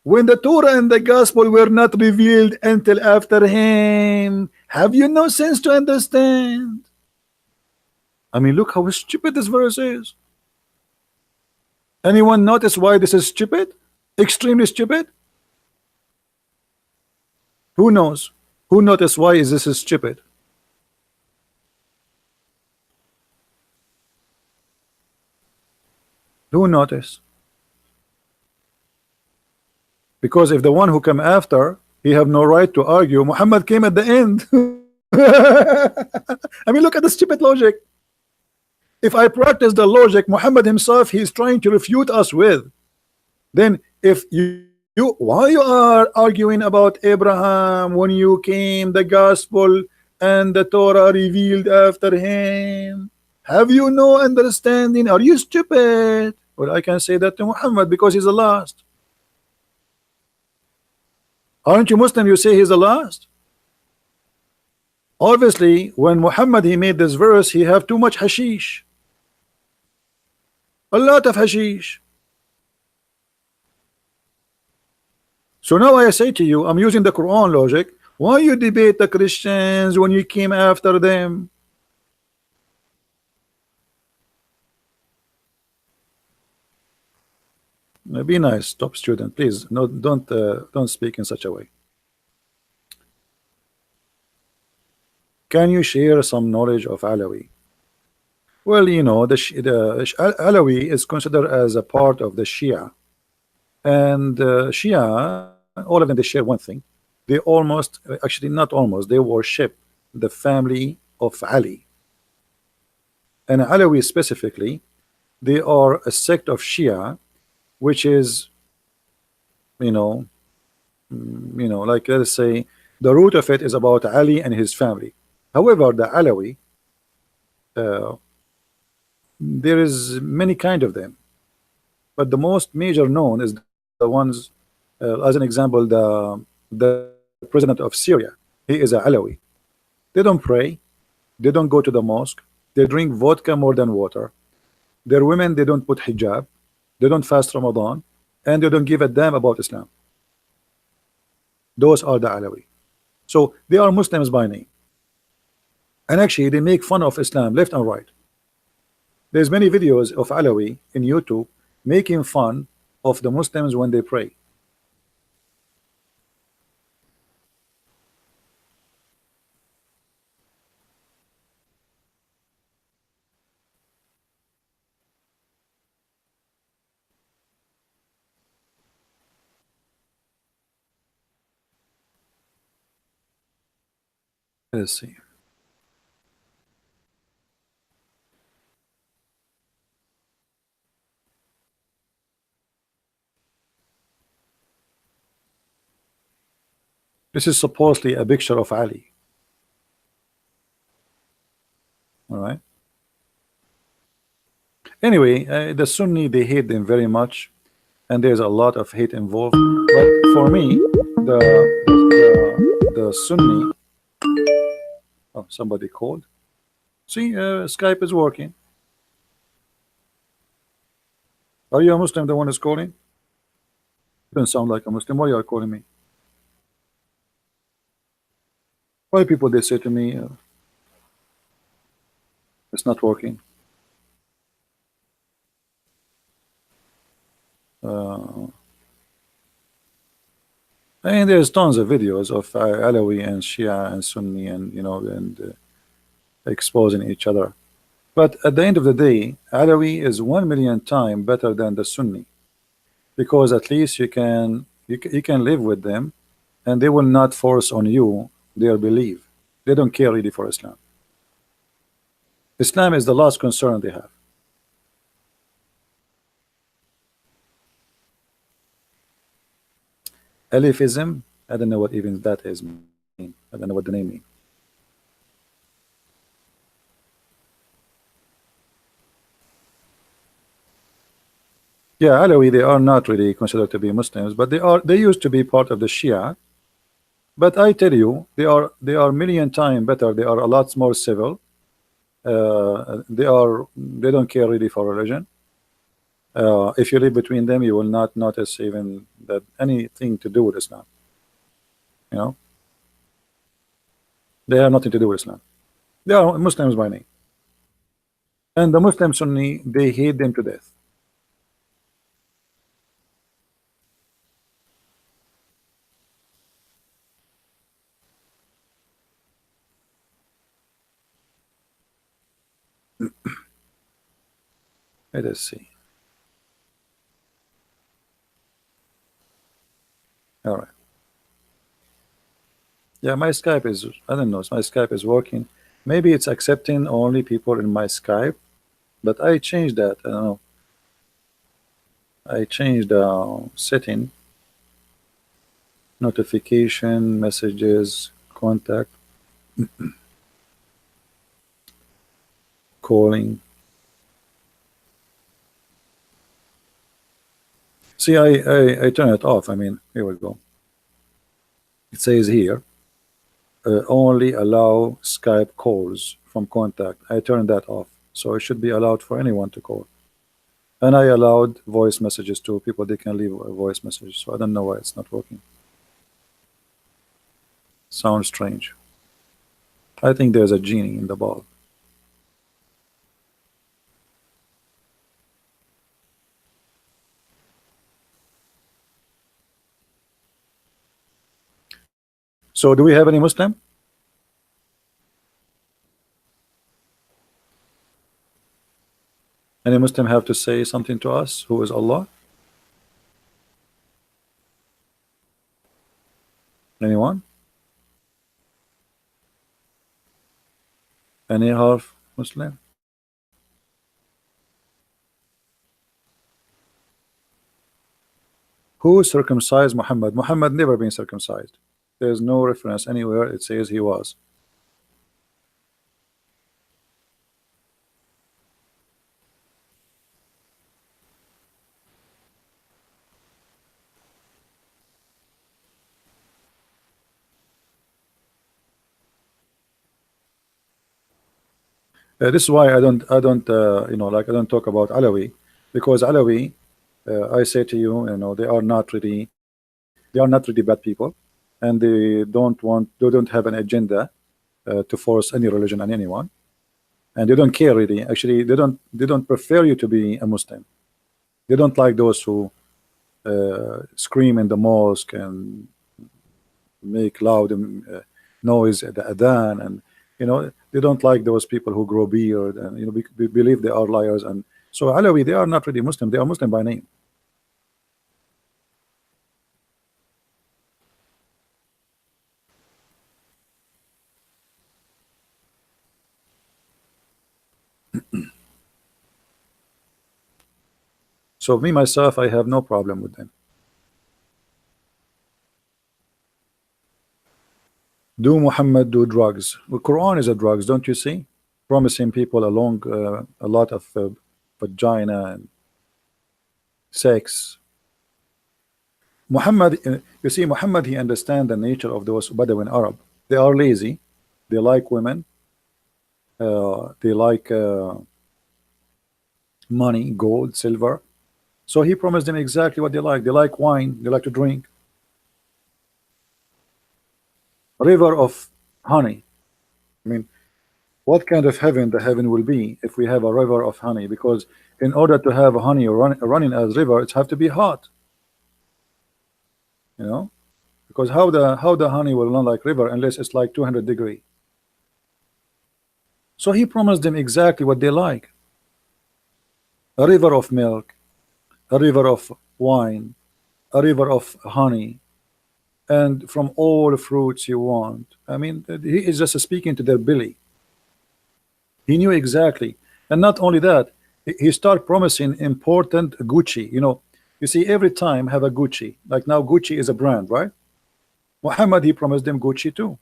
when the Torah and the gospel were not revealed until after him? Have you no sense to understand? I mean, look how stupid this verse is. Anyone notice why this is stupid? Extremely stupid? Who knows? Who noticed why is this stupid? Who notice? Because if the one who came after, he have no right to argue. Muhammad came at the end. I mean, look at the stupid logic. If I practice the logic Muhammad himself he is trying to refute us with, then if you why you are arguing about Abraham when you came the gospel and the Torah revealed after him? Have you no understanding? Are you stupid? Well, I can say that to Muhammad because he's the last. Aren't you Muslim? You say he's the last. Obviously, when Muhammad he made this verse, he have too much hashish, a lot of hashish. So now I say to you, I'm using the Quran logic. Why you debate the Christians when you came after them? Be nice, top student, please. No, don't speak in such a way. Can you share some knowledge of Alawi? Well, you know, Alawi is considered as a part of the Shia, and Shia, all of them, they share one thing. They almost, actually not almost, they worship the family of Ali. And Alawi specifically, they are a sect of Shia, which is, you know, like let's say, the root of it is about Ali and his family. However, the Alawi, uh, there is many kind of them, but the most major known is the ones, as an example, the president of Syria. He is a Alawi. They don't pray, they don't go to the mosque, they drink vodka more than water. Their women, they don't put hijab, they don't fast Ramadan, and they don't give a damn about Islam. Those are the Alawi. So they are Muslims by name, and actually they make fun of Islam left and right. There's many videos of Alawi in YouTube making fun of the Muslims when they pray. Let's see. This is supposedly a picture of Ali. All right. Anyway, the Sunni, they hate them very much, and there's a lot of hate involved. But for me, the Sunni. Oh, somebody called. See, Skype is working. Are you a Muslim? The one is calling. You don't sound like a Muslim. Why are you calling me? Why people they say to me, it's not working. Uh, I mean, there's tons of videos of Alawi and Shia and Sunni, and exposing each other. But at the end of the day, Alawi is 1,000,000 times better than the Sunni, because at least you can live with them, and they will not force on you their belief. They don't care really for Islam. Islam is the last concern they have. Alifism, I don't know what even that is mean. I don't know what the name means. Yeah, Alawi, they are not really considered to be Muslims, but they used to be part of the Shia. But I tell you, they are 1,000,000 times better. They are a lot more civil. They don't care really for religion. If you live between them, you will not notice even that anything to do with Islam. You know, they have nothing to do with Islam. They are Muslims by name, and the Muslim Sunni, they hate them to death. Let us see. All right. Yeah, my Skype is, I don't know, my Skype is working. Maybe it's accepting only people in my Skype, but I changed that. I don't know. I changed the setting, notification, messages, contact, calling. See, I turn it off. I mean, here we go. It says here, only allow Skype calls from contact. I turned that off, so it should be allowed for anyone to call. And I allowed voice messages to people. They can leave a voice message. So I don't know why it's not working. Sounds strange. I think there's a genie in the ball. So do we have any Muslim? Any Muslim have to say something to us? Who is Allah? Anyone? Any half Muslim? Who circumcised Muhammad? Muhammad never been circumcised. There's no reference anywhere it says he was. This is why I don't like I don't talk about Alawi, because Alawi, I say to you, they are not really bad people, and they don't have an agenda to force any religion on anyone, and they don't care really. Actually, they don't prefer you to be a Muslim. They don't like those who scream in the mosque and make loud noise at the adhan, and they don't like those people who grow beard and believe they are liars. And so Alawi, they are not really Muslim. They are Muslim by name. So me myself, I have no problem with them. Do Muhammad do drugs? Well, Quran is a drugs, don't you see? Promising people a lot of vagina and sex. Muhammad, you see, Muhammad, he understand the nature of those Bedouin Arab. They are lazy. They like women. They like money, gold, silver. So he promised them exactly what they like. They like wine. They like to drink. River of honey. I mean, what kind of heaven the heaven will be if we have a river of honey? Because in order to have honey running as river, it have to be hot. Because how the honey will run like river unless it's like 200 degree. So he promised them exactly what they like: a river of milk, a river of wine, a river of honey, and from all fruits you want. I mean, he is just speaking to their belly. He knew exactly. And not only that, he started promising important Gucci. You see, every time have a Gucci. Like now Gucci is a brand, right? Muhammad, he promised them Gucci too.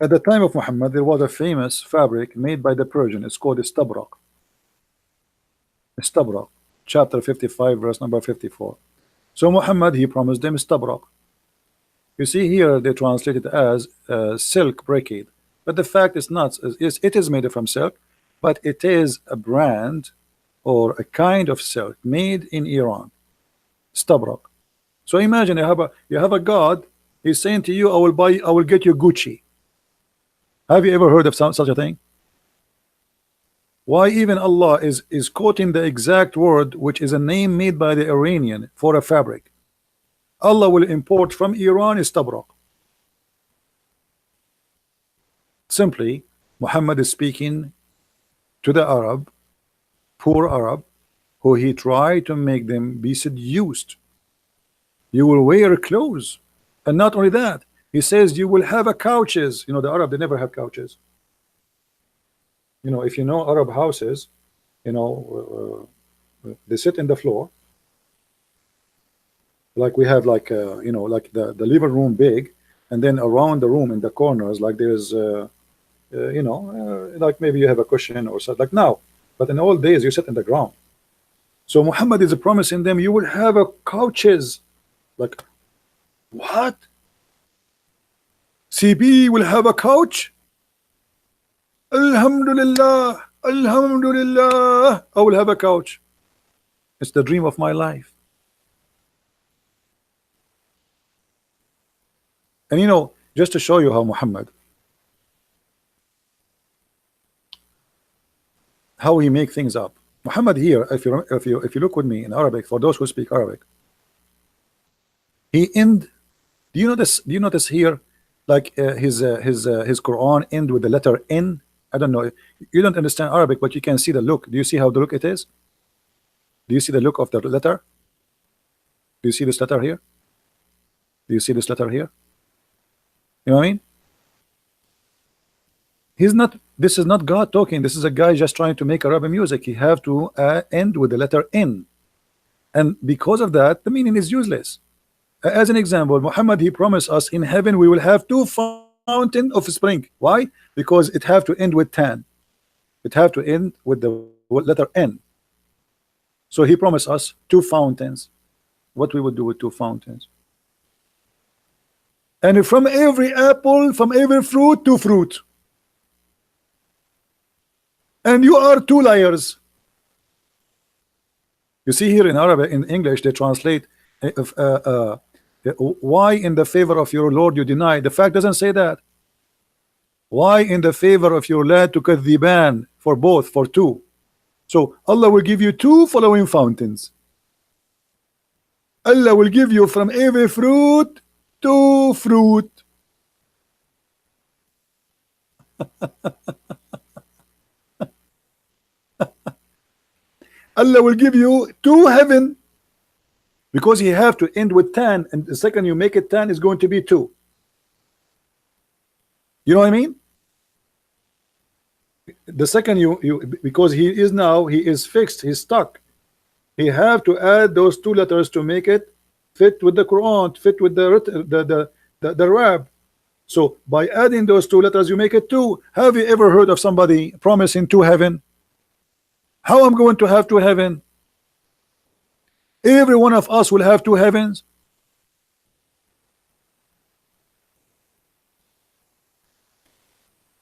At the time of Muhammad, there was a famous fabric made by the Persian. It's called istabrak. Istabrak, chapter 55, verse number 54. So Muhammad, he promised them istabrak. You see here they translate it as silk brocade, but the fact is not. It is made from silk, but it is a brand or a kind of silk made in Iran. Istabrak. So imagine you have a God. He's saying to you, I will get you Gucci. Have you ever heard of such a thing? Why even Allah is quoting the exact word, which is a name made by the Iranian for a fabric. Allah will import from Iran istabrak. Simply, Muhammad is speaking to the Arab, poor Arab, who he tried to make them be seduced. You will wear clothes, and not only that, he says you will have a couches. The Arab, they never have couches. If you know Arab houses, they sit in the floor. Like we have like like the living room big, and then around the room in the corners, like there's like maybe you have a cushion or something like now. But in old days, you sit in the ground. So Muhammad is promising them, you will have a couches. Like what? CB will have a couch? Alhamdulillah, Alhamdulillah, I will have a couch. It's the dream of my life. And you know, just to show you how Muhammad, how he make things up. Muhammad here, if you look with me in Arabic, for those who speak Arabic, he end. Do you notice? Do you notice here, like his Quran end with the letter N? I don't know. You don't understand Arabic, but you can see the look. Do you see how the look it is? Do you see the look of the letter? Do you see this letter here? Do you see this letter here? You know what I mean? He's not. This is not God talking. This is a guy just trying to make Arabic music. He have to end with the letter N, and because of that, the meaning is useless. As an example, Muhammad, he promised us in heaven we will have two fountain of spring. Why? Because it have to end with tan. It have to end with the letter N. So he promised us two fountains. What we would do with two fountains? And from every apple, from every fruit, two fruit. And you are two liars. You see here in Arabic, in English, they translate why in the favor of your Lord you deny. The fact doesn't say that. Why in the favor of your Lord tukadhiban, for both, for two. So Allah will give you two following fountains. Allah will give you from every fruit two fruit. Allah will give you two heaven, because he have to end with tan, and the second you make it tan is going to be two. You know what I mean? The second you because he is fixed, he's stuck. He have to add those two letters to make it fit with the Quran, fit with the Rab. So by adding those two letters, you make it two. Have you ever heard of somebody promising two heaven? How I'm going to have two heaven? Every one of us will have two heavens.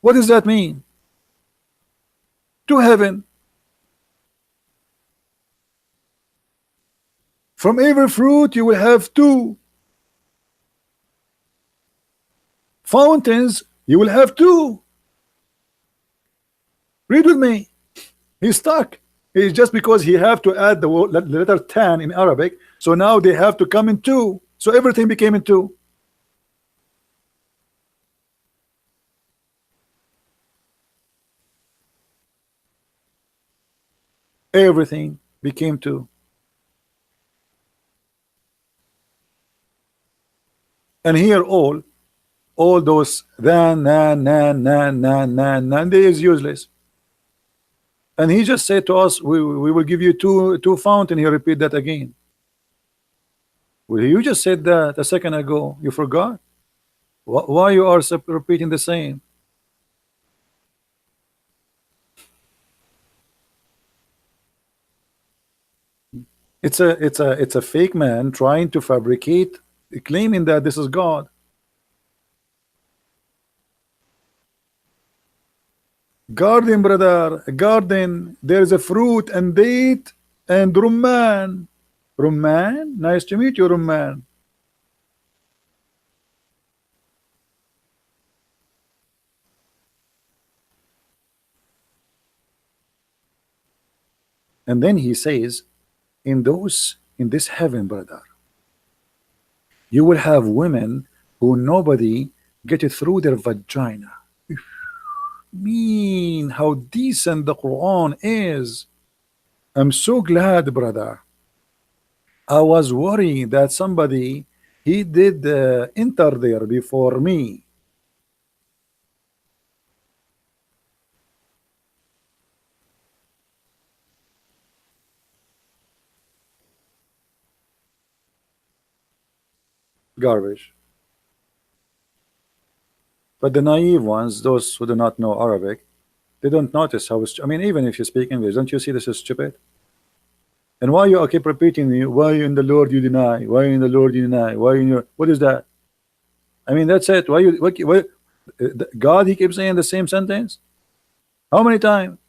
What does that mean? Two heaven. From every fruit you will have two fountains. You will have two. Read with me. He's stuck. It's just because he have to add the letter tan in Arabic. So now they have to come in two. So everything became in two. Everything became two. And here all those then, nan, they is useless. And he just said to us, we will give you two fountain. He repeat that again. Well, you just said that a second ago. You forgot? Why you are repeating the same? It's a fake man trying to fabricate, claiming that this is God. Garden, brother, garden. There is a fruit and date and rumman. Rumman, nice to meet you, rumman. And then he says, in this heaven, brother, you will have women who nobody get it through their vagina. Mean how decent the Quran is. I'm so glad, brother. I was worried that somebody he did enter there before me. Garbage. But the naive ones, those who do not know Arabic, they don't notice how I mean, even if you speak English, don't you see this is stupid? And why you keep repeating me? Why in the Lord you deny? Why in the Lord you deny? Why in your what is that? I mean, that's it. Why you why God he keeps saying the same sentence? How many times?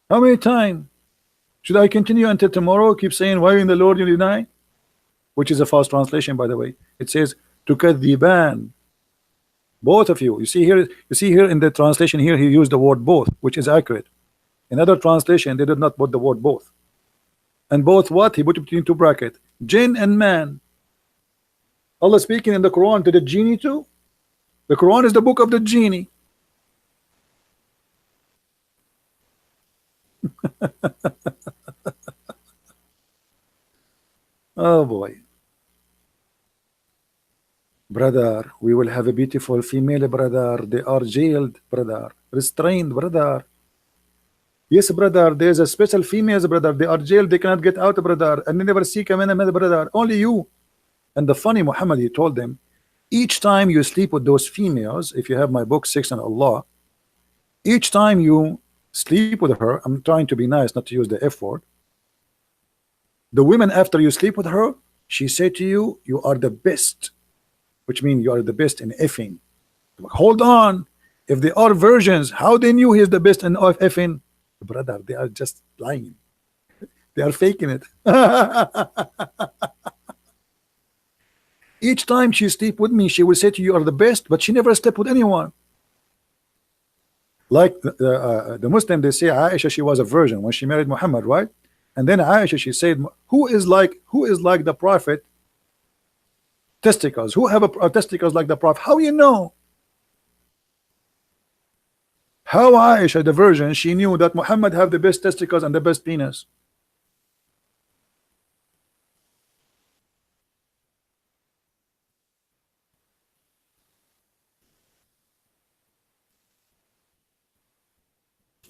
How many times? Should I continue until tomorrow? Keep saying why in the Lord you deny? Which is a false translation, by the way. It says to kadhiban. Both of you. You see here in the translation here, he used the word both, which is accurate. In other translation, they did not put the word both. And both what? He put it between two brackets. Jinn and man. Allah speaking in the Quran to the genie too. The Quran is the book of the genie. Oh boy. Brother, we will have a beautiful female brother. They are jailed, brother. Restrained, brother. Yes, brother, there's a special females, brother. They are jailed, they cannot get out, brother. And they never seek a man, brother. Only you. And the funny Muhammad, he told them, each time you sleep with those females, if you have my book, Six and Allah, each time you sleep with her, I'm trying to be nice, not to use the F word. The women, after you sleep with her, she said to you, you are the best, which means you are the best in effing. Hold on. If they are virgins, how they knew he's the best in effing? Brother, they are just lying. They are faking it. Each time she sleep with me, she will say to you, you are the best, but she never slept with anyone. Like the Muslim, they say Aisha, she was a virgin when she married Muhammad, right? And then Aisha, she said, who is like the Prophet? Testicles. Who have a testicles like the Prophet? How you know? How Aisha, the virgin, she knew that Muhammad have the best testicles and the best penis?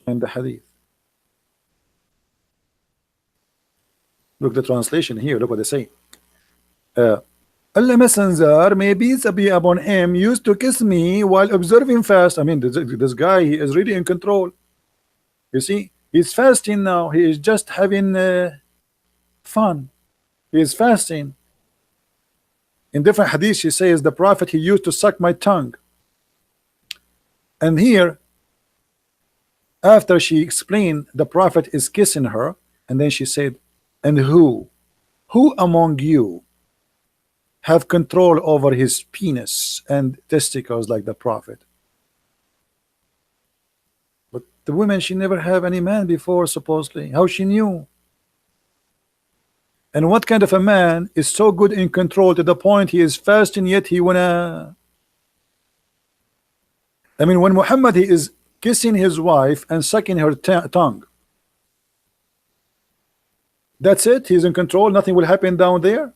In the hadith. Look the translation here. Look what they say. Allah Messenger, may peace be upon him, used to kiss me while observing fast. I mean, this guy, he is really in control. You see, he's fasting now. He is just having fun. He is fasting. In different hadith, she says, the Prophet, he used to suck my tongue. And here, after she explained, the Prophet is kissing her, and then she said, and who among you have control over his penis and testicles like the Prophet? But the woman, she never have any man before, supposedly. How she knew? And what kind of a man is so good in control to the point he is fasting, yet he wanna... I mean, when Muhammad, he is kissing his wife and sucking her tongue, that's it? He's in control, nothing will happen down there?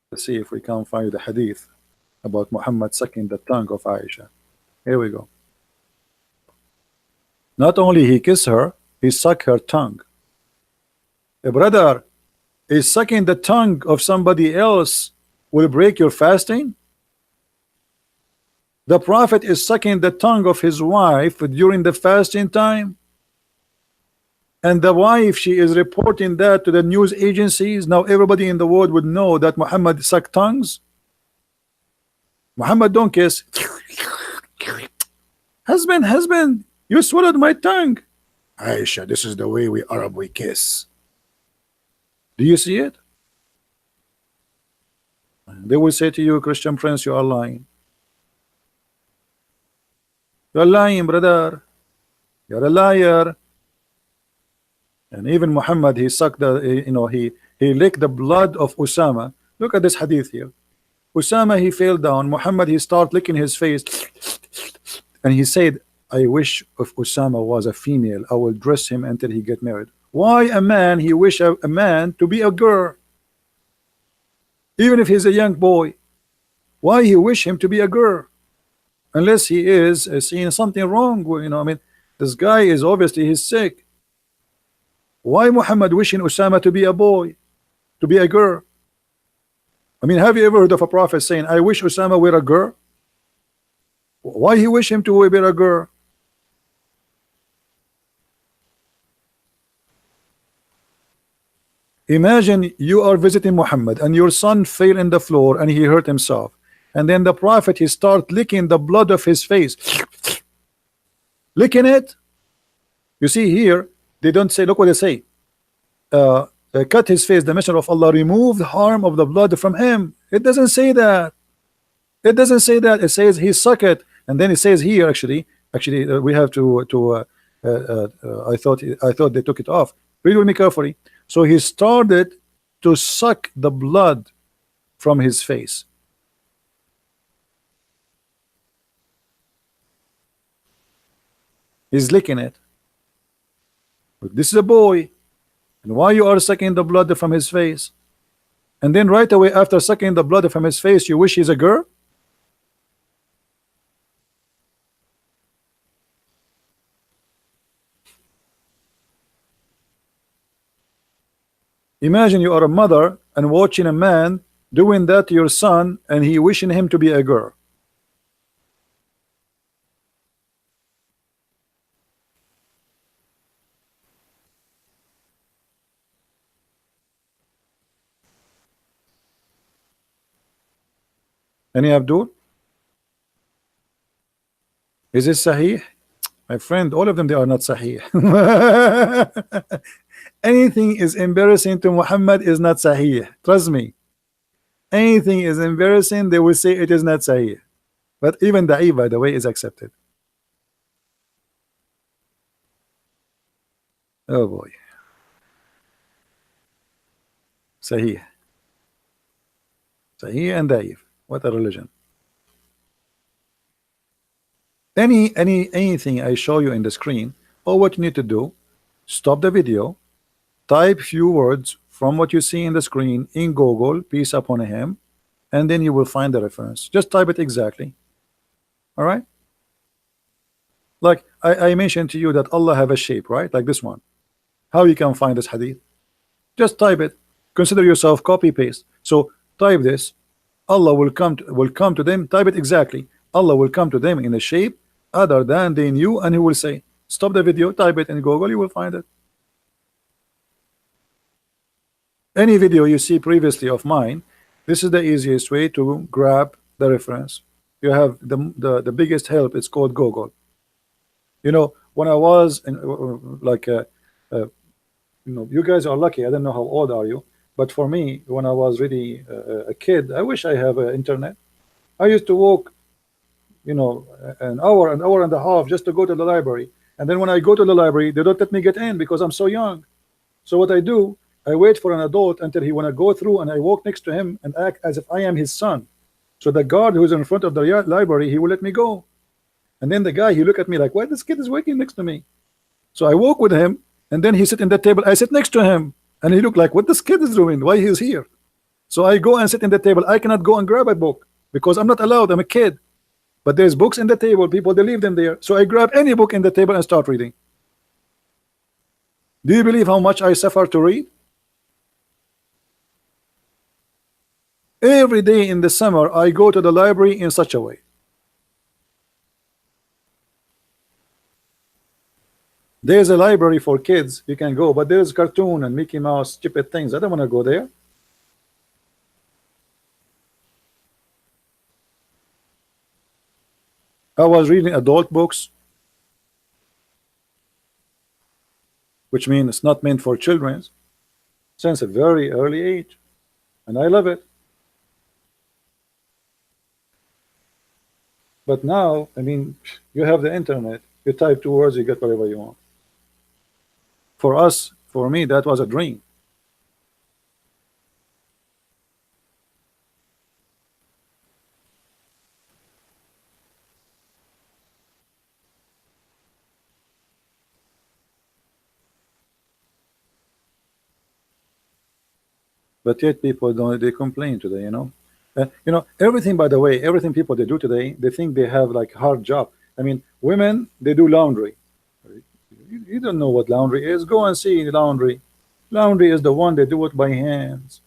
Let's see if we can find the hadith about Muhammad sucking the tongue of Aisha. Here we go. Not only he kissed her, he sucked her tongue. A brother is sucking the tongue of somebody else will break your fasting? The Prophet is sucking the tongue of his wife during the fasting time, and the wife, she is reporting that to the news agencies. Now everybody in the world would know that Muhammad sucked tongues. Muhammad don't kiss. Husband, you swallowed my tongue. Aisha, this is the way we Arab we kiss. Do you see it? They will say to you, Christian Prince, you are lying. You are lying, brother. You are a liar. And even Muhammad, he sucked the, he licked the blood of Usama. Look at this hadith here. Usama, he fell down. Muhammad, he started licking his face, and he said, I wish if Usama was a female, I will dress him until he get married. Why a man, he wish a man to be a girl? Even if he's a young boy, why he wish him to be a girl? Unless he is seeing something wrong, I mean, this guy is obviously, he's sick. Why Muhammad wishing Usama to be a boy? to be a girl. I mean, have you ever heard of a prophet saying, I wish Osama were a girl? Why he wish him to be a girl? Imagine you are visiting Muhammad and your son fell in the floor and he hurt himself. And then the prophet, he start licking the blood of his face. Licking it. You see here, they don't say, look what they say. Cut his face, the messenger of Allah removed harm of the blood from him. It doesn't say that. It doesn't say that. It says he suck it. And then it says here, actually, we have to I thought they took it off. Read with me carefully. So he started to suck the blood from his face. He's licking it. But this is a boy. And why you are sucking the blood from his face? And then right away after sucking the blood from his face, you wish he's a girl? Imagine you are a mother and watching a man doing that to your son and he wishing him to be a girl. Any Abdul? Is it Sahih? My friend, all of them, they are not Sahih. Anything is embarrassing to Muhammad is not Sahih. Trust me. Anything is embarrassing, they will say it is not Sahih. But even Da'if, by the way, is accepted. Oh boy. Sahih. Sahih and Da'if. What a religion. Anything I show you in the screen, all what you need to do, stop the video, type few words from what you see in the screen in Google, peace upon him, and then you will find the reference. Just type it exactly. All right? Like I mentioned to you that Allah have a shape, right? Like this one. How you can find this hadith? Just type it. Consider yourself copy paste. So type this. Allah will come to them. Type it exactly. Allah will come to them in a shape other than they knew, and he will say, stop the video, type it in Google, you will find it. Any video you see previously of mine, this is the easiest way to grab the reference. You have the biggest help, it's called Google. You know, when I was in, you guys are lucky. I don't know how old are you, but for me, when I was really a kid, I wish I have internet. I used to walk, an hour and a half just to go to the library. And then when I go to the library, they don't let me get in because I'm so young. So what I do, I wait for an adult until he wanna go through, and I walk next to him and act as if I am his son. So the guard who's in front of the library, he will let me go. And then the guy, he look at me like, why this kid is working next to me? So I walk with him, and then he sit in the table. I sit next to him, and he look like, what this kid is doing? Why he's here? So I go and sit in the table. I cannot go and grab a book because I'm not allowed. I'm a kid. But there's books in the table. People, they leave them there. So I grab any book in the table and start reading. Do you believe how much I suffer to read? Every day in the summer, I go to the library in such a way. There's a library for kids, you can go, but there's cartoon and Mickey Mouse, stupid things. I don't want to go there. I was reading adult books, which means it's not meant for children, since a very early age, and I love it. But now, I mean, you have the internet, you type 2 words, you get whatever you want. For us, for me, that was a dream. But yet people don't, they complain today, everything, by the way, everything people they do today, they think they have like hard job. I mean, women, they do laundry. You don't know what laundry is. Go and see laundry. Laundry is the one they do it by hands.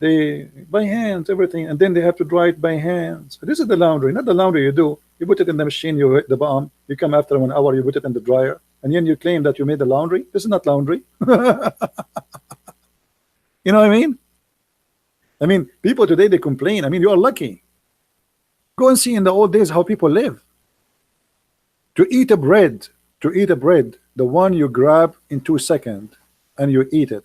They by hands everything, and then they have to dry it by hands. This is the laundry, not the laundry you do. You put it in the machine, you hit the bomb, you come after 1 hour, you put it in the dryer, and then you claim that you made the laundry. This is not laundry. You know what I mean? I mean, people today they complain. I mean, you are lucky. Go and see in the old days how people live. To eat a bread, the one you grab in 2 seconds and you eat it.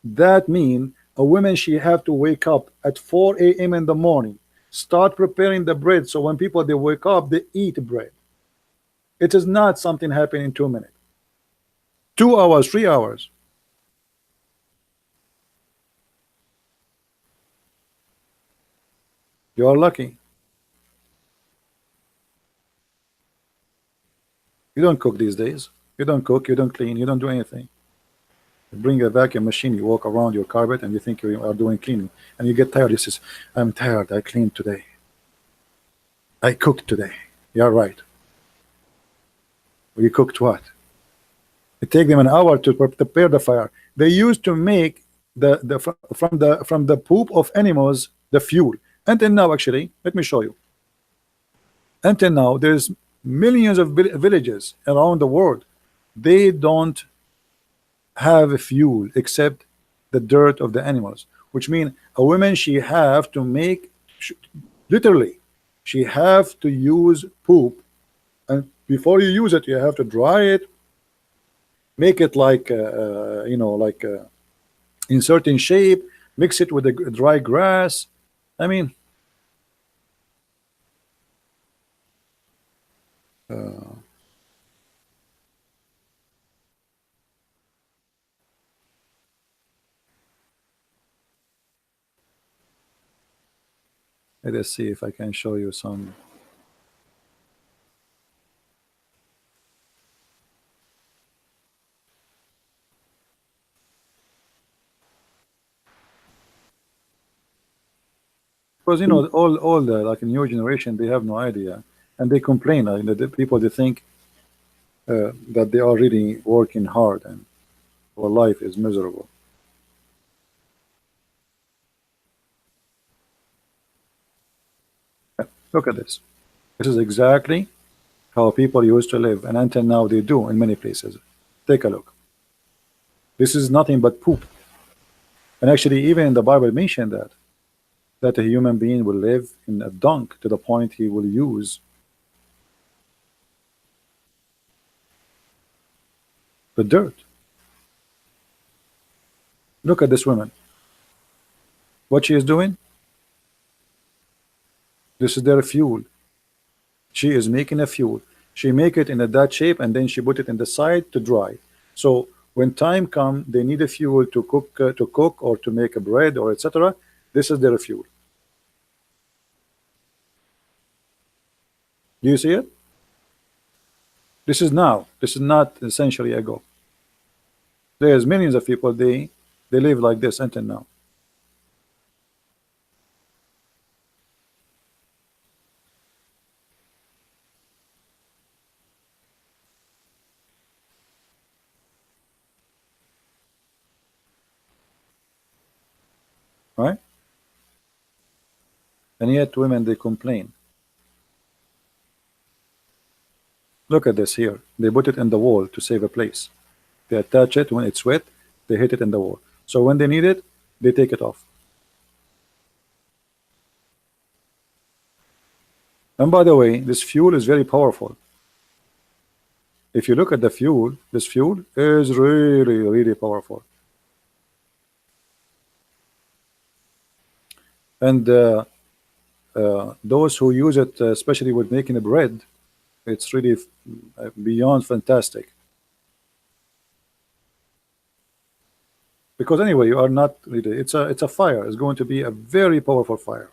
That mean a woman she have to wake up at 4 a.m. in the morning, start preparing the bread, so when people they wake up they eat bread. It is not something happening in 2 minutes, 2 hours, 3 hours. You are lucky. You don't cook these days. You don't cook, you don't clean, you don't do anything. You bring a vacuum machine, you walk around your carpet and you think you are doing cleaning, and you get tired. You says, I'm tired, I cleaned today, I cooked today. You're right. You cooked what? It take them an hour to prepare the fire. They used to make from the poop of animals the fuel. Until now, actually, let me show you. Until now, there's millions of villages around the world. They don't have a fuel except the dirt of the animals, which means a woman she have to make, literally, she have to use poop, and before you use it, you have to dry it, make it like you know, like in certain shape, mix it with the dry grass. I mean, let us see if I can show you some. Because you know, all the like new generation, they have no idea, and they complain. The people they think that they are really working hard and our life is miserable. Look at this. This is exactly how people used to live, and until now they do in many places. Take a look. This is nothing but poop. And actually, even in the Bible mentioned that a human being will live in a dung to the point he will use the dirt. Look at this woman. What she is doing? This is their fuel. She is making a fuel. She make it in that shape and then she put it in the side to dry. So when time come, they need a fuel to cook or to make a bread or etc. This is their fuel. Do you see it? This is now. This is not a century ago. There's millions of people they live like this until now. Right? And yet women they complain. Look at this here. They put it in the wall to save a place. They attach it when it's wet, they hit it in the wall. So when they need it, they take it off. And by the way, this fuel is very powerful. If you look at the fuel, this fuel is really, really powerful. And those who use it, especially with making a bread, it's really beyond fantastic. Because anyway, you are not really. It's a fire. It's going to be a very powerful fire.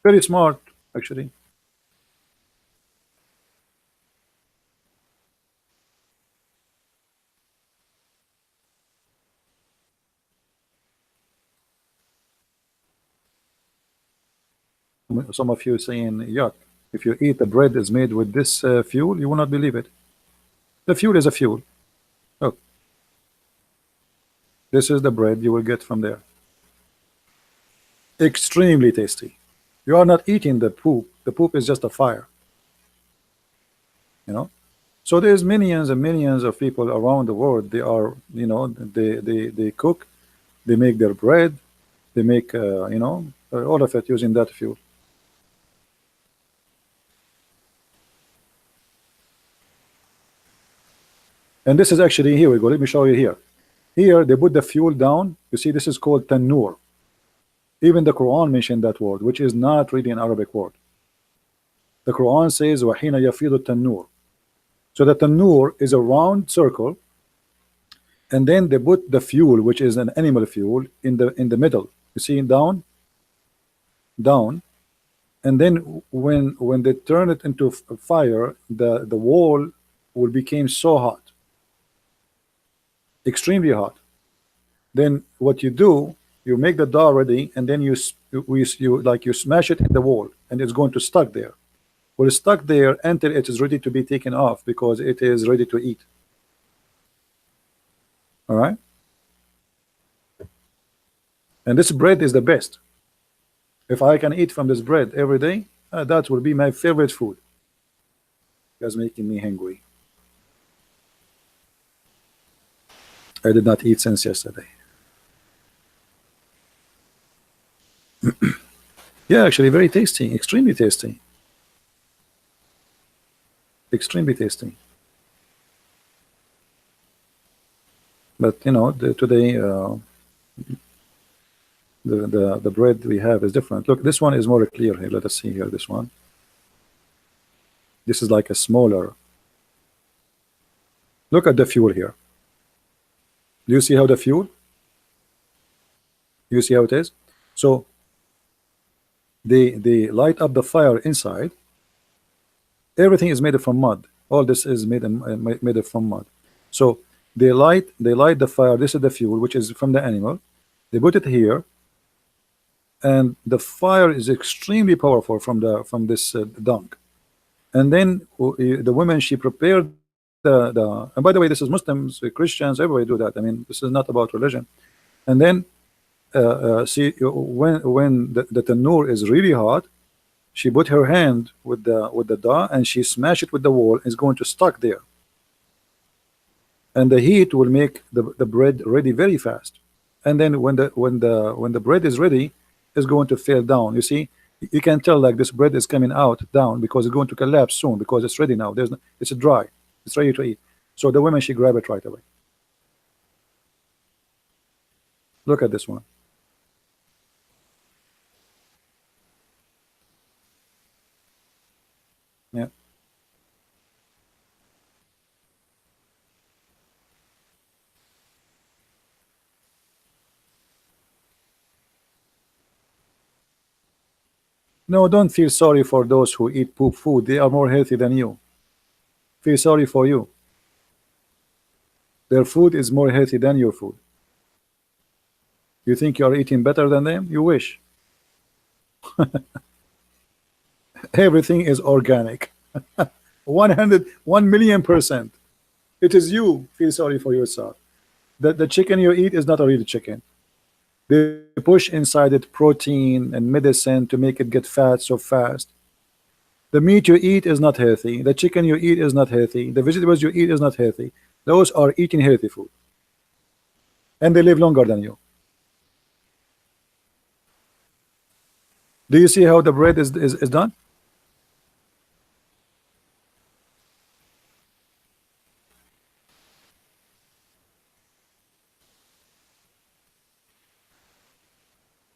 Very smart, actually. Some of you saying, yuck. If you eat the bread is made with this fuel, you will not believe it. The fuel is a fuel. Look. This is the bread you will get from there. Extremely tasty. You are not eating the poop. The poop is just a fire. You know. So there's millions and millions of people around the world. They are, they cook, they make their bread, they make, all of it using that fuel. And this is actually, here we go. Let me show you here. Here they put the fuel down. You see, this is called tanur. Even the Quran mentioned that word, which is not really an Arabic word. The Quran says وَحِينَ يَفِيضُ التَّنُّورُ. So the tanur is a round circle, and then they put the fuel, which is an animal fuel, in the middle. You see, down, down, and then when they turn it into fire, the wall will become so hot, extremely hot. Then what you do, you make the dough ready, and then you smash it in the wall, and it's going to stuck there. Well, it's stuck there until it is ready to be taken off, because it is ready to eat. All right. And this bread is the best. If I can eat from this bread every day, that will be my favorite food. You guys making me hungry. I did not eat since yesterday. Yeah, actually very tasty, extremely tasty. Extremely tasty. But today the bread we have is different. Look, this one is more clear here. Let us see here. This one. This is like a smaller. Look at the fuel here. Do you see how the fuel? You see how it is? So they light up the fire inside. Everything is made from mud. All this is made from mud. So they light the fire. This is the fuel, which is from the animal. They put it here, and the fire is extremely powerful from this dung. And then the women, she prepared the and by the way, this is Muslims, Christians, everybody do that. I mean, this is not about religion. And then see, when the tanur is really hot, she put her hand with the dough, and she smashed it with the wall. It's going to stuck there, and the heat will make the bread ready very fast. And then when the bread is ready, it's going to fall down. You see, you can tell like this bread is coming out down, because it's going to collapse soon, because it's ready now. It's dry, it's ready to eat. So the women, she grab it right away. Look at this one. Yeah. No, don't feel sorry for those who eat poop food. They are more healthy than you. Feel sorry for you. Their food is more healthy than your food. You think you are eating better than them? You wish. Everything is organic. 1,000,000%. It is you feel sorry for yourself. The chicken you eat is not a real chicken. They push inside it protein and medicine to make it get fat so fast. The meat you eat is not healthy. The chicken you eat is not healthy. The vegetables you eat is not healthy. Those are eating healthy food, and they live longer than you. Do you see how the bread is done?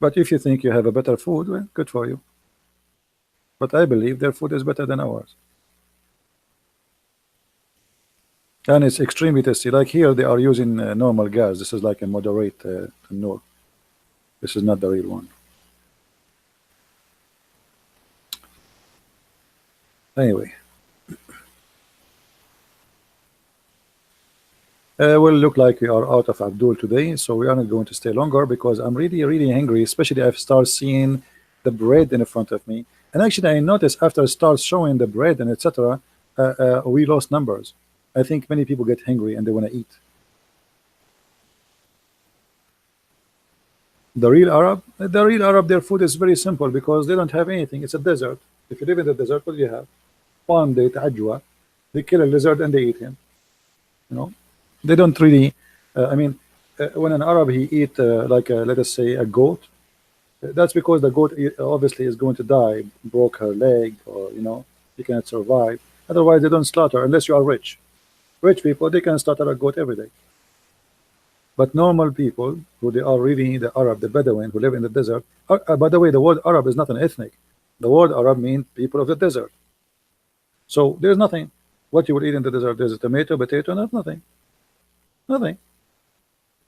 But if you think you have a better food, well, good for you. But I believe their food is better than ours. And it's extremely tasty. Like here, they are using normal gas. This is like a moderate tanur. This is not the real one. Anyway, will look like we are out of Abdul today, so we are not going to stay longer, because I'm really hungry, especially if I start seeing the bread in front of me. And actually, I noticed after I start showing the bread and etc., we lost numbers. I think many people get hungry and they want to eat. The real Arab, their food is very simple because they don't have anything. It's a desert. If you live in the desert, what do you have? Palm date, ajwa. They kill a lizard and they eat him. You know, they don't really. I mean, when an Arab he eat like let us say a goat, that's because the goat obviously is going to die, broke her leg, or he cannot survive. Otherwise, they don't slaughter unless you are rich. Rich people they can slaughter a goat every day. But normal people who they are really the Arab, the Bedouin who live in the desert. By the way, the word Arab is not an ethnic. The word Arab means people of the desert. So there's nothing. What you will eat in the desert? There's a tomato, potato, nothing. Nothing.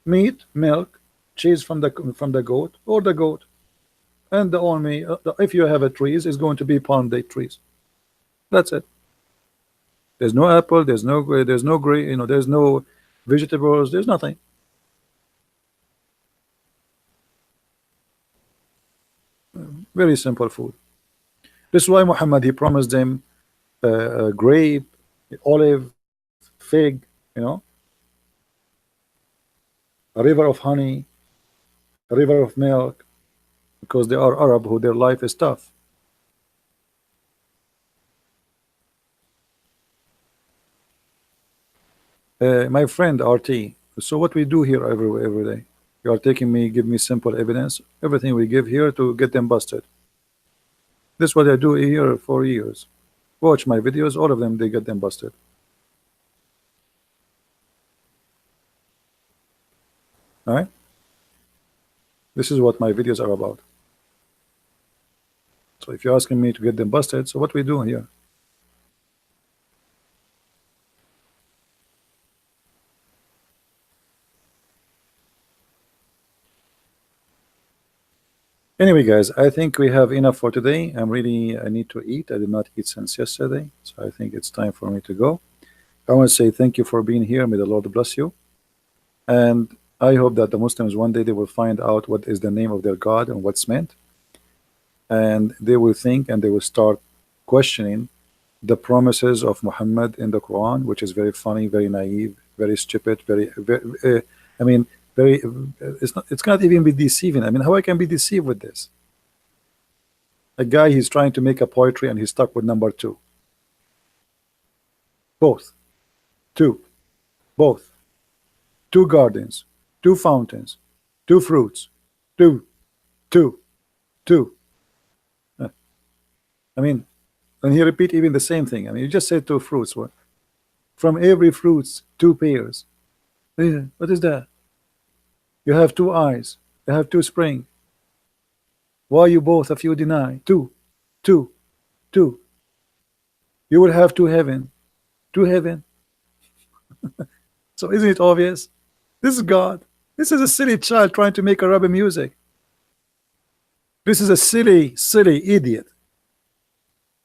Meat, milk, cheese from the goat or the goat, and the only if you have a trees is going to be palm date trees. That's it. There's no apple. There's no grain. There's no vegetables. There's nothing. Very simple food. This is why Muhammad he promised them grape, olive, fig, a river of honey, a river of milk, because they are Arab who their life is tough. My friend RT, so what we do here every day, you are taking me, give me simple evidence, everything we give here to get them busted. This is what I do here for years. Watch my videos, all of them, they get them busted. All right? This is what my videos are about. So if you're asking me to get them busted, so what we do here? Anyway, guys, I think we have enough for today. I need to eat. I did not eat since yesterday, so I think it's time for me to go. I want to say thank you for being here. May the Lord bless you. And I hope that the Muslims one day they will find out what is the name of their God and what's meant. And they will think and they will start questioning the promises of Muhammad in the Quran, which is very funny, very naive, very stupid, I mean, very. It's cannot even be deceiving. I mean, how I can be deceived with this? A guy he's trying to make a poetry and he's stuck with number two. Both, two, both, two gardens, two fountains, two fruits, two. I mean, and he repeat even the same thing. I mean, you just said two fruits. What? From every fruits, two pairs. What is that? You have two eyes. You have two spring. Why you both of you deny? Two. You will have two heaven. Two heaven. So isn't it obvious? This is God. This is a silly child trying to make Arabic music. This is a silly idiot.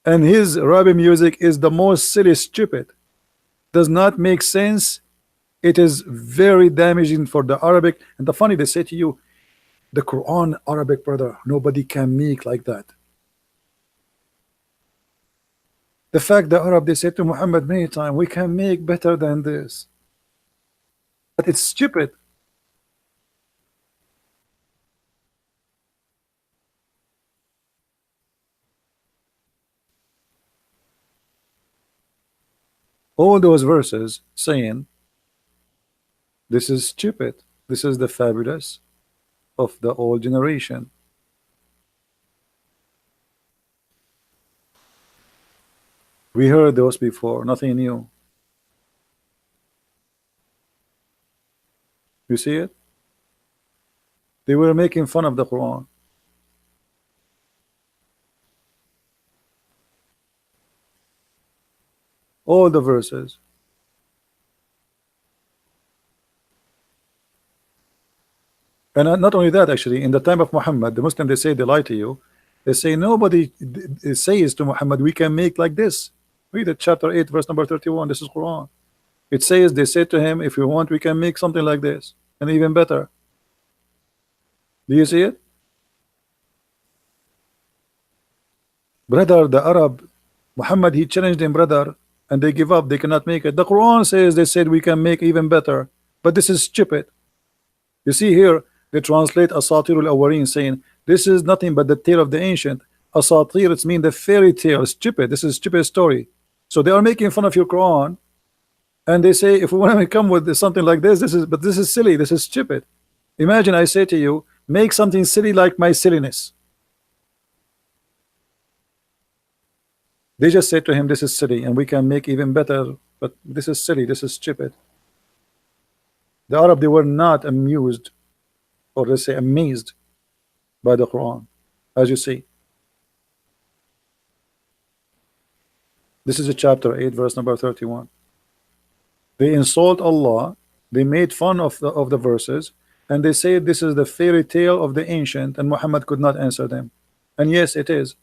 And his Arabic music is the most silly, stupid. Does not make sense. It is very damaging for the Arabic. And the funny, they say to you, the Quran Arabic, brother, nobody can make like that. The fact that Arab, they said to Muhammad many times, we can make better than this. But it's stupid. All those verses saying this is stupid. This is the fabulous of the old generation. We heard those before, nothing new. You see it? They were making fun of the Quran. All the verses. And not only that, actually, in the time of Muhammad, the Muslims, they say they lie to you. They say nobody says to Muhammad, we can make like this. Read it, chapter 8, verse number 31. This is Quran. It says, they say to him, if you want, we can make something like this, and even better. Do you see it? Brother, the Arab, Muhammad, he challenged them, brother, and they give up. They cannot make it. The Quran says, they said we can make even better. But this is stupid. You see here, They translate Asatir al-Awwalin, saying this is nothing but the tale of the ancient. Asatir, it's mean the fairy tale. Stupid. This is stupid story. So they are making fun of your Quran, and they say if we want to come with something like this is silly. This is stupid. Imagine I say to you, make something silly like my silliness. They just say to him, this is silly, and we can make even better, but this is silly, this is stupid. The Arab, they were not amused, or let's say amazed, by the Quran, as you see. This is a chapter 8, verse number 31. They insult Allah, they made fun of the verses, and they say this is the fairy tale of the ancient, and Muhammad could not answer them. And yes, it is.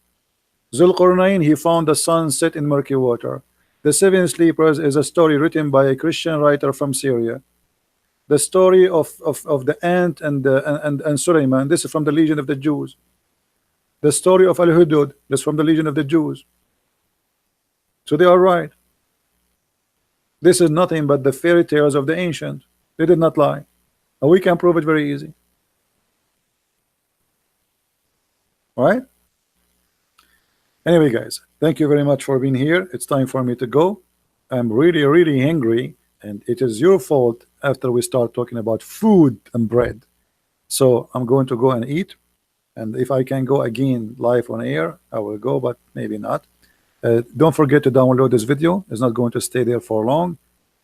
Zulqarnain, he found the sun set in murky water. The Seven Sleepers is a story written by a Christian writer from Syria. The story of the ant and Sulaiman, this is from the Legion of the Jews. The story of Al-Hudud, this is from the Legion of the Jews. So they are right. This is nothing but the fairy tales of the ancient. They did not lie. And we can prove it very easy. All right? Anyway, guys, thank you very much for being here. It's time for me to go. I'm really, really hungry, and it is your fault after we start talking about food and bread. So I'm going to go and eat, and if I can go again live on air, I will go, but maybe not. Don't forget to download this video. It's not going to stay there for long.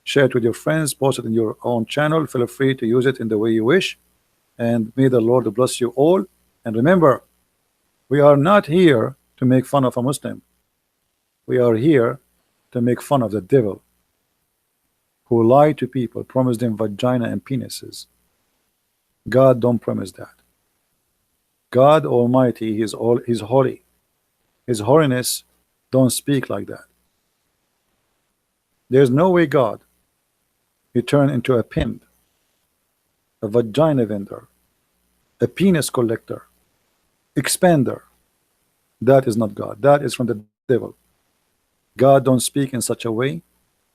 Share it with your friends, post it in your own channel. Feel free to use it in the way you wish, and may the Lord bless you all. And remember, we are not here to make fun of a Muslim. We are here to make fun of the devil, who lie to people, promise them vagina and penises. God don't promise that. God Almighty, He's holy. His holiness don't speak like that. There's no way God, He turned into a pimp, a vagina vendor, a penis collector, expander. That is not God. That is from the devil. God don't speak in such a way.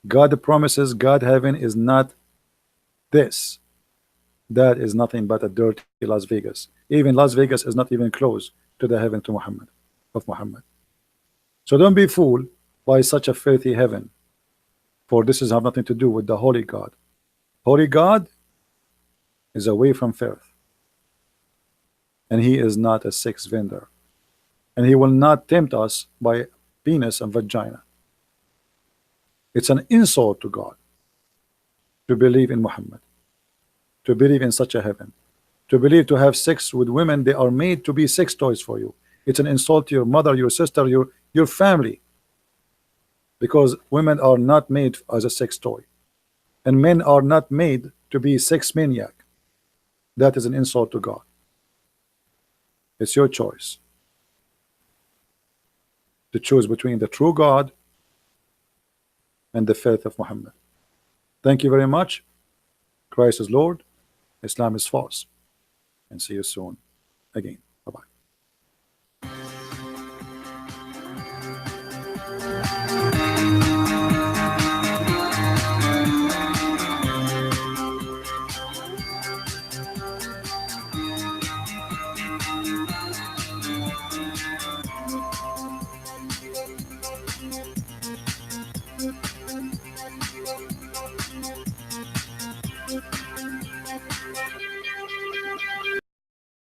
God promises, God heaven is not this. That is nothing but a dirty Las Vegas. Even Las Vegas is not even close to the heaven to Muhammad, of Muhammad. So don't be fooled by such a filthy heaven, for this has nothing to do with the holy God. Holy God is away from filth, and He is not a sex vendor, and He will not tempt us by penis and vagina. It's an insult to God to believe in Muhammad, to believe in such a heaven, to believe to have sex with women. They are made to be sex toys for you. It's an insult to your mother, your sister, your family, because women are not made as a sex toy, and men are not made to be sex maniac. That is an insult to God. It's your choice to choose between the true God and the faith of Muhammad. Thank you very much. Christ is Lord, Islam is false, and see you soon again.